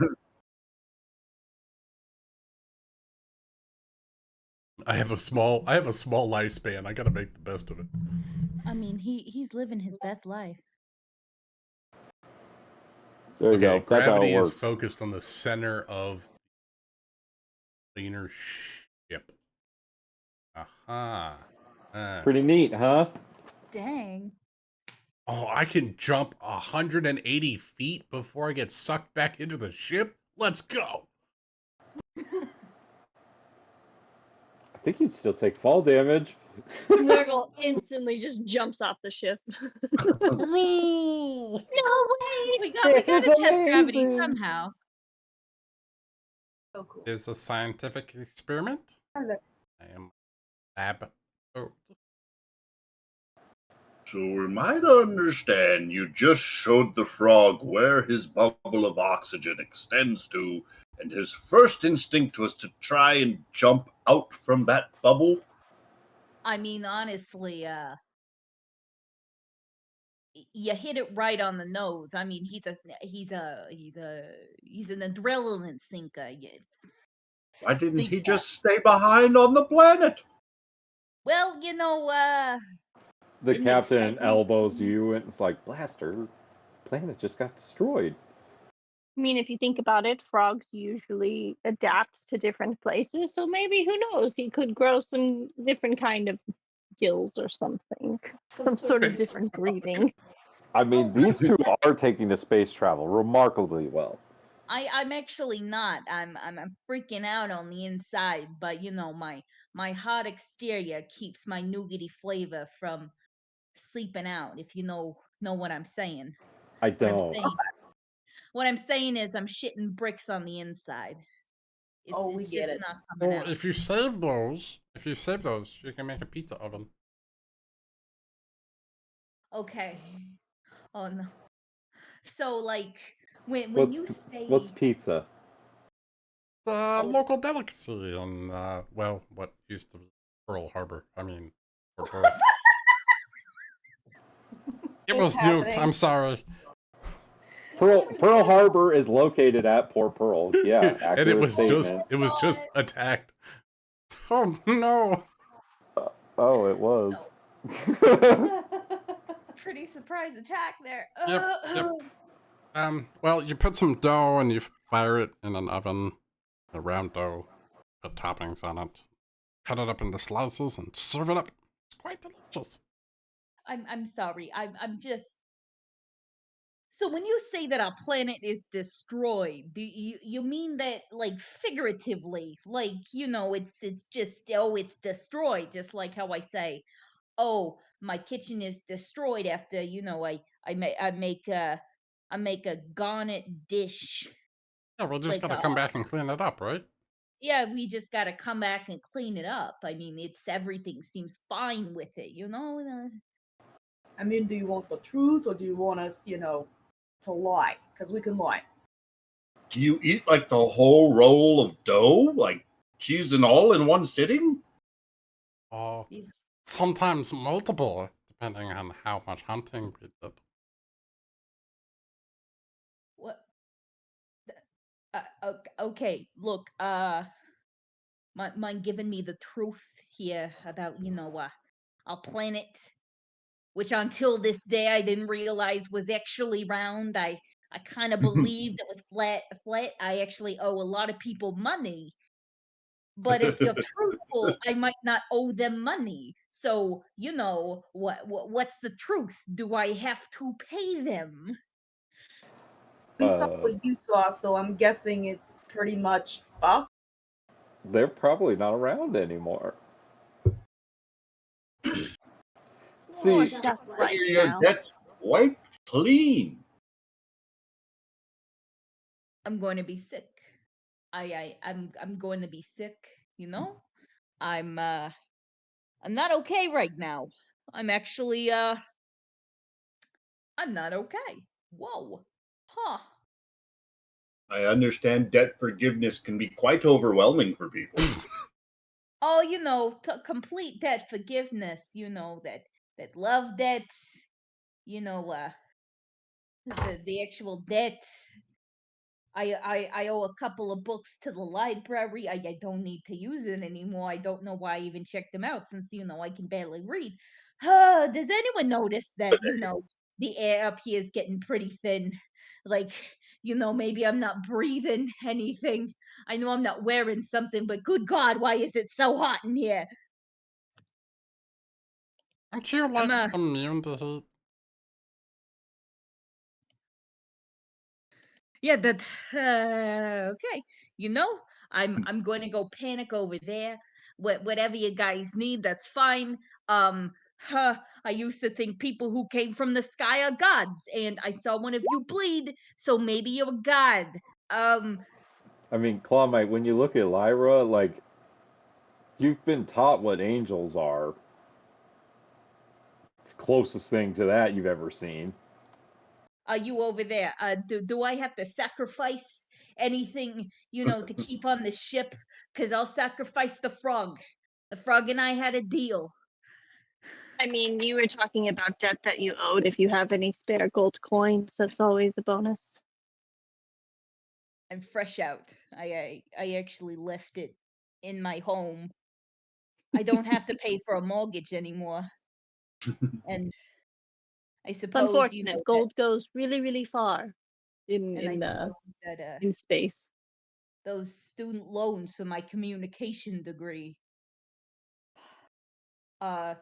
I have a small lifespan. I gotta make the best of it. I mean, he's living his best life. There you go. Okay, That's how it gravity is works. focused on the center of the inner ship. Aha. Pretty neat, huh? Dang. Oh, I can jump 180 feet before I get sucked back into the ship? Let's go! I think you'd still take fall damage. Nurgle instantly just jumps off the ship. Whee! No way! We gotta It's test gravity amazing. somehow. So cool. Is a scientific experiment. I love- I am lab. Oh, So am I to understand you just showed the frog where his bubble of oxygen extends to, and his first instinct was to try and jump out from that bubble? I mean, honestly, you hit it right on the nose. I mean, he's an adrenaline sinker. Why didn't Think he that. just stay behind on the planet? Well, The in the captain excitement- elbows you, and it's like, Blaster, planet just got destroyed. I mean, if you think about it, frogs usually adapt to different places, so maybe, who knows, he could grow some different kind of gills or something. Some sort of different breathing. I mean, these two are taking the space travel remarkably well. I'm actually not. I'm freaking out on the inside, but my hot exterior keeps my nougaty flavor from sleeping out. If you know what I'm saying. I What I'm don't. saying, what I'm saying is I'm shitting bricks on the inside. We It's get just it. not coming well, out. if you save those, you can make a pizza oven. Okay. Oh no. So like when you say What's pizza? The local delicacy in, what used to be Pearl Harbor. I mean, Port Pearl. It It's was nuked. happening. I'm sorry. Pearl Harbor is located at Port Pearl. Yeah, accurate And it was statement. just attacked. Oh no. Oh, it was. pretty surprise attack there. Yep. Well, you put some dough and you fire it in an oven, a round dough, put toppings on it, cut it up into slices and serve it up. It's quite delicious. I'm sorry. I'm just. So when you say that our planet is destroyed, do you mean that like figuratively, like it's just it's destroyed, just like how I say, oh, my kitchen is destroyed after I make a garnet dish Yeah, we just like gotta come back and clean it up, right? yeah, we just gotta come back and clean it up. I mean, it's everything seems fine with it, you know. I mean, do you want the truth or do you want us, to lie? Because we can lie. Do you eat like the whole roll of dough, like cheese and all, in one sitting? Oh, sometimes multiple, depending on how much hunting we did. What? Okay, look, mind giving me the truth here about our planet, which until this day I didn't realize was actually round. I kind of believed it was flat. I actually owe a lot of people money, but if you're truthful, I might not owe them money. So what's the truth? Do I have to pay them? We saw Uh, what you saw, so I'm guessing it's pretty much fucked. they're probably not around anymore. More See, dust right Your now. debt's wiped clean. I'm going to be sick. I'm going to be sick, you know? I'm not okay right now. I'm actually I'm not okay. Whoa. Huh. I understand debt forgiveness can be quite overwhelming for people. Oh, complete debt forgiveness, that love debt, you know, uh the actual debt. I owe a couple of books to the library. I don't need to use it anymore. I don't know why I even checked them out since I can barely read. Does anyone notice that the air up here is getting pretty thin? Like, maybe I'm not breathing anything. I know I'm not wearing something, but good God, why is it so hot in here? Aren't you I'm like immune to heat? Yeah, that okay. You know, I'm going to go panic over there. Whatever you guys need, that's fine. Huh, I used to think people who came from the sky are gods, and I saw one of you bleed, so maybe you're a god. Um, I mean, Clawmite, when you look at Lyra, like, you've been taught what angels are. It's the closest thing to that you've ever seen. are you over there? Do I have to sacrifice anything, to keep on the ship? Because I'll sacrifice the frog. The frog and I had a deal. I mean, you were talking about debt that you owed. If you have any spare gold coins, that's always a bonus. I'm fresh out. I actually left it in my home. I don't have to pay for a mortgage anymore. And I It's suppose unfortunate. Gold goes really, really far in and I in uh suppose that in space. those student loans for my communication degree. Uh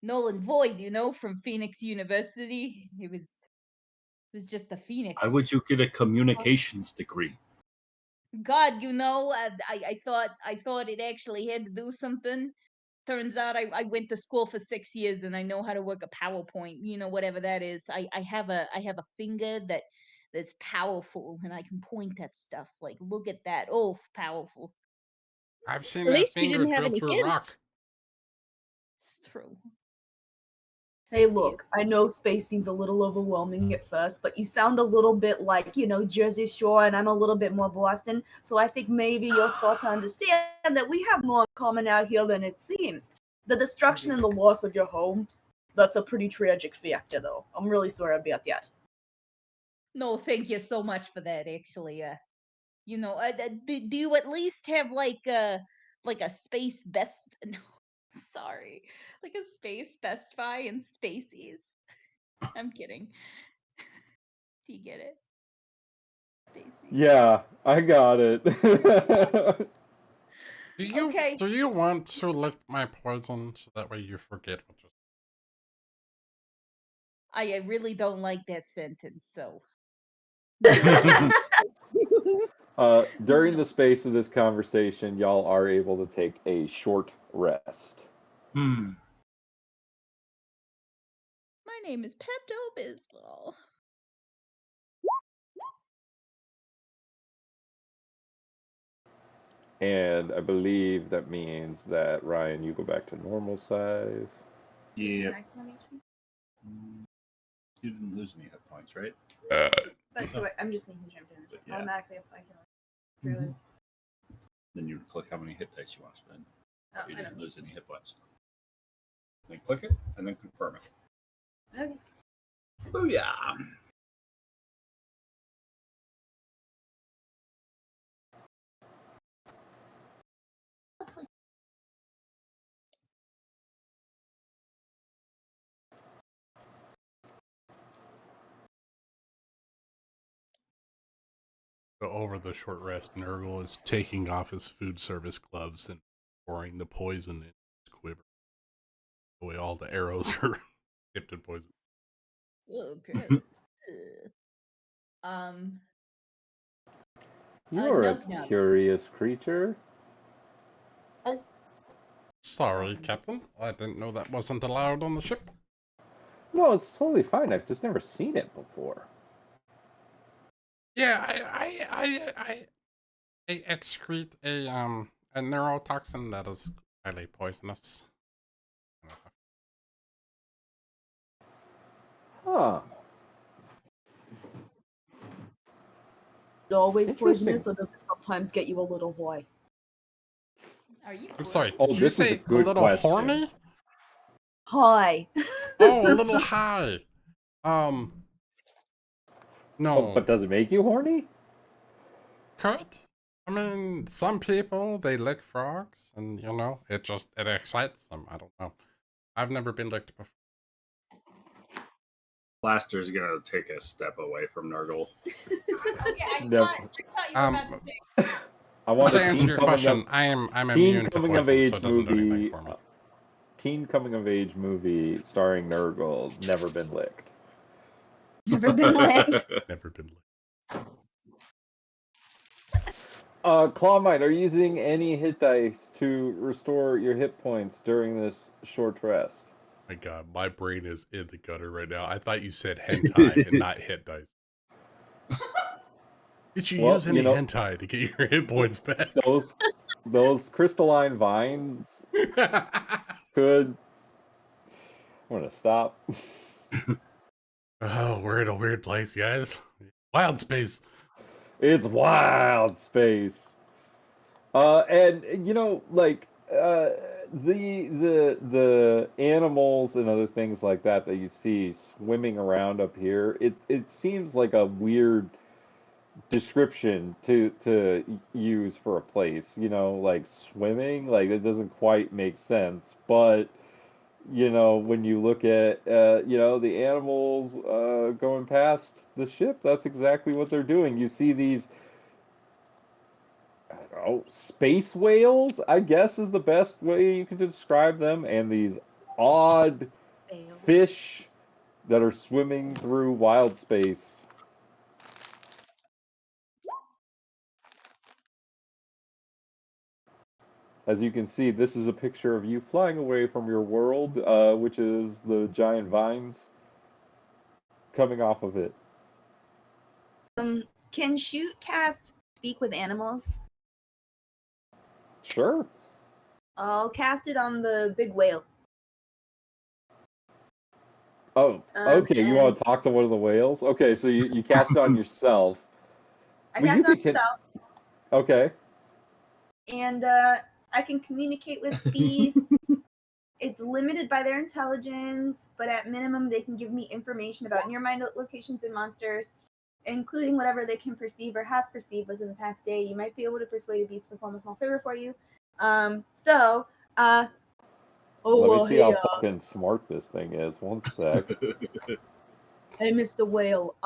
Null and void, from Phoenix University. It was just a Phoenix. Why would you get a communications degree? God, I thought it actually had to do something. Turns out I went to school for 6 years and I know how to work a PowerPoint, whatever that is. I have a finger that's powerful and I can point at stuff. Like, look at that. Oh, powerful. I've seen At that least you finger didn't have drill any through a kids. rock. It's true. Hey, look, I know space seems a little overwhelming at first, but you sound a little bit like, Jersey Shore, and I'm a little bit more Boston. So I think maybe you'll start to understand that we have more in common out here than it seems. The destruction and the loss of your home, that's a pretty tragic factor, though. I'm really sorry about that. No, thank you so much for that. Actually, do you at least have like a space best? No, sorry, like a space Best Buy and Spacies. I'm kidding. Do you get it? Spacies. Yeah, I got it. Okay. Do you want to lick my poison so that way you forget what just I really don't like that sentence, so. During the space of this conversation, y'all are able to take a short rest. Hmm. My name is Pepto Bismol. And I believe that means that, Ryan, you go back to normal size. Yeah. Maximum HP? You didn't lose any hit points, right? But I'm just making sure I'm doing this. Yeah. Automatically apply healing. Then you click how many hit dice you want to spend. Oh, You I didn't don't lose any hit points. Then click it and then confirm it. Okay. Booyah! So over the short rest, Nurgle is taking off his food service gloves and pouring the poison in his quiver. The way all the arrows are dipped in poison. Oh, gross. um, You're a Nug Nug. curious creature. Sorry, Captain. I didn't know that wasn't allowed on the ship. No, it's totally fine. I've just never seen it before. Yeah, I excrete a neurotoxin that is highly poisonous. Huh. It always Interesting. poisonous, or does it sometimes get you a little high? Are you? I'm sorry, Oh, did you this is a say a good little question. horny? High. Oh, a little high. Oh, No. but does it make you horny? Could. I mean, some people, they lick frogs, and, you know, it excites them. I don't know. I've never been licked before. Blaster's gonna take a step away from Nurgle. Okay, I No. thought you were about to say. I want To a answer teen your coming question, of I'm teen immune to coming of poison, age so it doesn't do anything movie. for me. Teen coming of age movie starring Nurgle. Never been licked. Never been licked. Never been licked. Clawmite, are you using any hit dice to restore your hit points during this short rest? My god, my brain is in the gutter right now. I thought you said hentai and not hit dice. Did you Well, use any hentai to get your hit points back? Those crystalline vines could. I'm gonna stop. Oh, we're in a weird place, guys. Wild space. It's wild space. And the animals and other things like that you see swimming around up here, it seems like a weird description to use for a place, like swimming, like it doesn't quite make sense, but when you look at the animals going past the ship, that's exactly what they're doing. You see these, I don't know, space whales, I guess is the best way you could describe them, and these odd fish that are swimming through wild space. As you can see, this is a picture of you flying away from your world, which is the giant vines coming off of it. Can shoot cast speak with animals? Sure. I'll cast it on the big whale. Oh, okay. You want to talk to one of the whales? Okay, so you cast it on yourself. I Well, cast it on can. myself, Okay. and I can communicate with beasts. It's limited by their intelligence, but at minimum, they can give me information about nearby locations and monsters, including whatever they can perceive or have perceived within the past day. You might be able to persuade a beast to perform a small favor for you. Let me see how fucking smart this thing is. One sec. Hey, Mr. Whale,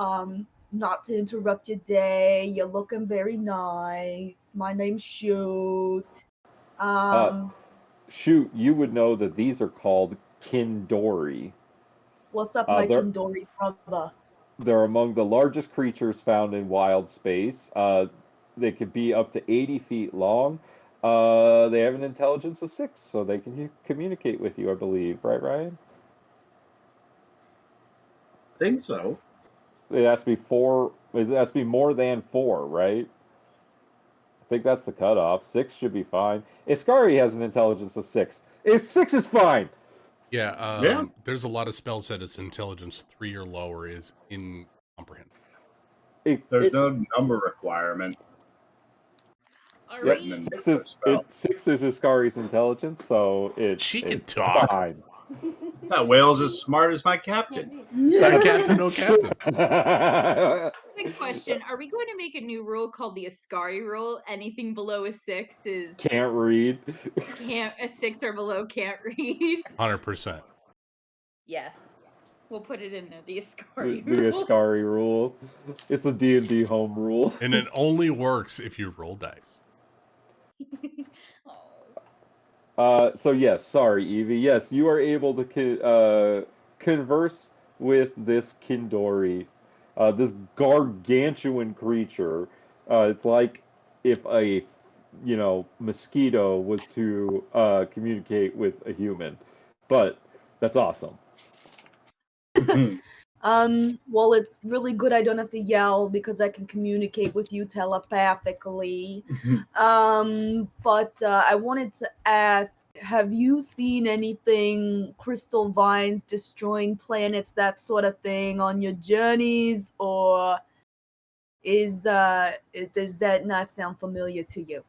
not to interrupt your day, you're looking very nice. My name's Shoot. Shoot, you would know that these are called Kindori. What's up, my they're- Kindori brother? They're among the largest creatures found in wild space. They could be up to 80 feet long. They have an intelligence of 6, so they can communicate with you, I believe. Right, Ryan? Think so. It has to be 4. It has to be more than 4, right? think that's the cutoff. 6 should be fine. Iskari has an intelligence of 6. If 6 is fine. Yeah, there's a lot of spells that its intelligence 3 or lower is incomprehensible. There's no number requirement. Are Yep, we? 6 is Iskari's intelligence, so She can it's talk. fine. That whale's as smart as my captain. No captain, no captain. Quick question: are we going to make a new rule called the Ascari rule? Anything below a 6 is Can't read. a 6 or below can't read. 100%. Yes, we'll put it in there. The The Ascari rule. Iskari rule. It's a D&D home rule. And it only works if you roll dice. So yes, sorry, Evie. Yes, you are able to converse with this Kindori, this gargantuan creature. It's like if a mosquito was to communicate with a human, but that's awesome. Well, it's really good I don't have to yell because I can communicate with you telepathically. But I wanted to ask, have you seen anything, crystal vines destroying planets, that sort of thing on your journeys, or does that not sound familiar to you?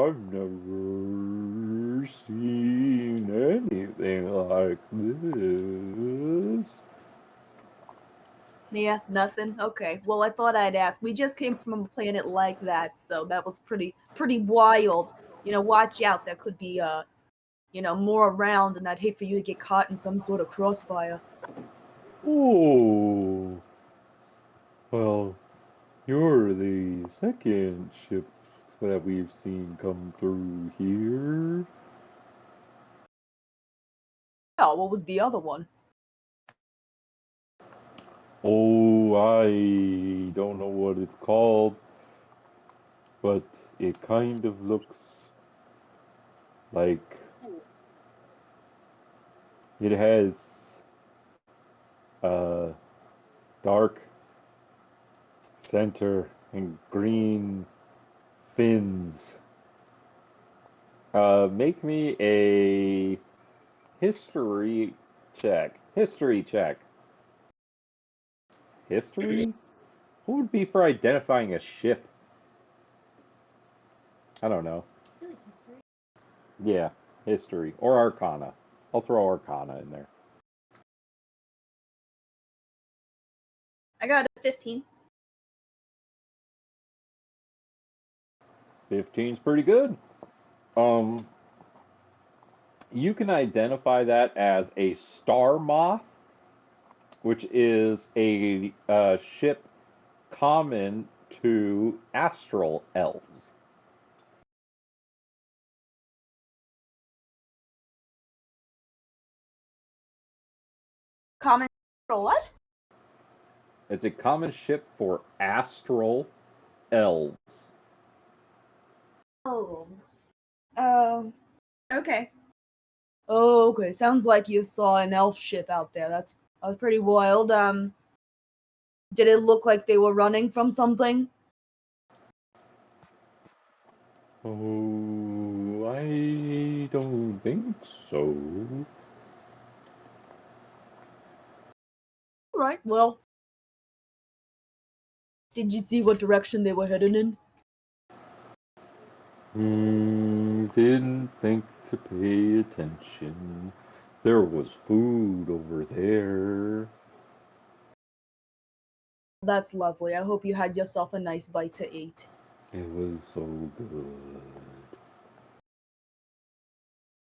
I've never seen anything like this. Yeah, nothing. Okay. Well, I thought I'd ask. We just came from a planet like that, so that was pretty wild. Watch out. There could be more around, and I'd hate for you to get caught in some sort of crossfire. Oh. Well, you're the second ship that we've seen come through here. Yeah, what was the other one? Oh, I don't know what it's called, but it kind of looks like it has dark center and green fins. Make me a history check. History check. History? What would be for identifying a ship? I don't know. Yeah, history. Or arcana. I'll throw arcana in there. I got a 15. 15's pretty good. You can identify that as a star moth, which is a ship common to astral elves. Common for what? It's a common ship for astral elves. Okay. Oh, okay. Sounds like you saw an elf ship out there. That was pretty wild. Did it look like they were running from something? Oh, I don't think so. Right, well. Did you see what direction they were heading in? Didn't think to pay attention. There was food over there. That's lovely. I hope you had yourself a nice bite to eat. It was so good.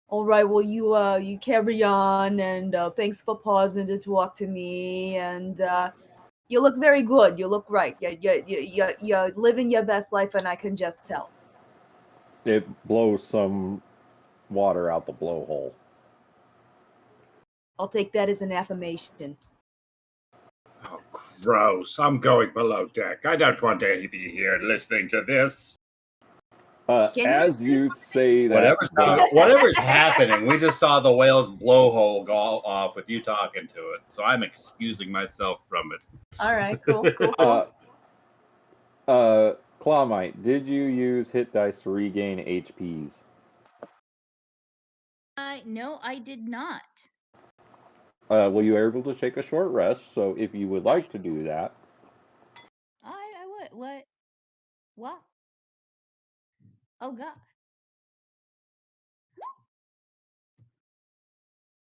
All right, well, you carry on, and thanks for pausing to talk to me, and you look very good. You look right. You're living your best life, and I can just tell. It blows some water out the blowhole. I'll take that as an affirmation. Oh, gross. I'm going below deck. I don't want to be here listening to this. Can you As you say that, Whatever's happening, we just saw the whale's blowhole go off with you talking to it, so I'm excusing myself from it. All right, cool. Clawmite, did you use hit dice to regain HPs? No, I did not. Well, you were able to take a short rest, so if you would like to do that. I would. What? What? Oh God.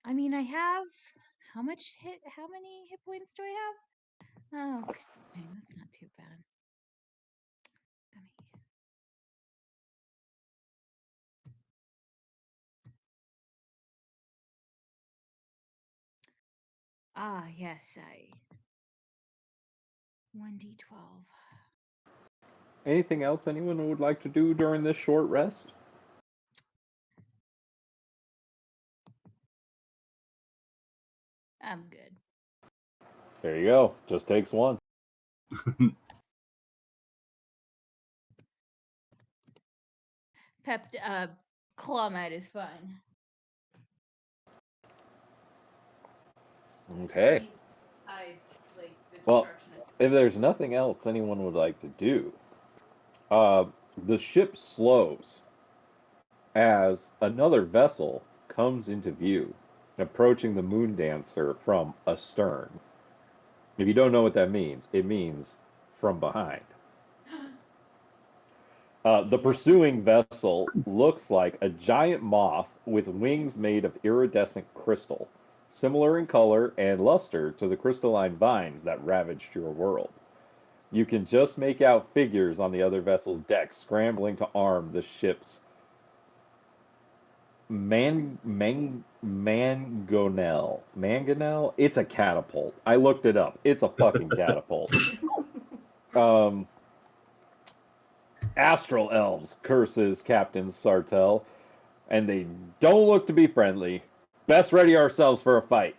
I mean, I have how many hit points do I have? Oh, okay, that's not too bad. Yes, 1d12. Anything else anyone would like to do during this short rest? I'm good. There you go. Just takes one. Clawmat is fine. Okay. Well, if there's nothing else anyone would like to do, the ship slows as another vessel comes into view, approaching the Moon Dancer from astern. If you don't know what that means, it means from behind. The pursuing vessel looks like a giant moth with wings made of iridescent crystal, similar in color and luster to the crystalline vines that ravaged your world. You can just make out figures on the other vessel's deck scrambling to arm the ship's mangonel. Mangonel? It's a catapult. I looked it up. It's a fucking catapult. Astral elves, curses Captain Sartell, and they don't look to be friendly. Best ready ourselves for a fight.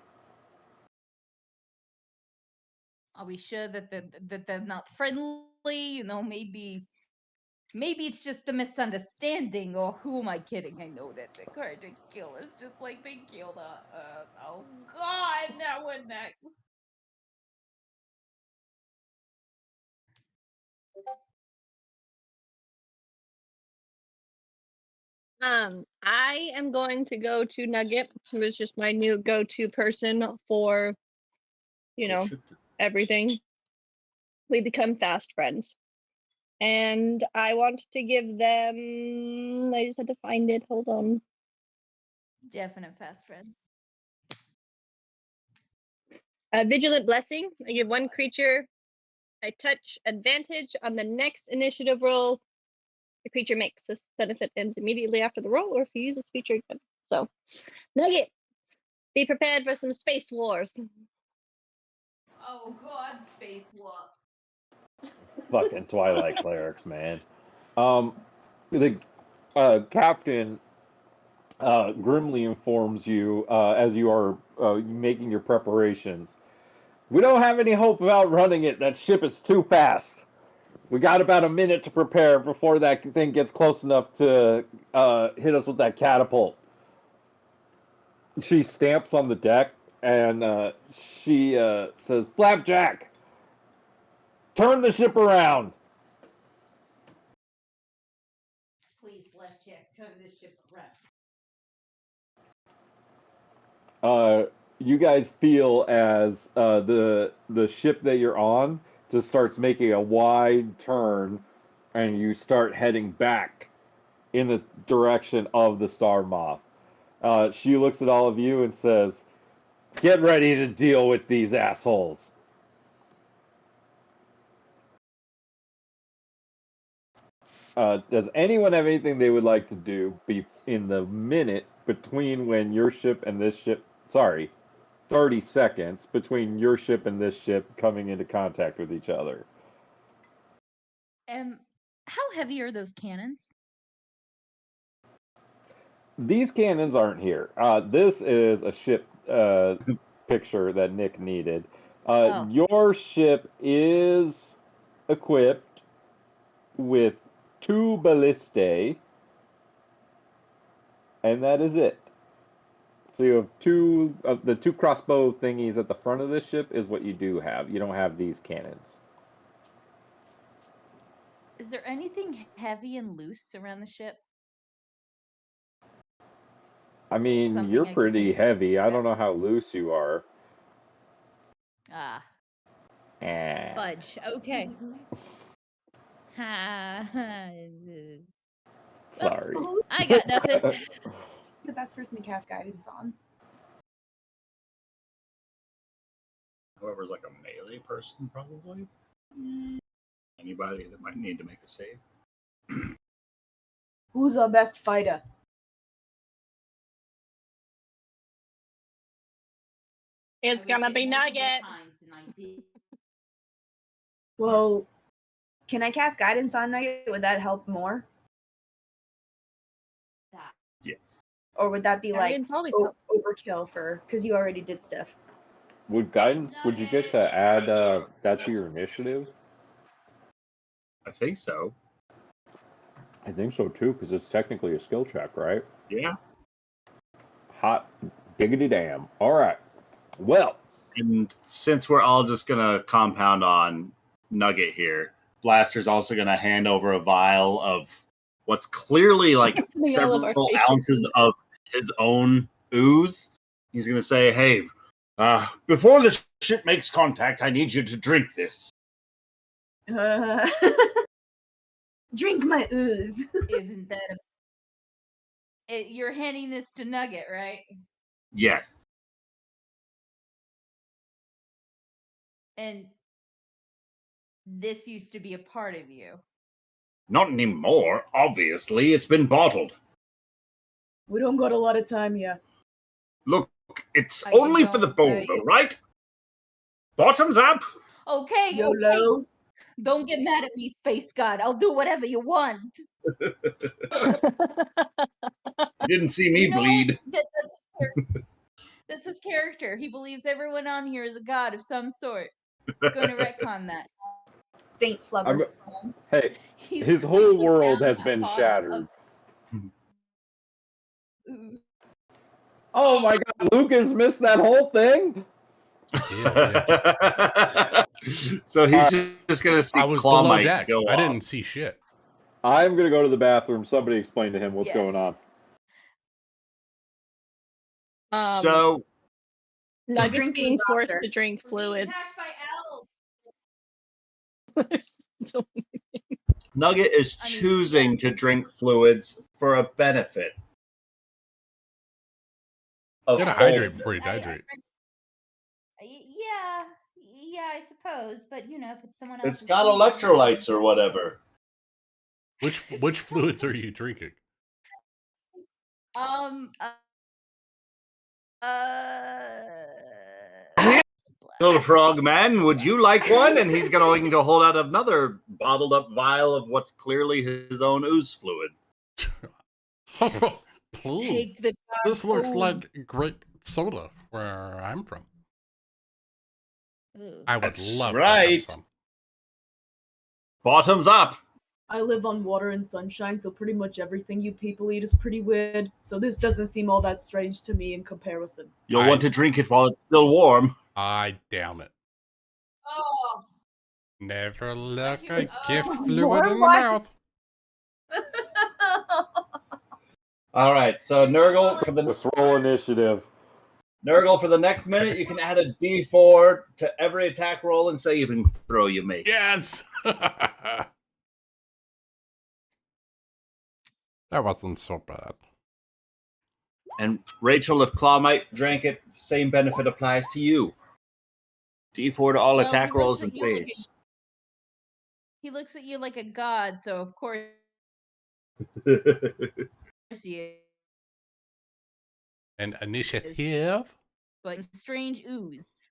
Are we sure that they're not friendly? You know, maybe it's just a misunderstanding, or who am I kidding? I know that they're going to kill us just like they killed oh God, now what next? I am going to go to Nugget, who is just my new go-to person for, everything. We become fast friends. And I want to give them, I just had to find it, hold on. Definite fast friends. A vigilant blessing. I give one creature a touch advantage on the next initiative roll. The creature makes this benefit ends immediately after the roll, or if you use this feature again. So, Nugget, be prepared for some space wars. Oh God, space war. Fucking Twilight clerics, man. The captain grimly informs you as you are making your preparations. We don't have any hope of outrunning it. That ship is too fast. We got about a minute to prepare before that thing gets close enough to hit us with that catapult. She stamps on the deck and she says, Flapjack, turn the ship around. Please, Flapjack, turn this ship around. You guys feel as the ship that you're on just starts making a wide turn, and you start heading back in the direction of the Star Moth. She looks at all of you and says, "Get ready to deal with these assholes." Does anyone have anything they would like to do in the minute between when your ship and this ship? Sorry, 30 seconds between your ship and this ship coming into contact with each other. How heavy are those cannons? These cannons aren't here. This is a ship picture that Nick needed. Your ship is equipped with 2 ballistae, and that is it. So you have two of the 2 crossbow thingies at the front of this ship is what you do have. You don't have these cannons. Is there anything heavy and loose around the ship? I mean, Something you're I can pretty think heavy. I of. don't know how loose you are. Ah, Eh. fudge. Okay. Ha. Sorry. Who's I got nothing. the best person to cast guidance on? Whoever's like a melee person, probably. Anybody that might need to make a save. Who's our best fighter? It's gonna be Nugget. Well, can I cast guidance on Nugget? Would that help more? Yes. Or would that be like Guidance always helps. overkill for because you already did stuff? Would you get to add that to your initiative? I think so. I think so too, because it's technically a skill check, right? Yeah. Hot diggity damn. All right. Well, And since we're all just gonna compound on Nugget here, Blaster's also gonna hand over a vial of what's clearly like Putting all of our several faith ounces in it. of his own ooze. He's gonna say, "Hey, before the ship makes contact, I need you to drink this." Drink my ooze. Isn't that you're handing this to Nugget, right? Yes. And this used to be a part of you. Not anymore. Obviously, it's been bottled. We don't got a lot of time yet. Look, it's You only for the don't, boulder, right? Bottoms up. Okay, okay. YOLO. Don't get mad at me, Space God. I'll do whatever you want. You didn't see me You know, bleed. that's his character. He believes everyone on here is a god of some sort. Gonna retcon that. Saint Flubber. hey, He's his gonna whole put world down has that been thought shattered. Ooh. Oh my god, Lucas missed that whole thing? So he's just gonna see I was Claw below Mite deck. go I off. didn't see shit. I'm gonna go to the bathroom. Somebody explain to him what's going Yes. on. So Nugget's Drinking being forced faster. to drink fluids. Attacked by elves. There's so Nugget is I mean, choosing yeah. to drink fluids for a benefit. Of You gotta both. hydrate before you dehydrate. Yeah, I suppose. But you know, if it's someone It's else's got food, electrolytes or whatever. Which fluids are you drinking? Little frog man, would you like one? And he's going to hold out another bottled up vial of what's clearly his own ooze fluid. Please. Take the This looks ooze. like grape soda where I'm from. Ooh. I would That's love to right. have some. Bottoms up. I live on water and sunshine, so pretty much everything you people eat is pretty weird. So this doesn't seem all that strange to me in comparison. You'll want to drink it while it's still warm. I damn it. Oh, Never look hear- a oh. gift More fluid in the wine. mouth. All right, so Nurgle Let's roll initiative. for the next minute, you can add a D4 to every attack roll and saving throw you make. Yes. That wasn't so bad. And Rachel, if Claw Mite drank it, same benefit applies to you. D4 to all Well, attack he rolls looks and at you like saves. he looks at you like a god, so of course he is. An initiative. But strange ooze.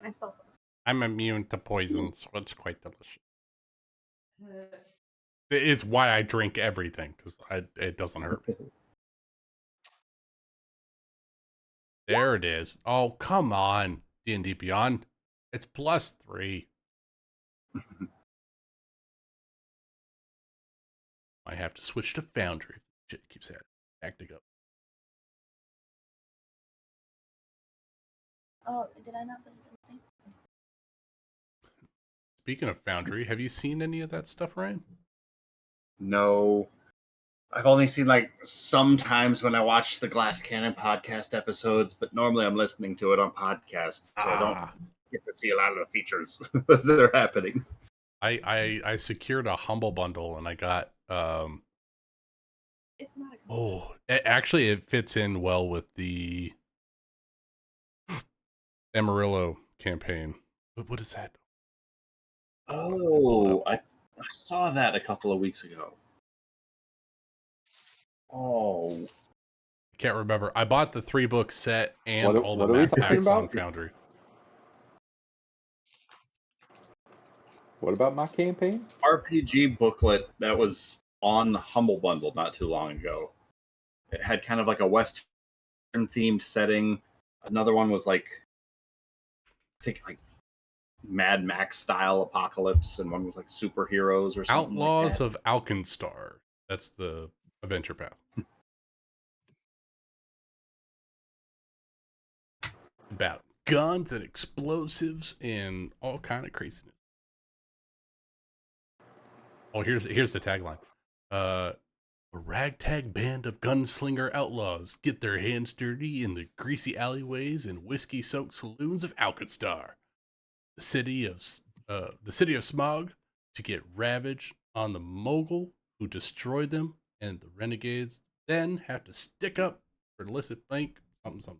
My spell slots. I'm immune to poison, so it's quite delicious. It's why I drink everything, because it doesn't hurt me. There it is. Oh, come on, D&D Beyond. It's +3. I have to switch to Foundry. Shit keeps acting up. Oh, did I not put it in the thing? Speaking of Foundry, have you seen any of that stuff, Ryan? No. I've only seen like sometimes when I watch the Glass Cannon podcast episodes, but normally I'm listening to it on podcast, so I don't get to see a lot of the features as they're happening. I secured a Humble Bundle and I got It's not a actually it fits in well with the Amarillo campaign. What is that? Oh, I saw that a couple of weeks ago. Oh, I can't remember. I bought the 3-book set and all the what are we map talking packs on about? Foundry. What about my campaign? RPG booklet that was on the Humble Bundle not too long ago. It had kind of like a Western themed setting. Another one was like, I think like Mad Max style apocalypse, and one was like superheroes or something. Outlaws like of Alkenstar. That's the adventure path. About guns and explosives and all kind of craziness. Oh, here's the tagline. A ragtag band of gunslinger outlaws get their hands dirty in the greasy alleyways and whiskey-soaked saloons of Alkenstar, the city of smog, to get ravaged on the mogul who destroyed them, and the renegades then have to stick up for illicit bank something.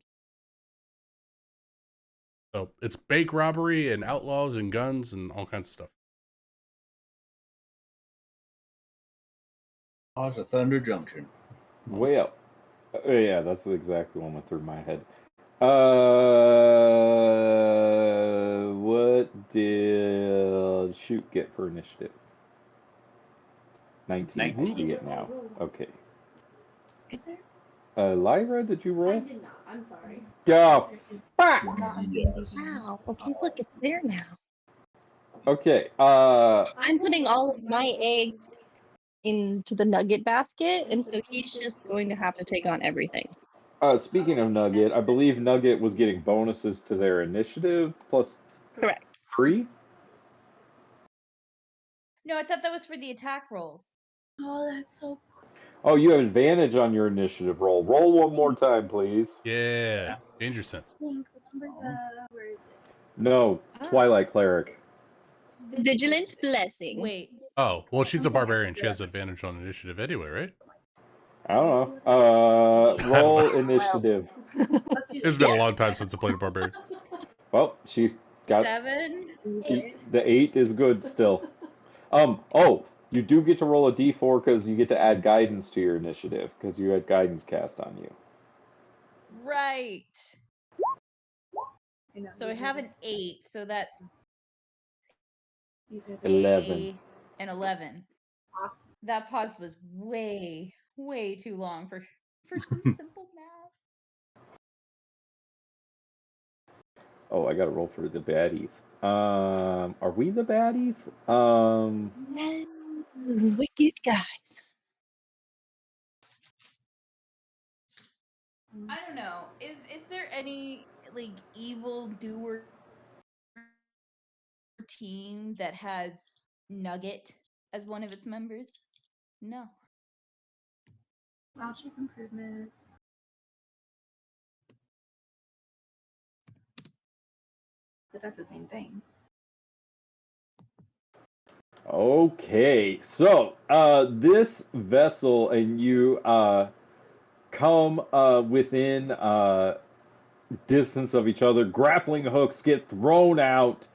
So it's bank robbery and outlaws and guns and all kinds of stuff. Outlaws of Thunder Junction. Way up. Yeah, that's exactly one went through my head. What did Shoot get for initiative? 19. Who do we get now? Okay. Is there? Lyra, did you roll? I did not. I'm sorry. Oh, fuck! Yes. Wow. Okay, look, it's there now. Okay. I'm putting all of my eggs into the nugget basket, and so he's just going to have to take on everything. Speaking of Nugget, I believe Nugget was getting bonuses to their initiative plus Correct. 3. No, I thought that was for the attack rolls. Oh, that's so cool. Oh, you have advantage on your initiative roll. Roll one more time, please. Yeah, danger sense. Remember where is it? No, Twilight Cleric. Vigilant blessing. Wait. Oh, well, she's a barbarian. She has advantage on initiative anyway, right? I don't know. Yeah. Roll initiative. It's been a long time since I played a barbarian. Well, she's got 7. the 8 is good still. Oh, you do get to roll a d4 because you get to add guidance to your initiative because you had guidance cast on you. Right. So I have an 8, so that's 11. and 11. Awesome. That pause was way too long for some simple math. Oh, I gotta roll for the baddies. Are we the baddies? No, wicked guys. I don't know. Is there any like evil doer team that has Nugget as one of its members? No. Fellowship improvement. But that's the same thing. Okay, so this vessel and you come within distance of each other. Grappling hooks get thrown out,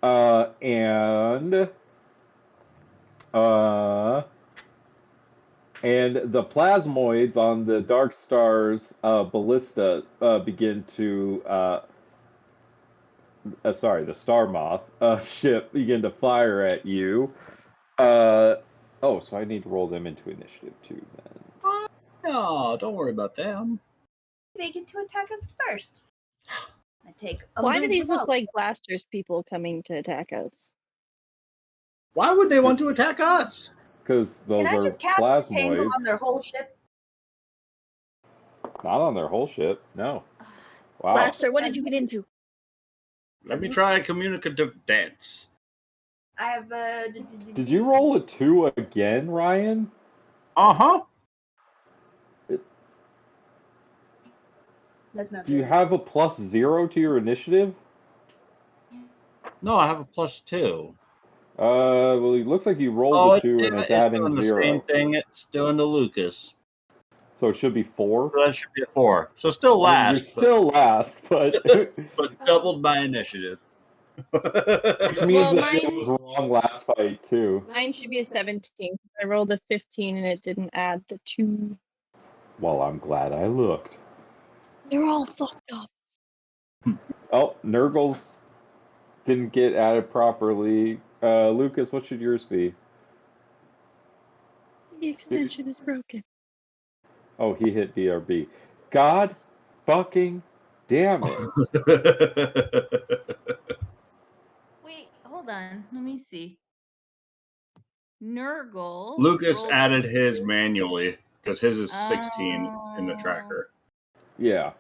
and the plasmoids on the Dark Star's ballista begin to the Star Moth ship begin to fire at you. Oh, so I need to roll them into initiative too then. No, don't worry about them. They get to attack us first. I take. Why do these look like blasters people coming to attack us? Why would they want to attack us? because those Can I are just cast Entangle plasmoids. on their whole ship? Not on their whole ship. No. Wow. Blaster, what did you get into? Let me try a communicative dance. I have Did you roll a 2 again, Ryan? Uh-huh. That's not Do you very have a +0 to your initiative? No, I have a +2. Well, it looks like you rolled a 2 and it's adding doing 0. the same thing it's doing to Lucas. So it should be 4. So that should be a 4. So still I mean, last. you're still last, but but doubled my initiative. which means Well, that it was wrong last fight too. Mine should be a 17. I rolled a 15 and it didn't add the 2. Well, I'm glad I looked. They're all fucked up. Oh, Nurgles didn't get added properly. Lucas, what should yours be? The extension is broken. Oh, he hit BRB. God fucking damn it. Wait, hold on. Let me see. Nurgle. Lucas rolled added a his 2. manually because his is 16 in the tracker. Yeah.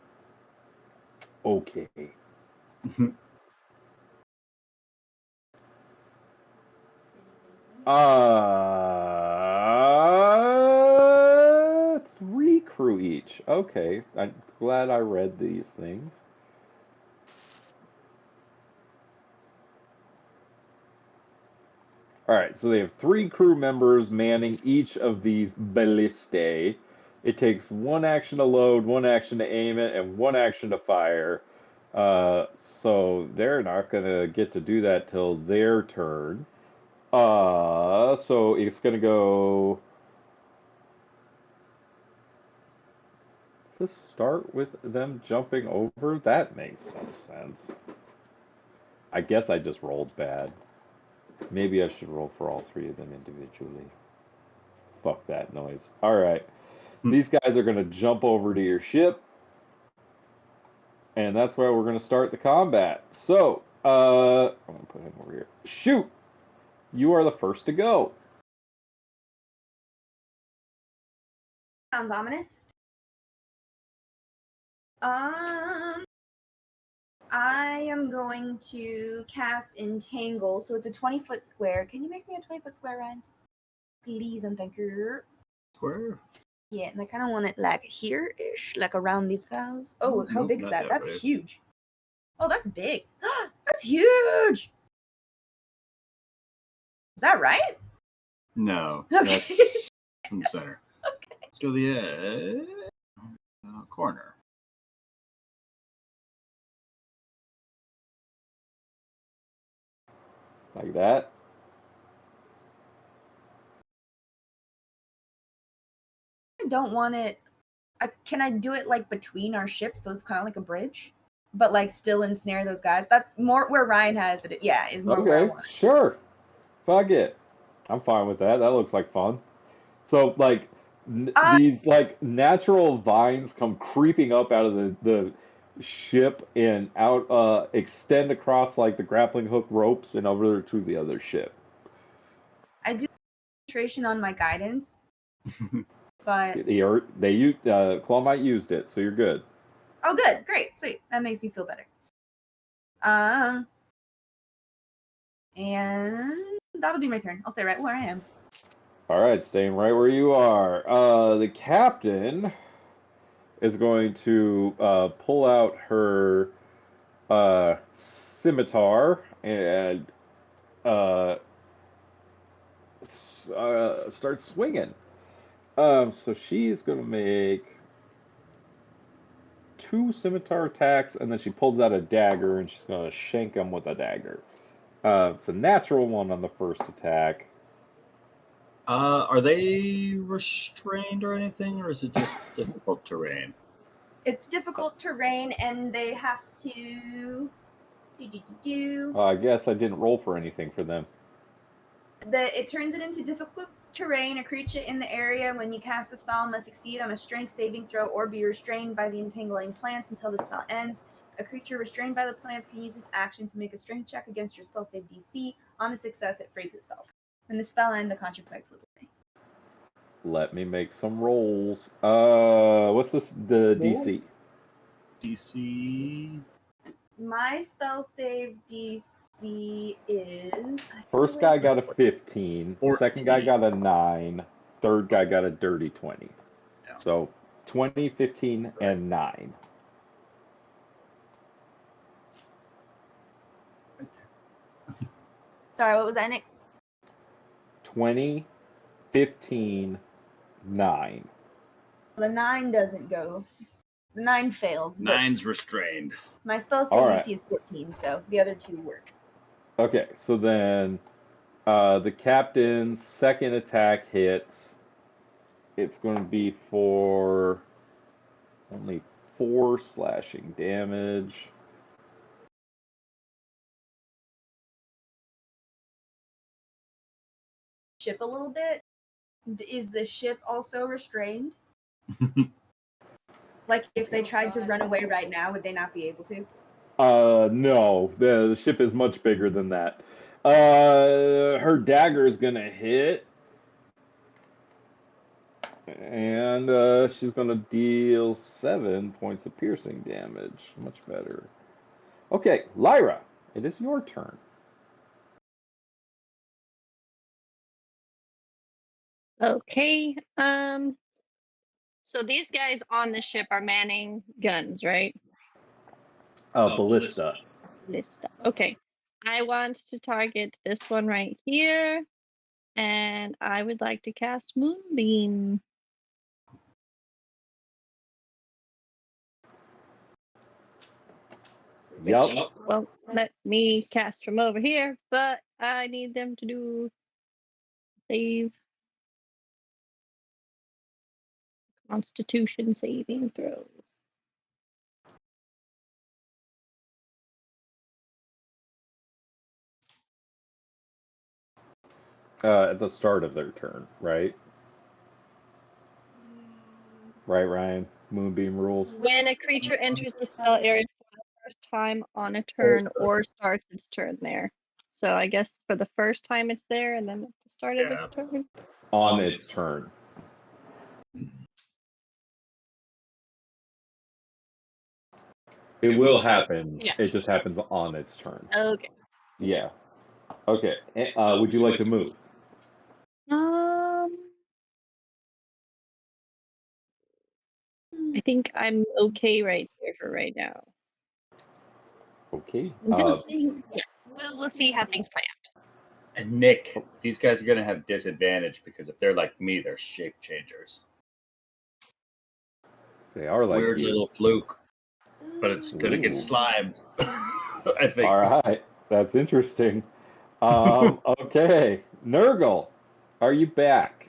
Okay. Uh, 3 crew each. Okay, I'm glad I read these things. All right, so they have 3 crew members manning each of these ballistae. It takes 1 action to load, 1 action to aim it, and 1 action to fire. So they're not gonna get to do that till their turn. So it's gonna go. To start with them jumping over? That makes no sense. I guess I just rolled bad. Maybe I should roll for all 3 of them individually. Fuck that noise. Alright. These guys are going to jump over to your ship. And that's where we're going to start the combat. So, I'm going to put him over here. Shoot! You are the first to go. Sounds ominous. I am going to cast Entangle, so it's a 20-foot square. Can you make me a 20-foot square, Ryan? Please and thank you. Square? Yeah, and I kind of want it like here-ish, like around these guys. Oh, how Nope, big is not that? that That's big. huge. Oh, that's big. That's huge. Is that right? No, Okay. that's from the center. Okay. Let's go to the edge. Corner. Like that. I don't want it. Can I do it like between our ships, so it's kind of like a bridge, but like still ensnare those guys? That's more where Ryan has it. Yeah, is more where I Okay, want it. sure. Fuck it. I'm fine with that. That looks like fun. So, like, these like natural vines come creeping up out of the ship and out extend across like the grappling hook ropes and over to the other ship. I do concentration on my guidance, but They used Clawmite used it, so you're good. oh, good, great, sweet. That makes me feel better. And that'll be my turn. I'll stay right where I am. All right, staying right where you are. The captain is going to pull out her scimitar and start swinging. So she's going to make 2 scimitar attacks, and then she pulls out a dagger, and she's going to shank him with a dagger. It's a natural 1 on the first attack. Are they restrained or anything, or is it just difficult terrain? It's difficult terrain, and they have to I guess I didn't roll for anything for them. It turns it into difficult terrain. A creature in the area when you cast the spell must succeed on a strength saving throw or be restrained by the entangling plants until the spell ends. A creature restrained by the plants can use its action to make a strength check against your spell save DC. On a success, it frees itself. When the spell ends, the consequence will delay. Let me make some rolls. What's this? The DC? DC. My spell save DC is. First guy got a 15. 14. Second guy got a 9. Third guy got a dirty 20. Yeah. So 20, 15, and 9. Sorry, what was that, Nick? 20, 15, 9. The 9 doesn't go. The 9 fails. but 9's restrained. My spell save All right. DC is 14, so the other 2 work. Okay, so then the captain's second attack hits. It's going to be for only 4 slashing damage. Ship a little bit. Is the ship also restrained? Like, if they tried to run away right now, would they not be able to? No, the ship is much bigger than that. Her dagger is gonna hit, and she's gonna deal 7 points of piercing damage. Much better. Okay, Lyra, it is your turn. Okay. So these guys on the ship are manning guns, right? Ballista. Ballista. Okay. I want to target this one right here, and I would like to cast Moonbeam. Yup. Well, let me cast from over here, but I need them to do save Constitution saving throw. At the start of their turn, right? Right, Ryan? Moonbeam rules. When a creature enters the spell area for the first time on a turn or starts its turn there. So I guess for the first time it's there and then at the start of its turn. On its turn. It will happen. Yeah. It just happens on its turn. Okay. Yeah. Okay. Would you like to move? I think I'm okay right there for right now. Okay. We'll see. Yeah. We'll see how things play out. And Nick, these guys are going to have disadvantage because if they're like me, they're shape changers. They are like Weird you. little fluke, but it's going to get Ooh. slimed. I think. All right. That's interesting. Okay. Nurgle, are you back?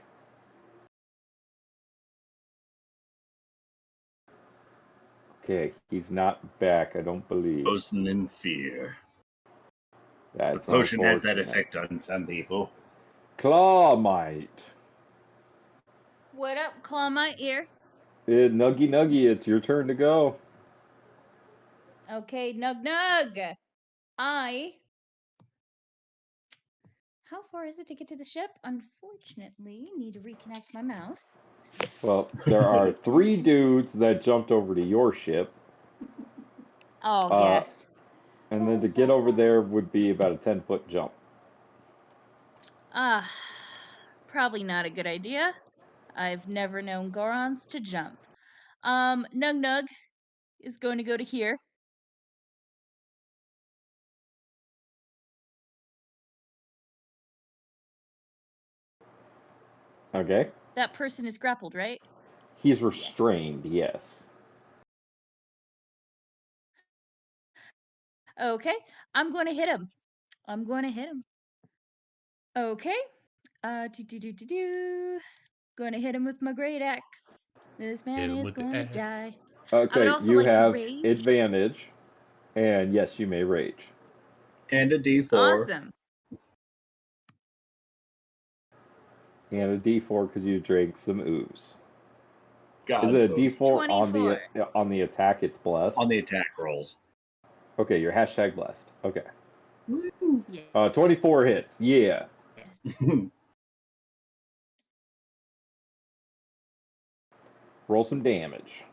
Okay, he's not back, I don't believe. Frozen in fear. That's The potion has that unfortunate. effect on some people. Clawmite. What up, Claw my ear? Nuggy Nuggy, it's your turn to go. Okay, Nug Nug. How far is it to get to the ship? Unfortunately, need to reconnect my mouse. Well, there are 3 dudes that jumped over to your ship. Oh, yes. And then to get over there would be about a 10-foot jump. Probably not a good idea. I've never known Gorons to jump. Nug Nug is going to go to here. Okay. That person is grappled, right? He's restrained, yes. Okay, I'm going to hit him. Okay. Going to hit him with my great axe. This man is going to die. I would Okay, also you like to have rage. advantage. And yes, you may rage. And a D4. Awesome. And a D4 because you drank some ooze. God, Is it a D4 24. on the attack? It's blessed. on the attack rolls. Okay, you're hashtag blessed. Okay. Yeah. 24 hits. Yeah. Roll some damage.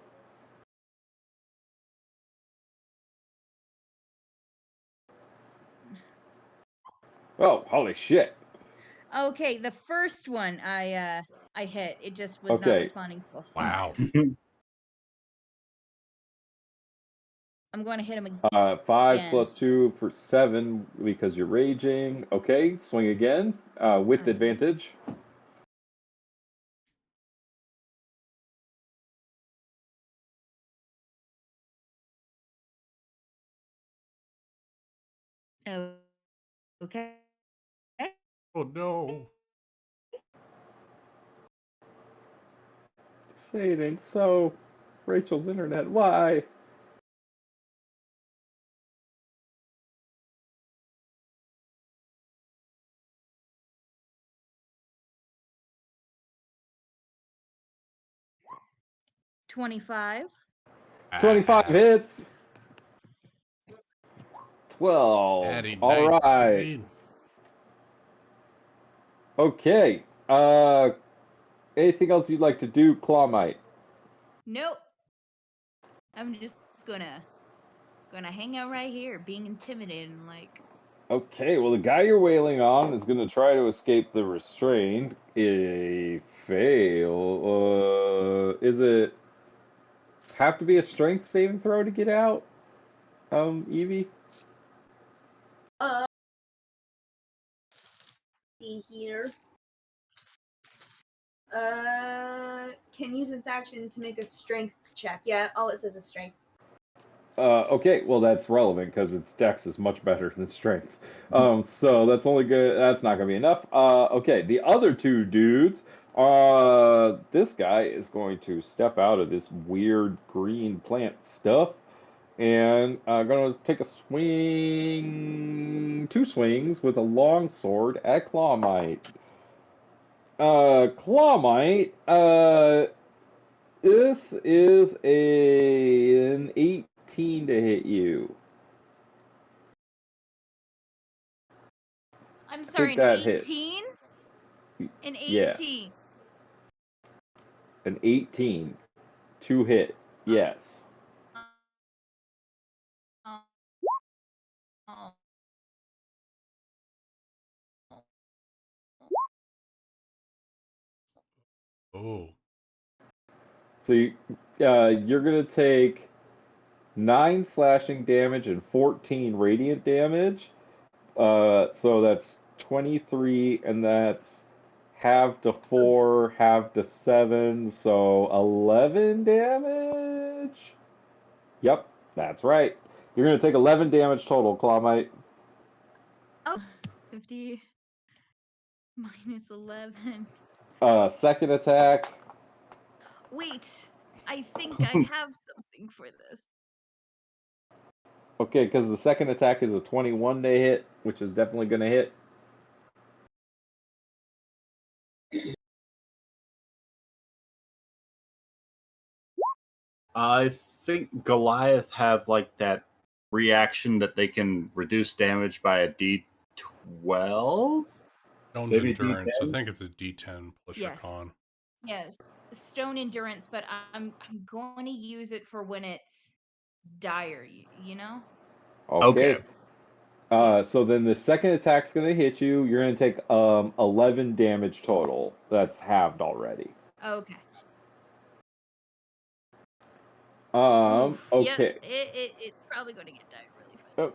Oh, holy shit. Okay, the first one I hit. It just was not Okay. responding so Wow. I'm going to hit him 5 again. plus 2 for 7 because you're raging. Okay, swing again with Alright. advantage. Oh, okay. Oh no. Say it ain't so. Rachel's internet. Why? $25. 25 hits. 12. Adding All right. 19. Okay. Anything else you'd like to do, Clawmite? Nope. I'm just gonna hang out right here, being intimidating, like. Okay, well, the guy you're wailing on is going to try to escape the restraint. A fail. Is it have to be a strength saving throw to get out, Evie? See here. Can use its action to make a strength check. Yeah, all it says is strength. Okay, well that's relevant because its dex is much better than strength. So that's only good. That's not gonna be enough. Okay, the other two dudes. This guy is going to step out of this weird green plant stuff, and gonna take a swing, 2 swings with a long sword at Clawmite. Clawmite. This is an 18 to hit you. I'm sorry, an that hits. 18? An Yeah. 18. An 18 to hit. Yes. Oh. So you're gonna take 9 slashing damage and 14 radiant damage. So that's 23, and that's half to 4, half to 7, so 11 damage. Yep, that's right. You're gonna take 11 damage total, Clawmite. Oh, 50 minus 11. Second attack. Wait, I think I have something for this. Okay, because the second attack is a 21 to hit, which is definitely gonna hit. I think Goliath have like that reaction that they can reduce damage by a D12. Stone's Maybe endurance. I D10? think it's a D10 plus your Yes. con. Yes, stone endurance, but I'm going to use it for when it's dire, you know? Okay. Okay. So then the second attack's gonna hit you. You're gonna take 11 damage total. That's halved already. Okay. Okay. Yep, it's probably going to get dire really fast.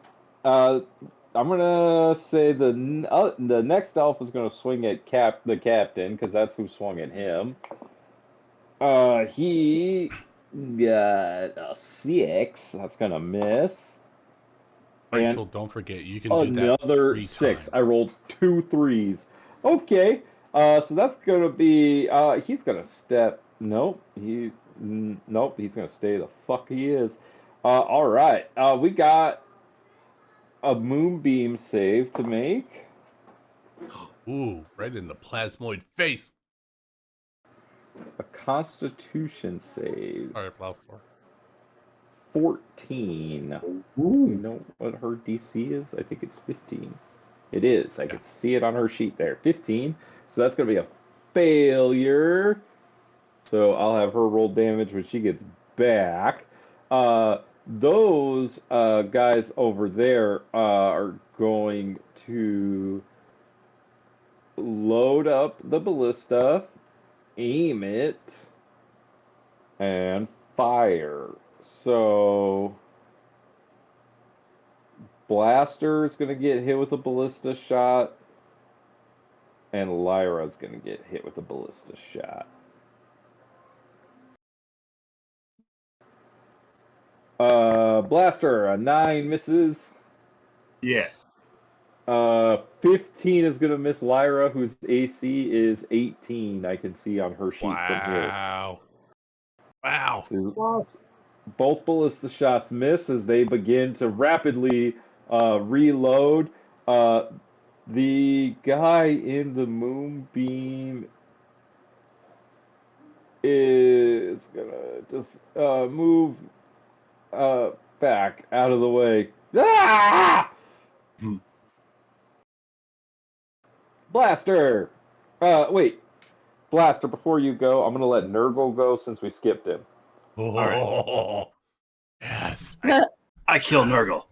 I'm gonna say the next elf is gonna swing at the captain because that's who swung at him. He got a 6. That's gonna miss. Rachel, And don't forget, you can do that another 3 6. times. I rolled 2 3s. Okay. So that's gonna be. He's gonna step. Nope. Nope. He's gonna stay the fuck he is. All right. We got a moonbeam save to make. Ooh, right in the plasmoid face. A Constitution save. All right, Plasmor. 14. Ooh. You know what her DC is? I think it's 15. It is. I can see it on her sheet there. 15. So that's going to be a failure. So I'll have her roll damage when she gets back. Those guys over there are going to load up the ballista, aim it, and fire. So Blaster is going to get hit with a ballista shot, and Lyra's going to get hit with a ballista shot. Blaster, a 9 misses. Yes. 15 is going to miss Lyra, whose AC is 18. I can see on her sheet from here. Wow. So both ballista shots miss as they begin to rapidly reload. The guy in the moonbeam is gonna just move back out of the way. Ah! Blaster! Wait. Blaster, before you go, I'm gonna let Nurgle go since we skipped him. Oh, yes. I kill Nurgle.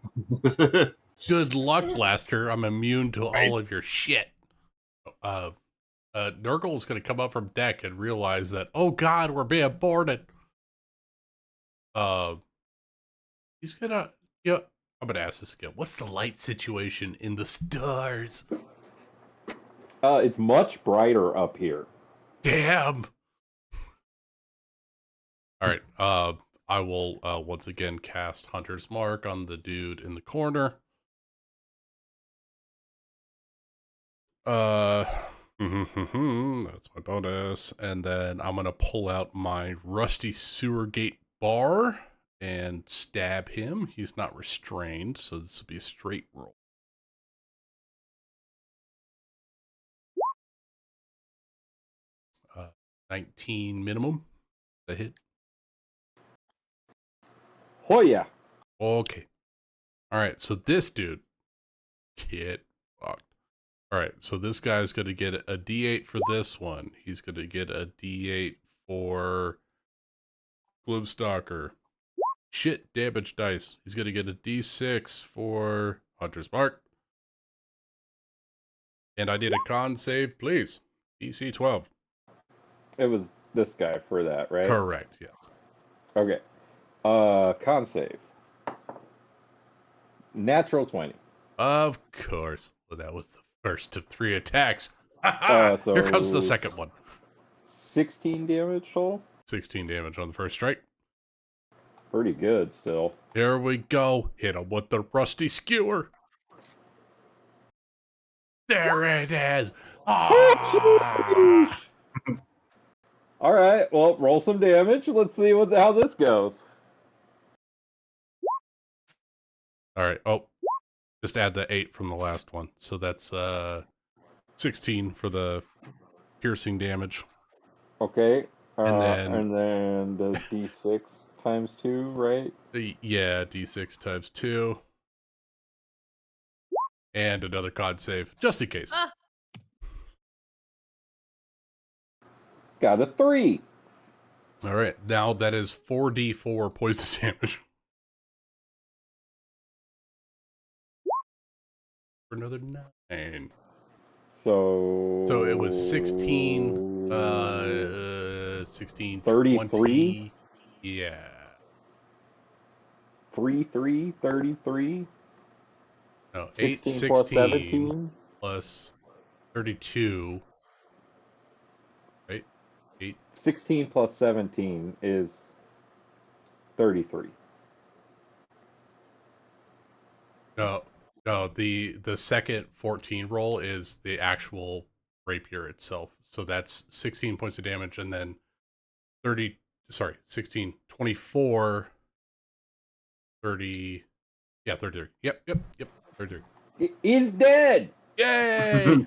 Good luck, Blaster. I'm immune to all of your shit. Nurgle is going to come up from deck and realize that, oh god, we're being boarded. He's gonna, I'm gonna ask this again. What's the light situation in the stars? It's much brighter up here. Damn. All right. I will once again cast Hunter's Mark on the dude in the corner. That's my bonus. And then I'm gonna pull out my rusty sewer gate bar and stab him. He's not restrained, so this will be a straight roll. Uh, 19 minimum. The hit. Hoya. Okay. All right. So this dude, get fucked. All right. So this guy's gonna get a D8 for this one. He's gonna get a D8 for Gloomstalker. Shit damage dice. He's gonna get a D6 for Hunter's Mark. And I need a con save, please. DC 12. It was this guy for that, right? Correct. Yes. Okay. Con save. Natural 20. Of course. Well, that was the first of 3 attacks. So Here comes the second one. 16 damage total. 16 damage on the first strike. Pretty good still. Here we go. Hit him with the rusty skewer. There it is. Ah! All right. Well, roll some damage. Let's see how this goes. All right. Oh, just add the 8 from the last one. So that's 16 for the piercing damage. Okay. And then the D6 times 2, right? Yeah, D6 times 2. And another con save, just in case. Got a 3. All right. Now that is 4d4 poison damage. For another 9. So it was 16, 16, 33? 20. Yeah. 33, 33. No, 16 8, 16 plus 17. plus 32. Right? 8. 16 plus 17 is 33. No, the second 14 roll is the actual rapier itself. So that's 16 points of damage, and then 16, 24, 30, 33. Yep, 33. He's dead! Yay!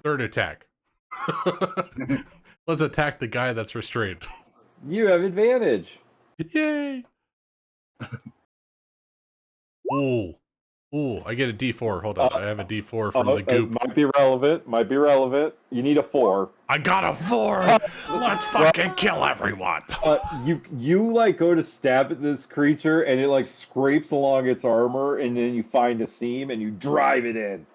Third attack. Let's attack the guy that's restrained. You have advantage. Yay! Ooh. Ooh, I get a D4. Hold on, I have a D4 from the goop. Might be relevant. Might be relevant. You need a 4. I got a 4. Let's fucking kill everyone. You like go to stab at this creature, and it like scrapes along its armor, and then you find a seam, and you drive it in.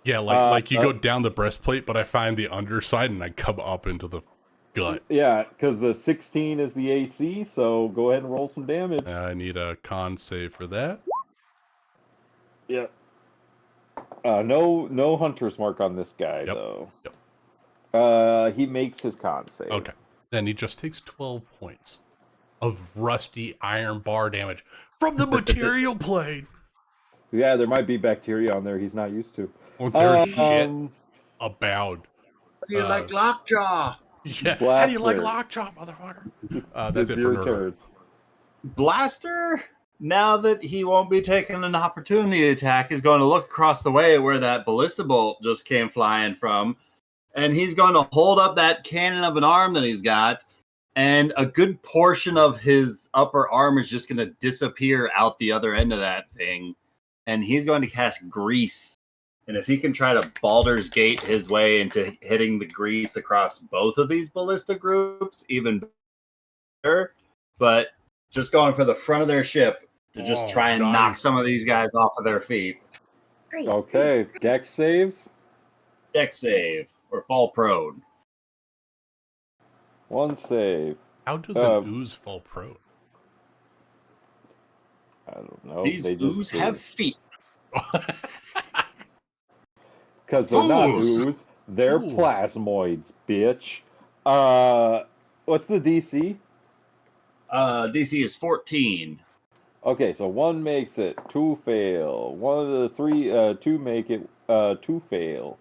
Yeah, like you go down the breastplate, but I find the underside, and I come up into the gut. Yeah, because the 16 is the AC, so go ahead and roll some damage. I need a con save for that. Yeah. No hunter's mark on this guy, Yep. though. Yep. He makes his con save. Okay. Then he just takes 12 points of rusty iron bar damage from the material plane. Yeah, there might be bacteria on there he's not used to. Well, there's shit abound. How do you like lockjaw? Yeah, how do you like lockjaw, motherfucker? That's it for your Nerd. turn. Blaster, now that he won't be taking an opportunity attack, is going to look across the way where that ballista bolt just came flying from, and he's going to hold up that cannon of an arm that he's got, and a good portion of his upper arm is just going to disappear out the other end of that thing, and he's going to cast Grease. And if he can try to Baldur's Gate his way into hitting the grease across both of these ballista groups, even better. But just going for the front of their ship to just try and knock some of these guys off of their feet. Great. Okay, dex saves. Dex save or fall prone. 1 save. How does an ooze fall prone? I don't know. These ooze have feet. Because they're not ooze, they're plasmoids, bitch. What's the DC? DC is 14. Okay, so 1 makes it, 2 fail. 1 of the 3, 2 make it, 2 fail.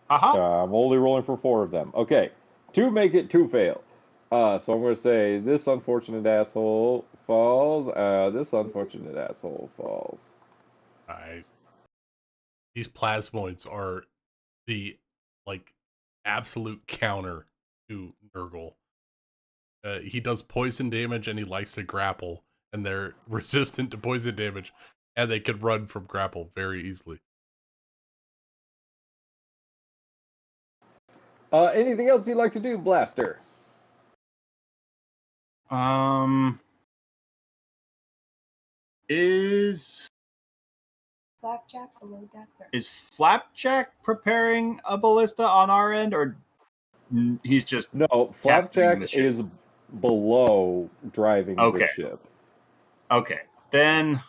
I'm only rolling for 4 of them. Okay, 2 make it, 2 fail. So I'm going to say this unfortunate asshole falls. This unfortunate asshole falls. Nice. These plasmoids are the absolute counter to Nurgle. He does poison damage and he likes to grapple, and they're resistant to poison damage, and they can run from grapple very easily. Anything else you'd like to do, Blaster? Is Flapjack below decks? Is Flapjack preparing a ballista on our end, or he's just no? Flapjack is below driving the ship. Okay, then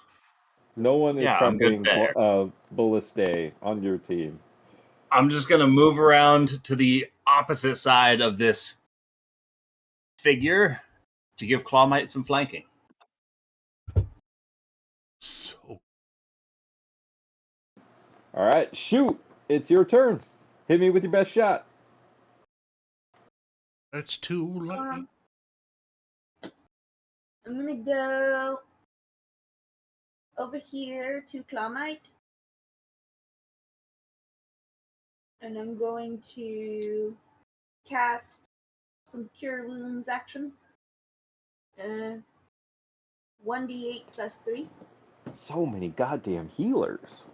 no one is prepping ballista on your team. I'm just gonna move around to the opposite side of this figure to give Clawmite some flanking. So. All right, shoot! It's your turn. Hit me with your best shot. That's too late. I'm gonna go over here to Clawmite. And I'm going to cast some Cure Wounds action. 1d8 plus 3. So many goddamn healers.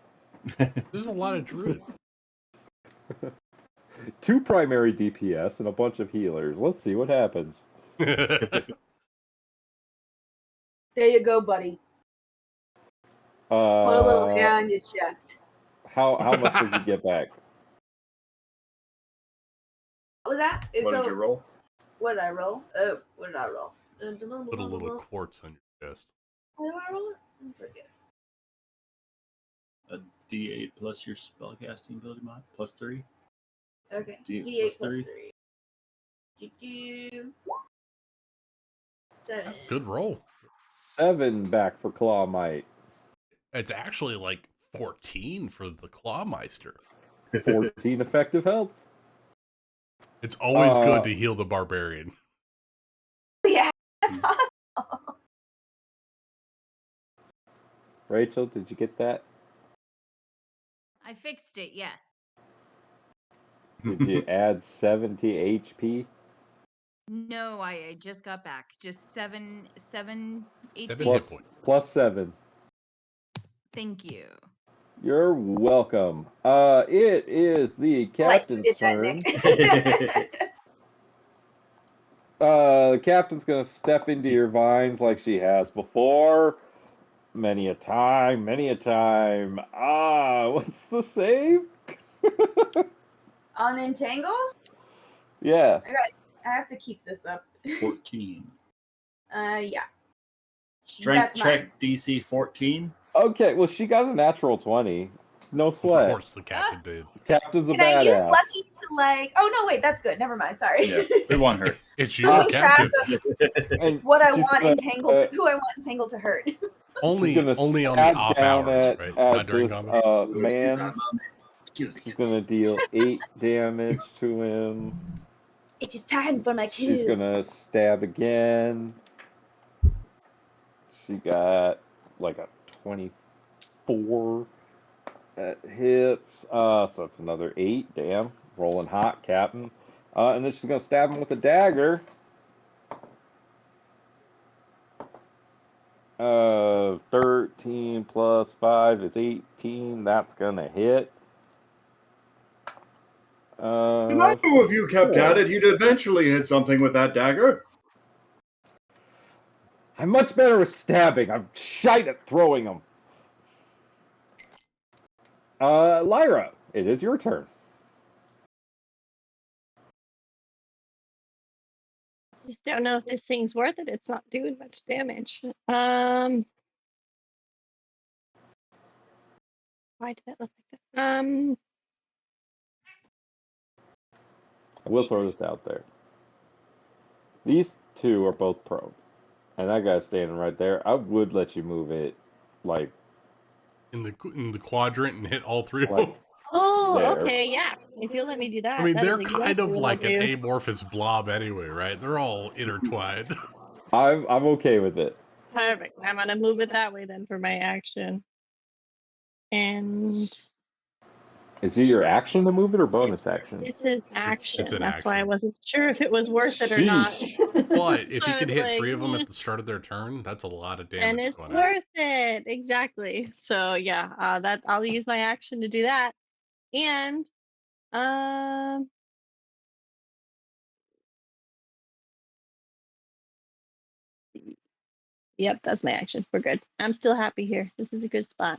There's a lot of druids. 2 primary DPS and a bunch of healers. Let's see what happens. There you go, buddy. Put a little hair on your chest. How much did you get back? What was that? What did you roll? What did I roll? What did I roll? Put a little quartz on your chest. What did I roll? I forget. A D8 plus your spellcasting ability mod plus 3. Okay. D8 plus 3. 7. Good roll. 7 back for Clawmite. It's actually 14 for the Clawmeister. 14 effective health. It's always good to heal the barbarian. Yeah, that's awesome. Rachel, did you get that? I fixed it, yes. Did you add 70 HP? No, I just got back. Just 7 HP. Plus 7. Thank you. You're welcome. It is the captain's did that, turn. Nick. The captain's gonna step into your vines like she has before. Many a time, many a time. What's the save? On Entangle? Yeah. I have to keep this up. 14. Yeah. Strength That's check DC 14. Okay, well, she got a natural 20. No Of sweat. course, the captain did. Captain's a Can I use badass. lucky to like? Oh no, wait, that's good. Never mind. Sorry. Yeah, we want her. It's you, Losing track captain. of And what I she's want gonna, entangled to, who I want entangled to hurt. Only gonna on the stab off down hours, at, right? at Not during this combat. man. She's gonna deal 8 damage to him. It is time for my kill. She's gonna stab again. She got like a 24 that hits. So that's another 8. Damn, rolling hot, Captain. And then she's gonna stab him with a dagger. 13 plus 5 is 18. That's gonna hit. If I knew if you kept at it, you'd eventually hit something with that dagger. I'm much better with stabbing. I'm shite at throwing them. Lyra, it is your turn. Just don't know if this thing's worth it. It's not doing much damage. Why did that look like that? I will throw this out there. These two are both prone. And that guy's standing right there. I would let you move it, like... In the quadrant and hit all 3 of Like, them. Oh, there. okay, yeah. If you'll let me do that. I mean, that they're is kind exactly of what like I'll an do. amorphous blob anyway, right? They're all intertwined. I'm okay with it. Perfect. I'm gonna move it that way then for my action. And Is it your action to move it or bonus action? it's an action. It's an That's why I action. wasn't sure if it was worth it or not. Sheesh. But if So you I can was hit like, 3 of them at the start of their turn, that's a lot of damage and it's going out. worth it. Exactly. So yeah, that I'll use my action to do that. And yep, that's my action. We're good. I'm still happy here. This is a good spot.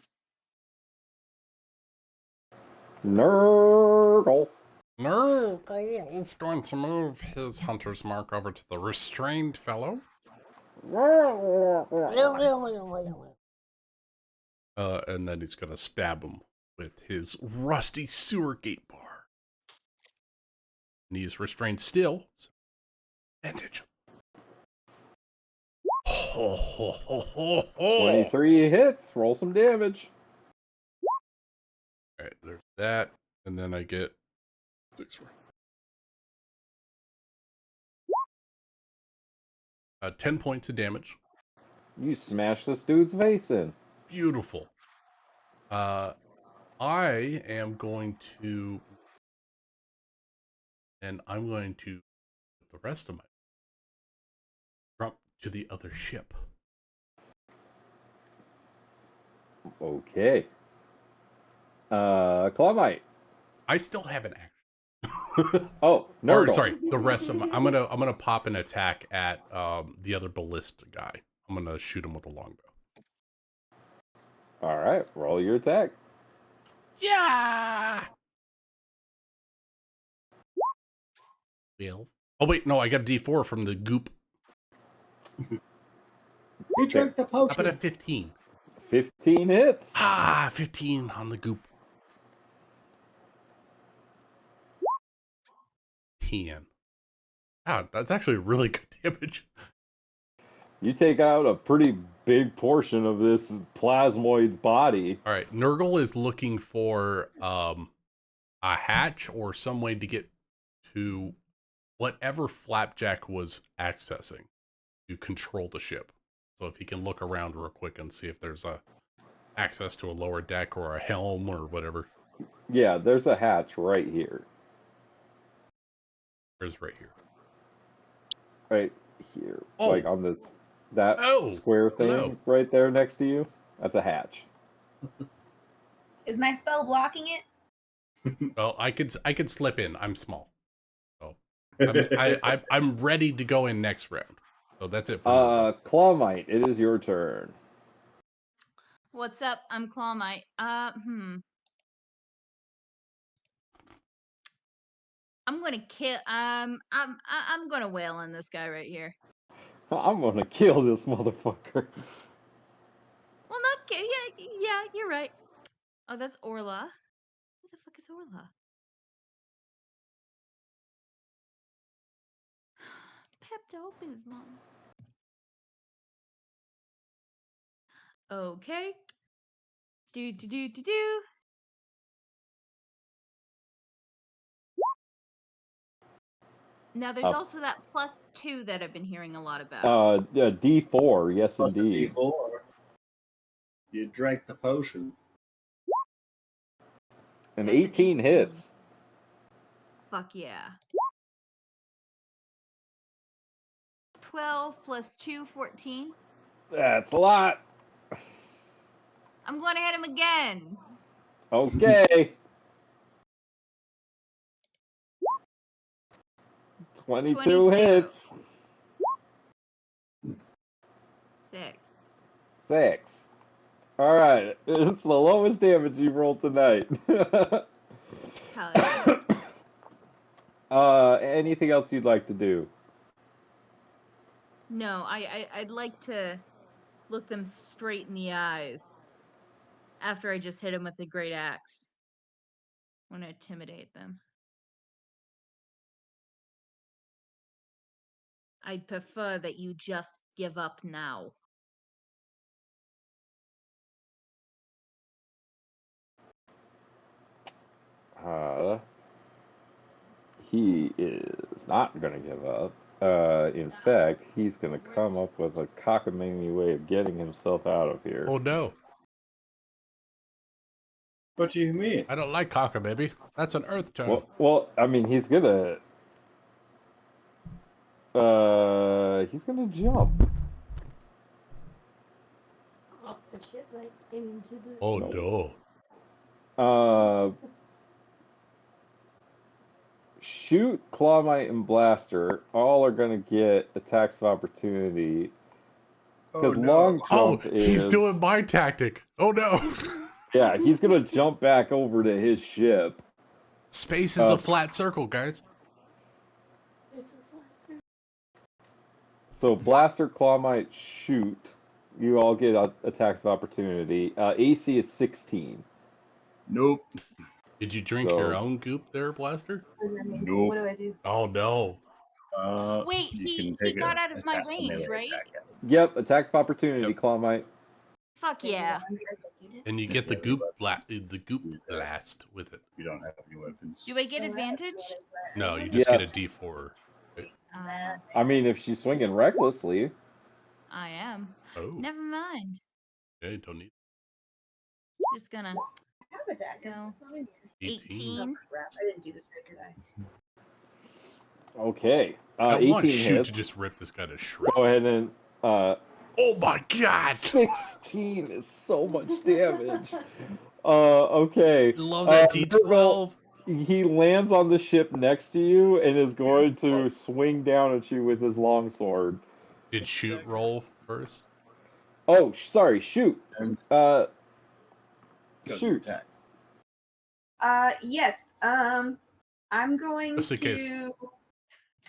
Nurgle. Nurgle is going to move his hunter's mark over to the restrained fellow. And then he's going to stab him with his rusty sewer gate bar. And he's restrained still. So advantage. 23 hits. Roll some damage. All right, there's that. And then I get 10 points of damage. You smash this dude's face in. Beautiful. I am going to... And I'm going to... The rest of my... Jump to the other ship. Okay. Clawmite. I still have an action. Oh, no. Or, sorry, the rest of my... I'm gonna pop an attack at the other ballista guy. I'm gonna shoot him with a longbow. All right, roll your attack. Yeah. Well. Oh wait, no, I got a D4 from the goop. He drank the How about potion. a 15? 15 hits. 15 on the goop. 10. Wow, that's actually really good damage. You take out a pretty big portion of this plasmoid's body. All right, Nurgle is looking for a hatch or some way to get to whatever Flapjack was accessing to control the ship. So if he can look around real quick and see if there's a access to a lower deck or a helm or whatever. Yeah, there's a hatch right here. Where's right here? Right here. Oh. Like on this, that Oh, square thing hello. right there next to you. That's a hatch. Is my spell blocking it? Well, I could slip in. I'm small. So I'm ready to go in next round. So that's it for me. Clawmite, it is your turn. What's up? I'm Clawmite. I'm gonna kill. I'm gonna wail on this guy right here. I'm gonna kill this motherfucker. Well, not kill. Yeah, you're right. Oh, that's Orla. Who the fuck is Orla? Pepto Bismol. Okay. Do. Now, there's also that +2 that I've been hearing a lot about. D4, yes Plus a indeed. D4. You drank the potion. An That's an 18 hits. Fuck yeah. 12 + 2, 14. That's a lot. I'm going to hit him again. Okay. 22 hits. 6. 6. All right. It's the lowest damage you rolled tonight. Hell yeah. Anything else you'd like to do? No, I'd like to look them straight in the eyes after I just hit him with the great axe. I want to intimidate them. I'd prefer that you just give up now. He is not going to give up. In fact, he's going to come up with a cockamamie way of getting himself out of here. Oh no. What do you mean? I don't like cockamamie. That's an earth term. Well, I mean, he's gonna jump. Off the ship, like into the. Oh no. Shoot, Clawmite, and Blaster all are gonna get attacks of opportunity. Because long jump is. He's doing my tactic. Oh no. Yeah, he's gonna jump back over to his ship. Space is a flat circle, guys. So Blaster, Clawmite, Shoot. You all get attacks of opportunity. AC is 16. Nope. Did you drink your own goop there, Blaster? What does that mean? Nope. What do I do? Oh no. Wait, he got out of my range, right? Yep, attack of opportunity, Clawmite. Fuck yeah. And you get the goop blast with it. You don't have any weapons. Do I get advantage? No, you just get a D4. I mean, if she's swinging recklessly. I am. Oh. Never mind. Okay, don't need. Just gonna I have a dagger. go. It's not in here. 18. Crap, I didn't do this right, did I? Okay. I 18 want Shoot hits. to just rip this guy to shreds. Go ahead and. Oh my god! 16 is so much damage. Okay. Love that D12. He lands on the ship next to you and is going to swing down at you with his longsword. Did Shoot roll first? Oh, sorry, Shoot. Shoot. Yes. I'm going Just in case. to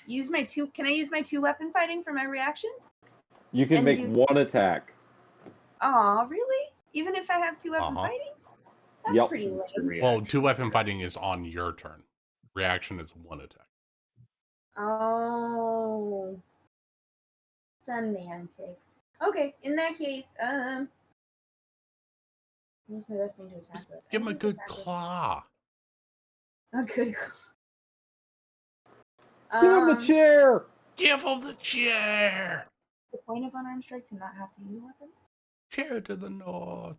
use my two. Can I use my 2 weapon fighting for my reaction? You can make 1 attack. Aw, really? Even if I have 2 weapon fighting? That's pretty lame. Well, 2 weapon fighting is on your turn. Reaction is 1 attack. Oh. Semantics. Okay, in that case, what's my best thing to attack with? Give him a good claw. A good claw. Give him the chair! Give him the chair! The point of unarmed strike to not have to use a weapon? Chair to the north.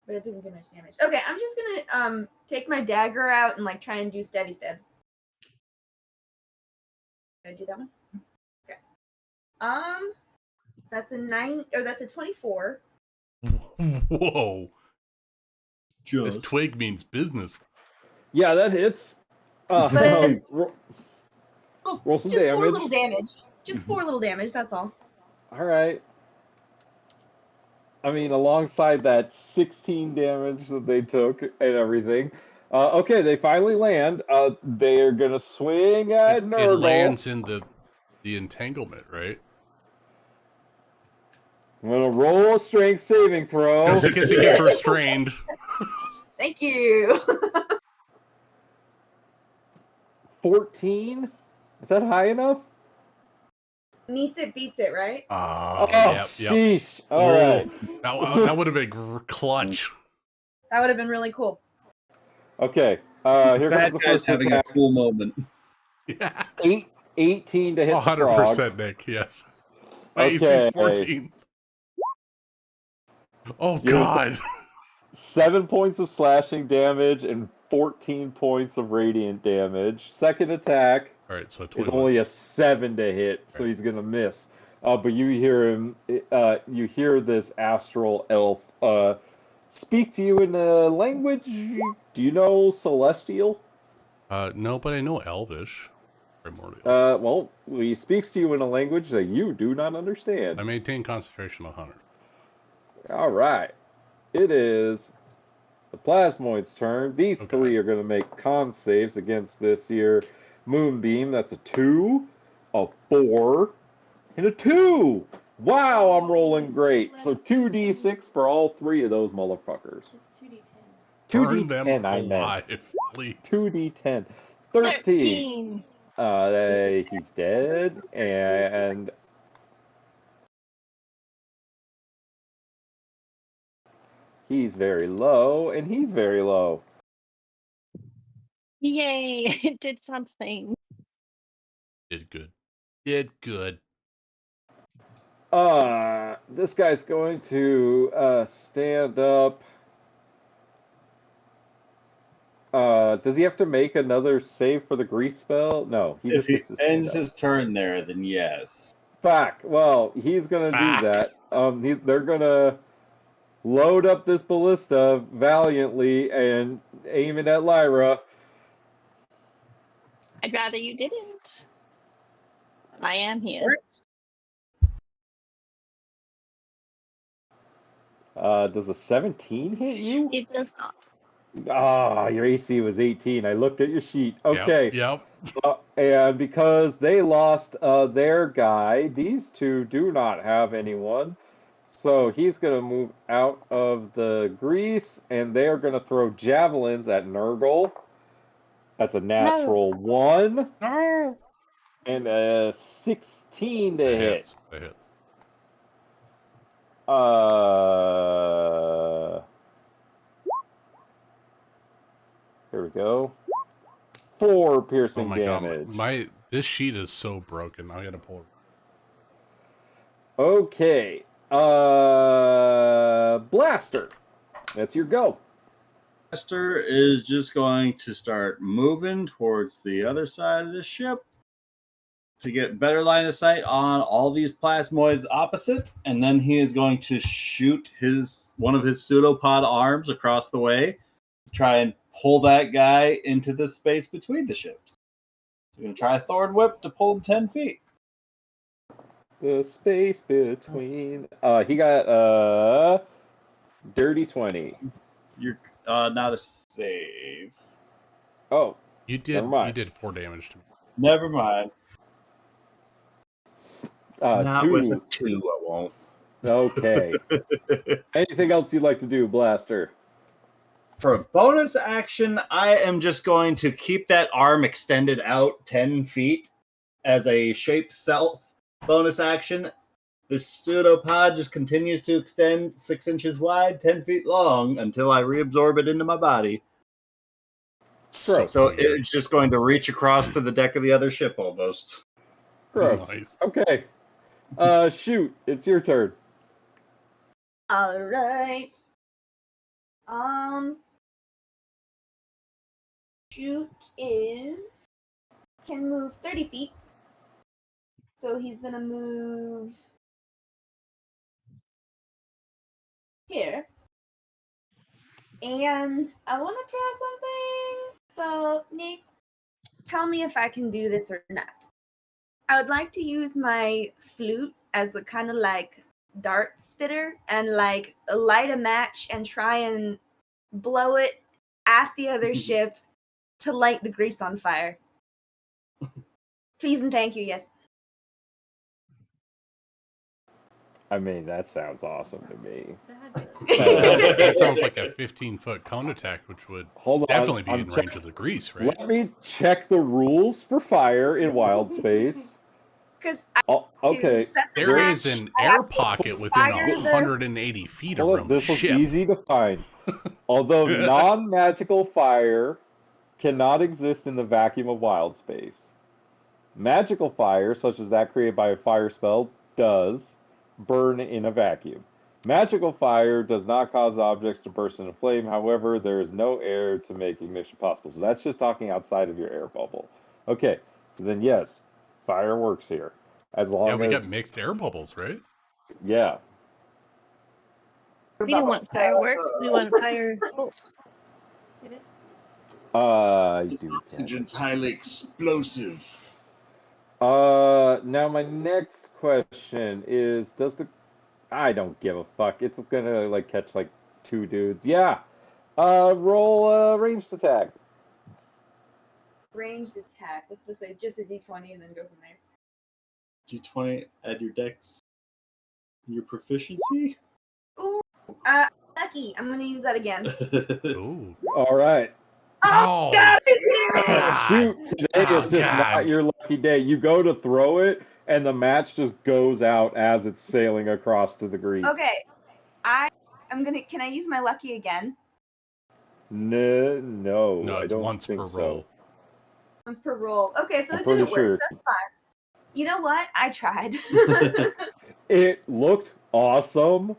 But it doesn't do much damage. Okay, I'm just gonna take my dagger out and like try and do stabby stabs. Did I do that one? Okay. That's a 9 or that's a 24. Whoa. This Just. twig means business. Yeah, that hits. But Roll some just 4 damage. little damage. Just 4 little damage, that's all. All right. I mean, alongside that 16 damage that they took and everything. Okay, they finally land. They are gonna swing at It Nurgle. lands in the entanglement, right? I'm gonna roll a strength saving throw. Just in case he gets restrained. Thank you. 14. Is that high enough? Meets it, beats it, right? Oh, yep. Sheesh. All Oh, right. That would have been clutch. That would have been really cool. Okay. Here Bad comes the guy's first having attack. a cool moment. Yeah. 18 to hit the frog. 100%, Nick, yes. My AC is Okay. 14. Oh, You're- God. 7 points of slashing damage and 14 points of radiant damage. Second attack All right, so is 21. only a 7 to hit, so Right. he's gonna miss. But you hear him. You hear this astral elf speak to you in a language. Do you know Celestial? No, but I know Elvish. Primordial. Well, he speaks to you in a language that you do not understand. I maintain concentration 100. All right. It is the Plasmoid's turn. These Okay. 3 are going to make con saves against this here Moonbeam. That's a 2, a 4, and a 2. Wow, I'm rolling great. So 2d6 for all 3 of those motherfuckers. It's 2d10. Burn them 2d10, I meant. alive, please. 2d10. 13. He's dead. And he's very low, and he's very low. Yay! It did something. Did good. Did good. This guy's going to stand up. Does he have to make another save for the grease spell? No, he If just he gets to stand ends up. his turn there, then yes. Fuck. Well, he's gonna do Fuck. that. They're gonna load up this ballista valiantly and aim it at Lyra. I'd rather you didn't. I am here. Does a 17 hit you? It does not. Ah, your AC was 18. I looked at your sheet. Okay. Yep. And because they lost their guy, these 2 do not have anyone. So he's going to move out of the grease, and they are going to throw javelins at Nurgle. That's a natural 1. No. And a 16 to That hit. hits. That hits. Here we go. 4 Oh piercing my damage. god. This sheet is so broken. I gotta pull it. Okay. Blaster. That's your go. Master is just going to start moving towards the other side of the ship to get better line of sight on all these plasmoids opposite, and then he is going to shoot one of his pseudopod arms across the way to try and pull that guy into the space between the ships. So we're going to try a Thorn Whip to pull him 10 feet. The space between. He got dirty 20. You're not a save. Oh, You never mind. You did 4 damage to me. Never mind. Not 2. with a 2, I won't. Okay. Anything else you'd like to do, Blaster? For a bonus action, I am just going to keep that arm extended out 10 feet as a shape self bonus action. This pseudopod just continues to extend 6 inches wide, 10 feet long until I reabsorb it into my body. So weird. it's just going to reach across to the deck of the other ship almost. Gross. Nice. Okay. Shoot. It's your turn. All right. Shoot can move 30 feet. So he's gonna move here. And I want to try something. So, Nick, tell me if I can do this or not. I would like to use my flute as a kind of like dart spitter and like light a match and try and blow it at the other ship to light the grease on fire. Please and thank you, yes. I mean, that sounds awesome to me. That sounds like a 15-foot cone attack, which would Hold on, definitely be I'm in range of the grease, right? Let me check the rules for fire in wild space. Because okay, set the There match, is an I air have to pocket within fire the- 180 feet Hold around on, the this was ship. easy to find. Although non-magical fire cannot exist in the vacuum of wild space. Magical fire, such as that created by a fire spell, does burn in a vacuum. Magical fire does not cause objects to burst into flame. However, there is no air to make ignition possible. So that's just talking outside of your air bubble. Okay, so then yes, fire works here. As long as... Yeah, we got mixed air bubbles, right? Yeah. We don't want fireworks. We want fire. Oh. Get it? I do. Oxygen's highly explosive. Now my next question is, does the... I don't give a fuck. It's gonna, like, catch, like, 2 dudes. Yeah! Roll a ranged attack. Ranged attack. What's this way? Just a d20 and then go from there. D20, add your dex. Your proficiency? Ooh, lucky. I'm gonna use that again. Ooh. Alright. Oh, God, it's Shoot, today is just not your lucky day. You go to throw it, and the match just goes out as it's sailing across to the grease. Okay. I'm gonna... Can I use my lucky again? No, No, I it's don't once think per so. roll. Once per roll. Okay, so I'm it pretty didn't sure. work. That's fine. You know what? I tried. It looked awesome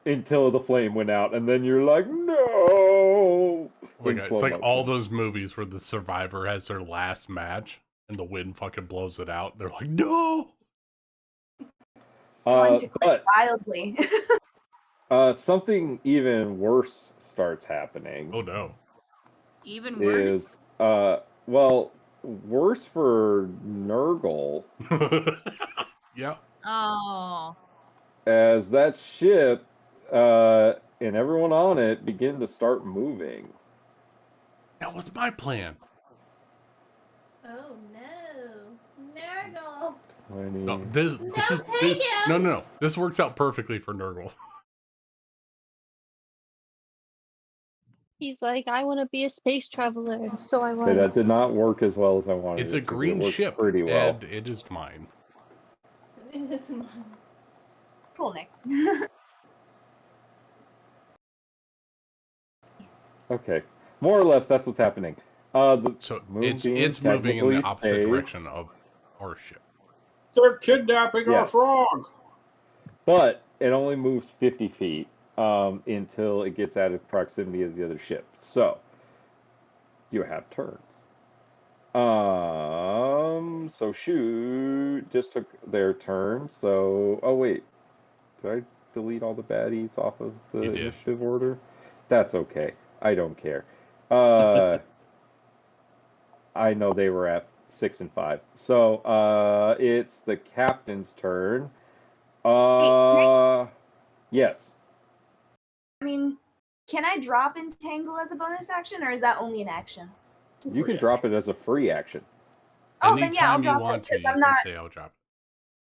until the flame went out, and then you're like, no! Oh my in God, slow it's like motion. all those movies where the survivor has their last match and the wind fucking blows it out. They're like, no! Going to click wildly. Something even worse starts happening. Oh no. Even worse? Is, well, worse for Nurgle. Yeah. Oh. As that ship and everyone on it begin to start moving. That was my plan. Oh no. Nurgle. 20. No, this take him! no. This works out perfectly for Nurgle. He's like, I want to be a space traveler, so I Okay, was. that did not work as well as I wanted It's it a to, but green it worked ship, pretty well. and it is mine. It is mine. Cool, Nick. Okay, more or less that's what's happening. So moon it's beam moving in the technically opposite stays. direction of our ship. They're kidnapping our Yes. frog! But it only moves 50 feet until it gets out of proximity of the other ship. So you have turns. So shoot just took their turn. So oh wait, did I delete all the baddies off of the You did. initiative order? That's okay. I don't care. I know they were at 6 and 5. So it's the captain's turn. Yes. I mean, can I drop Entangle as a bonus action, or is that only an action? You can drop it as a free action. Oh, then yeah, I'll Anytime you drop want it, to, 'cause you I'm can not... say I'll drop it.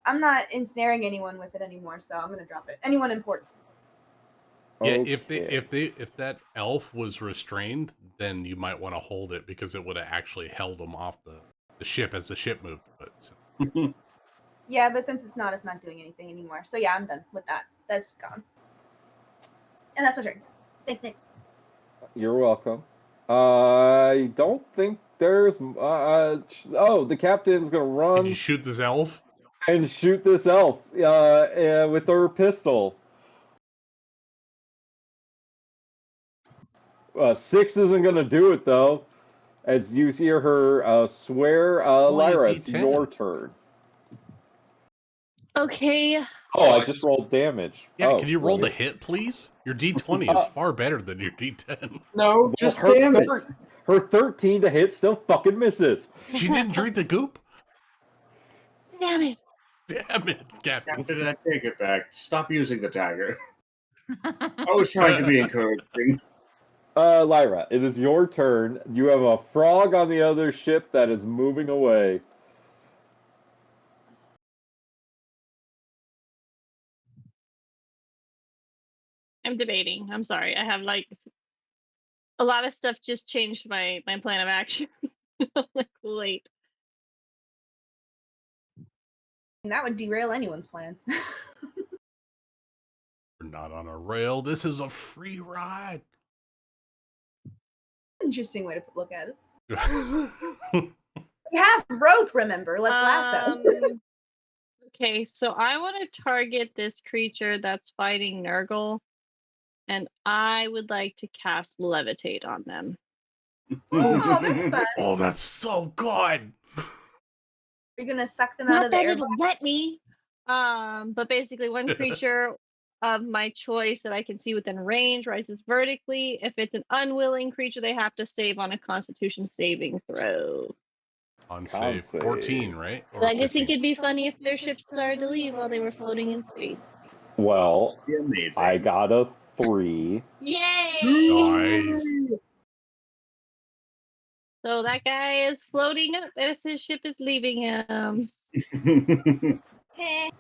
I'm not ensnaring anyone with it anymore, so I'm gonna drop it. Anyone important. Yeah, Okay. if that elf was restrained, then you might want to hold it because it would have actually held them off the ship as the ship moved. But so. Yeah, but since it's not doing anything anymore. So yeah, I'm done with that. That's gone. And that's my turn. Thank Nick. You're welcome. I don't think there's. Oh, the captain's gonna Did run you shoot this elf? and shoot this elf with her pistol. 6 isn't gonna do it though. As you hear her swear, Only a Lyra, it's D10. your turn. Okay. Oh, I just rolled damage. Yeah, Oh, can you roll really? the hit, please? Your D20 is far better than your D10. No, Well, just her damage. her 13 to hit still fucking misses. She didn't drink the goop? Damn it. Damn it, Captain. Captain, I take it back. Stop using the dagger. I was trying to be encouraging. Lyra, it is your turn. You have a frog on the other ship that is moving away. I'm debating. I'm sorry. I have like a lot of stuff just changed my plan of action. Like, wait. And that would derail anyone's plans. We're not on a rail. This is a free ride. Interesting way to look at it. Oh, We have rope, remember? Let's lasso. Okay, so I want to target this creature that's fighting Nurgle, and I would like to cast Levitate on them. Oh, that's fun. oh, that's so good. You're gonna suck them out Not of the that air. it'll let me. But basically, one creature of my choice that I can see within range rises vertically. If it's an unwilling creature, they have to save on a Constitution saving throw. On save 14, right? Or But I just 15? think it'd be funny if their ship started to leave while they were floating in space. Well, Amazing. I got a 3. Yay! Nice. So that guy is floating up as his ship is leaving him. Eh.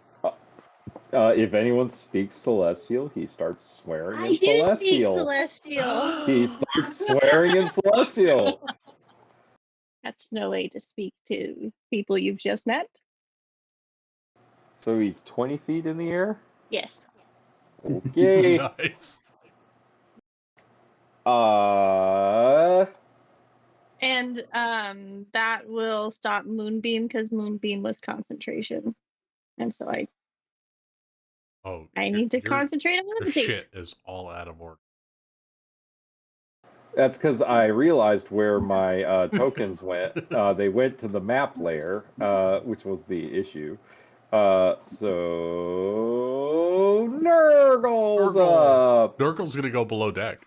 If anyone speaks Celestial, he starts swearing I in do speak Celestial. Celestial. He starts swearing in Celestial. That's no way to speak to people you've just met. So he's 20 feet in the air? Yes. Okay. Nice. And that will stop Moonbeam because Moonbeam was concentration. And so I Oh, need to your- concentrate on Your levitate. shit is all out of order. That's because I realized where my tokens went. They went to the map layer, which was the issue. So Nurgle's up. Nurgle's gonna go below deck.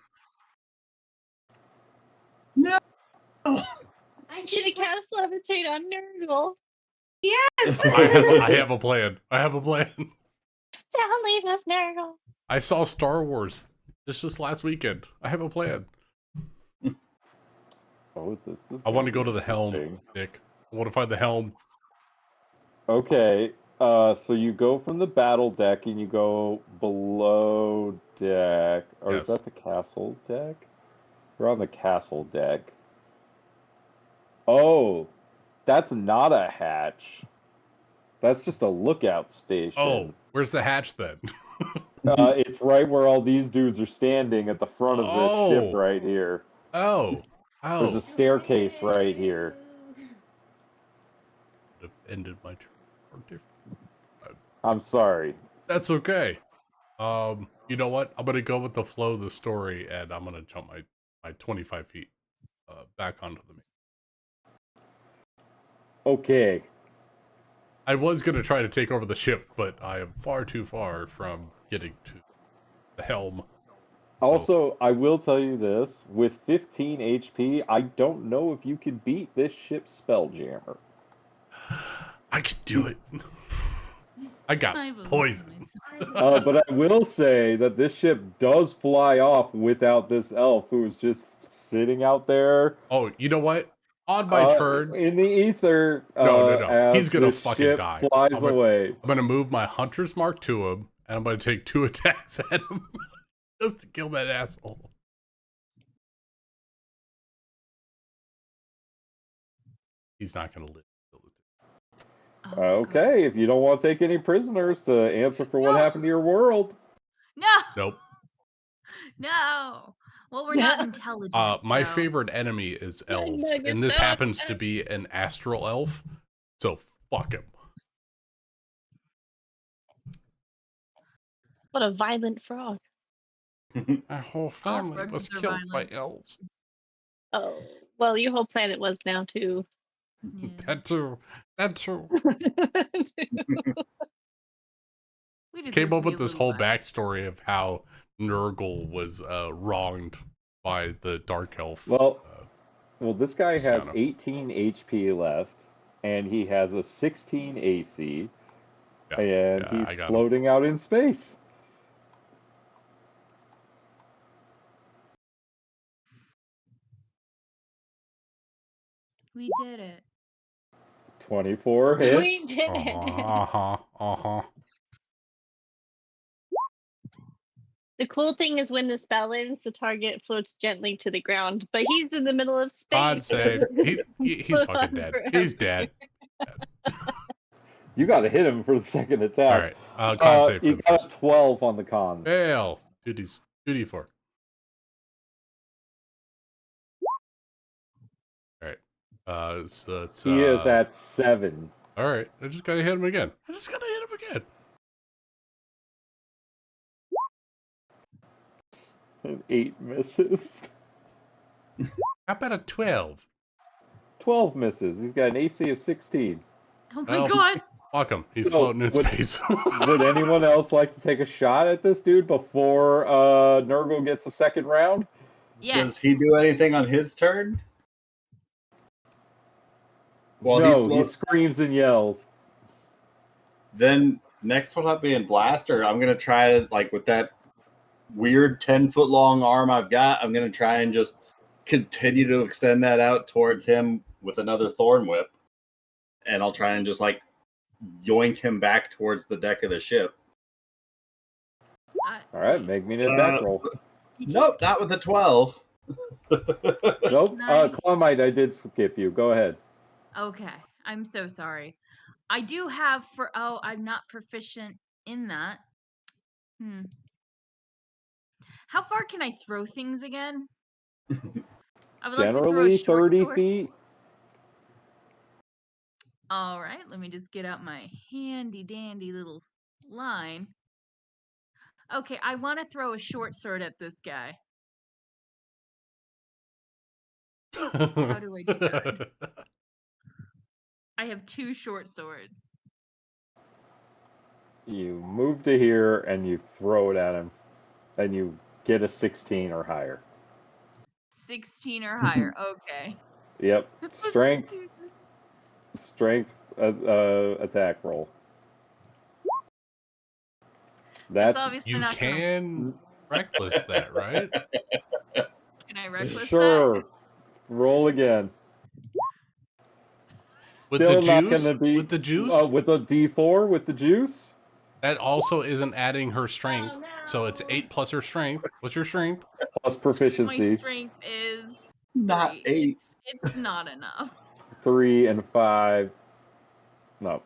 No. I should have cast levitate on Nurgle. Yes. I have a plan. I have a plan. Don't leave us, Nurgle. I saw Star Wars just this last weekend. I have a plan. Oh, this is I want to go to the interesting. helm, Nick. I want to find the helm. Okay, so you go from the battle deck and you go below deck. Or Yes. is that the castle deck? You're on the castle deck. Oh, that's not a hatch. That's just a lookout station. Oh, where's the hatch then? It's right where all these dudes are standing at the front of this ship Oh. right here. Oh. There's a staircase right here. Would have ended my turn or different. I'm sorry. That's okay. You know what? I'm gonna go with the flow of the story, and I'm gonna jump my 25 feet back onto the main. Okay. I was gonna try to take over the ship, but I am far too far from getting to the helm. Also, I will tell you this, with 15 HP, I don't know if you can beat this ship's Spelljammer. I could do it. I got poison. But I will say that this ship does fly off without this elf who is just sitting out there. Oh, you know what? On my turn. In the ether. No. He's as gonna this fucking ship die. Flies I'm gonna, away. I'm gonna move my Hunter's Mark to him, and I'm gonna take 2 attacks at him just to kill that asshole. He's not gonna live. Okay, if you don't want to take any prisoners to answer for what happened to your world. No. Nope. No. Well, we're not intelligent. My so- favorite enemy is elves, and this happens to be an astral elf, so fuck him. What a violent frog. My whole family frogs was are killed by violent. elves. Oh, well, your whole planet was now too. Yeah. That too. came deserve to up be with a this little whole less. backstory of how Nurgle was wronged by the Dark Elf. Well, this guy has Sienna. 18 HP left, and he has a 16 AC, Yeah, and yeah, I he's got him. floating out in space. We did it. 24 hits. We did it. Uh-huh. The cool thing is when the spell ends, the target floats gently to the ground, but he's in the middle of space. Con save. He's Float fucking on dead. forever. He's dead. You got to hit him for the second All attack. right. Con save for You the got first. a 12 on the con. Fail. 2d4. All right. So it's He is at 7. all right. I just gotta hit him again. 8 misses. How about a 12? 12 misses. He's got an AC of 16. Oh my Well, god. Fuck him. He's So, floating in would- space. Would anyone else like to take a shot at this dude before Nurgle gets a second round? Yes. Does he do anything on his turn? Well, No, he screams and yells. Then next one up being Blaster, I'm gonna try to, like, with that weird 10-foot long arm I've got, I'm gonna try and just continue to extend that out towards him with another Thorn Whip, and I'll try and just like yoink him back towards the deck of the ship. All right, make me an attack roll. Nope, not with a 12. Nope, Clomite, I did skip you. Go ahead. Okay. I'm so sorry. I do have I'm not proficient in that. How far can I throw things again? I would like to throw a Generally, short 30 sword. feet. All right, let me just get out my handy dandy little line. Okay, I want to throw a short sword at this guy. How do I do that? I have 2 short swords. You move to here and you throw it at him, and you get a 16 or higher. 16 or higher. Okay. Yep. Strength attack roll. That's obviously you not gonna. can reckless that, right? Can I reckless Sure. that? Roll again. With Still the not juice? gonna be With the juice? with a D4 with the juice. That also isn't adding her strength, so it's 8 plus her strength. What's your strength? Plus My proficiency. strength is Not 3. 8. It's not enough. 3 and 5. Nope,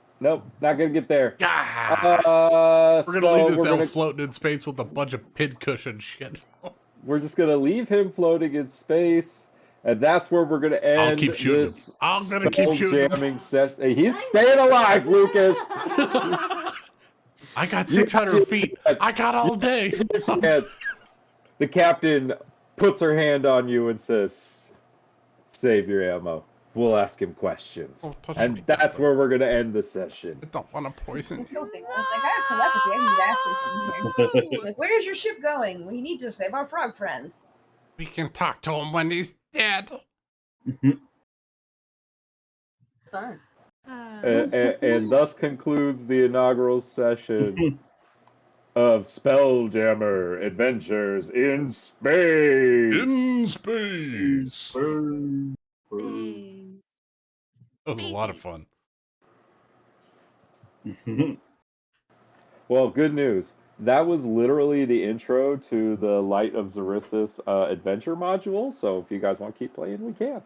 not gonna get there. We're gonna So leave this we're elf gonna floating in space with a bunch of pincushion shit. we're just gonna leave him floating in space, and that's where we're gonna end I'll keep shooting this him. I'm gonna keep shooting him. jamming session. Hey, he's staying alive, Lucas. I got 600 feet. I got all day. The captain puts her hand on you and says, "Save your ammo. We'll ask him questions." And that's where we're gonna end the session. I don't want to poison I was you. hoping. I was like, I have telepathy. I can just ask him from here. Like, where's your ship going? We need to save our frog friend. We can talk to him when he's dead. Fun. And thus concludes the inaugural session of Spelljammer Adventures in Space. In space. That was a lot of fun. Well, good news. That was literally the intro to the Light of Xerissus adventure module. So if you guys want to keep playing, we can.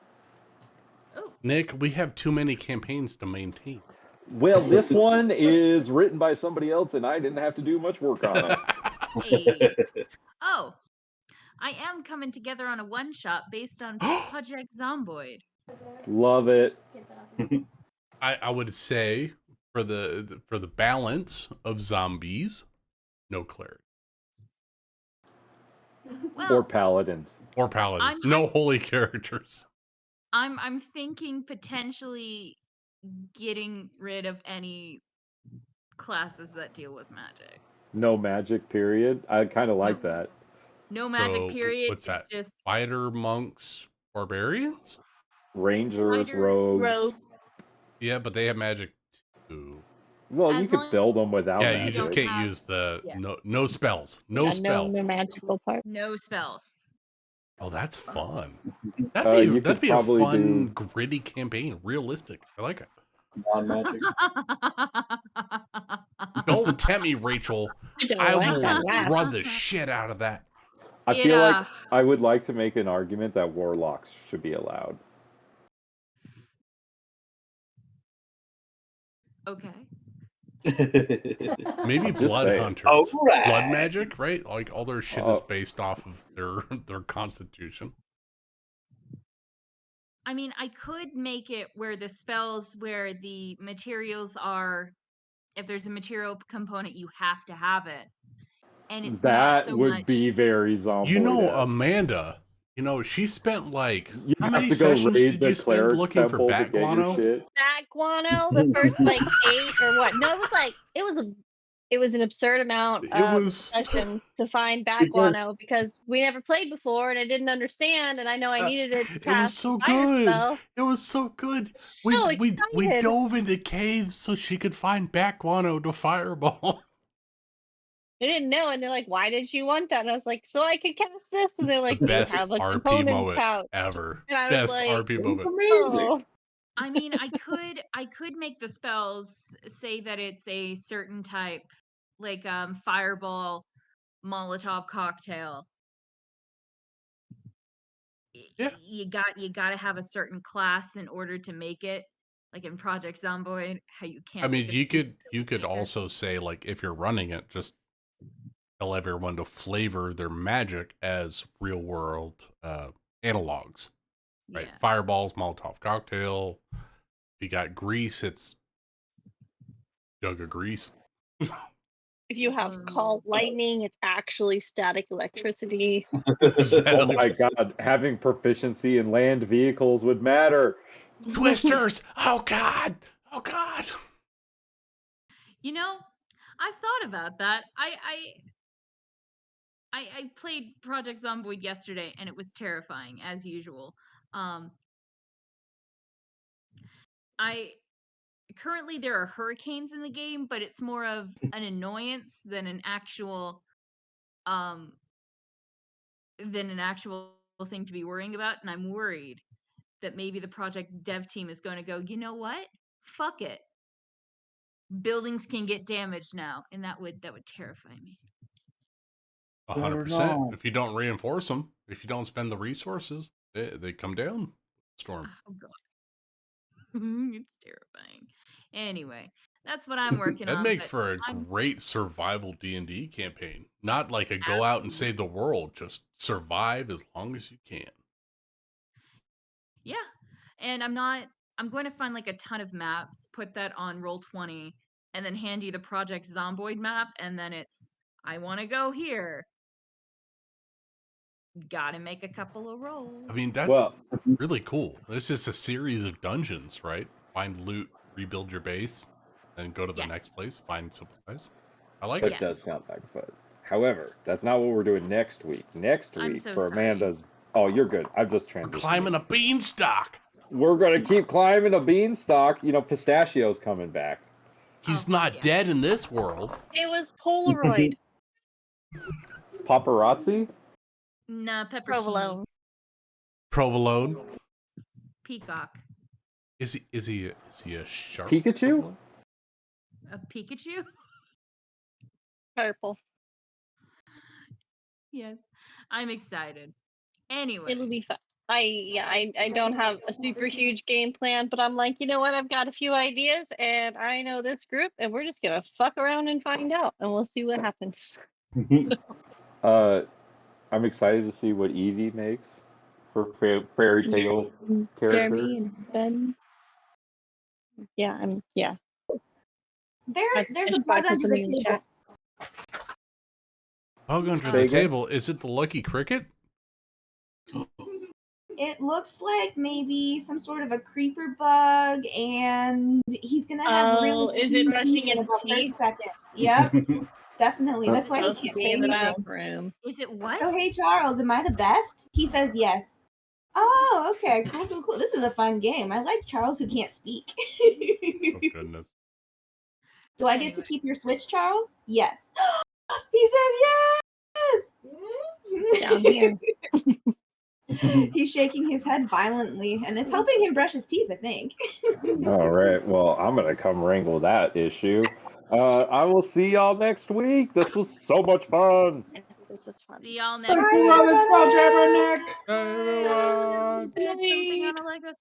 Nick, we have too many campaigns to maintain. Well, this one is written by somebody else, and I didn't have to do much work on it. Hey. Oh, I am coming together on a one-shot based on Project Zomboid. Love it. I would say for the balance of zombies, no cleric. Or paladins. Or paladins. No holy characters. I'm thinking potentially getting rid of any classes that deal with magic. No magic, period. I kind of like that. No magic So period. what's that? It's just Fighter, monks, barbarians? Rangers, Fighter, rogues. Rogue. Yeah, but they have magic too. Well, you as could long build them without Yeah, as you you just don't magic. can't have use the yeah. no spells. No Yeah, spells. no magical part. no spells. Oh, that's fun. You That'd could be a probably fun, do. gritty campaign. Realistic. I like it. Non-magic. Don't tempt me, Rachel. I don't I like will that laugh. run the shit out of that. I It, feel like I would like to make an argument that warlocks should be allowed. Okay. Maybe I'm just blood saying. hunters. All Blood right. magic, right? Like all their shit is based off of their constitution. I mean, I could make it where the spells, where the materials are, if there's a material component, you have to have it. And it's not That so would much. be very You know, Zomboid-esque. Amanda, she spent like, You how have many to go sessions raid did the you spend cleric looking for temple to bat get your guano? shit. Bat guano, the first like 8 or what? No, it was an absurd amount It of was sessions to find bat guano because we never played before and I didn't understand and I know I needed it to it was cast so a fire good. spell. It was so good. So We excited. dove into caves so she could find bat guano to fireball. They didn't know and they're like, why did you want that? And I was like, so I could cast this. And they're like, The we best have a RP components moment pouch. ever. And I was Best like, RP moment. Amazing. oh. I mean, I could make the spells say that it's a certain type, like fireball, Molotov cocktail. Yeah. You got to have a certain class in order to make it. Like in Project Zomboid, how you can't. I mean, make a you super could maker. also say, like, if you're running it, just tell everyone to flavor their magic as real world analogs, right? Yeah. Fireballs, Molotov cocktail. If you got grease, it's jug of grease. If you have called lightning, it's actually static electricity. Oh my god, having proficiency in land vehicles would matter. Twisters! Oh god! Oh god! I've thought about that. I played Project Zomboid yesterday, and it was terrifying as usual. Currently there are hurricanes in the game, but it's more of an annoyance than an actual thing to be worrying about, and I'm worried that maybe the project dev team is going to go, you know what? Fuck it. Buildings can get damaged now, and that would terrify me. 100%. If you don't reinforce them, if you don't spend the resources, they come down. Storm. Oh god. It's terrifying. Anyway, that's what I'm working That'd on. make but for a I'm- great survival D&D campaign. Not like a go out and save the world, just survive as long as you can. Yeah. And I'm going to find like a ton of maps, put that on Roll20, and then hand you the Project Zomboid map, and then it's, I want to go here. Gotta make a couple of rolls. I mean, that's really cool. This is a series of dungeons, right? Find loot, rebuild your base, then go to the next place, find supplies. I like it. That does sound like fun. However, that's not what we're doing next week. Next week so for sorry. Amanda's. Oh, you're good. I'm just transitioning. We're climbing a beanstalk. We're gonna keep climbing a beanstalk. Pistachio's coming back. He's not dead in this world. It was Polaroid. Paparazzi? Nah, pepperoni. Provolone. Provolone. Peacock. Is he a shark? Pikachu? A Pikachu? Purple. Yes. I'm excited. Anyway. It'll be fun. I don't have a super huge game plan, but I'm like, you know what? I've got a few ideas and I know this group and we're just gonna fuck around and find out and we'll see what happens. I'm excited to see what Evie makes for fairy tale character. Jeremy and Ben. Yeah, There's a bug under the table. Bug under Say the again? table. Is it the lucky cricket? It looks like maybe some sort of a creeper bug, and he's gonna have really. is it brushing in its about 30 teeth? seconds. Yep. Definitely. That's why he Supposed to can't be say in the anything. bathroom. Is it what? So, hey, Charles, am I the best? He says yes. Oh, okay. Cool. This is a fun game. I like Charles who can't speak. Oh goodness. Do I get to Anyway. keep your Switch, Charles? Yes. He says yes! Down here. He's shaking his head violently, and it's helping him brush his teeth, I think. All right. Well, I'm gonna come wrangle that issue. I will see y'all next week. This was so much fun. Yes, this was fun. See y'all next Thanks week. for loving Spelljammer, Nick. Hey everyone. Get something on a Lego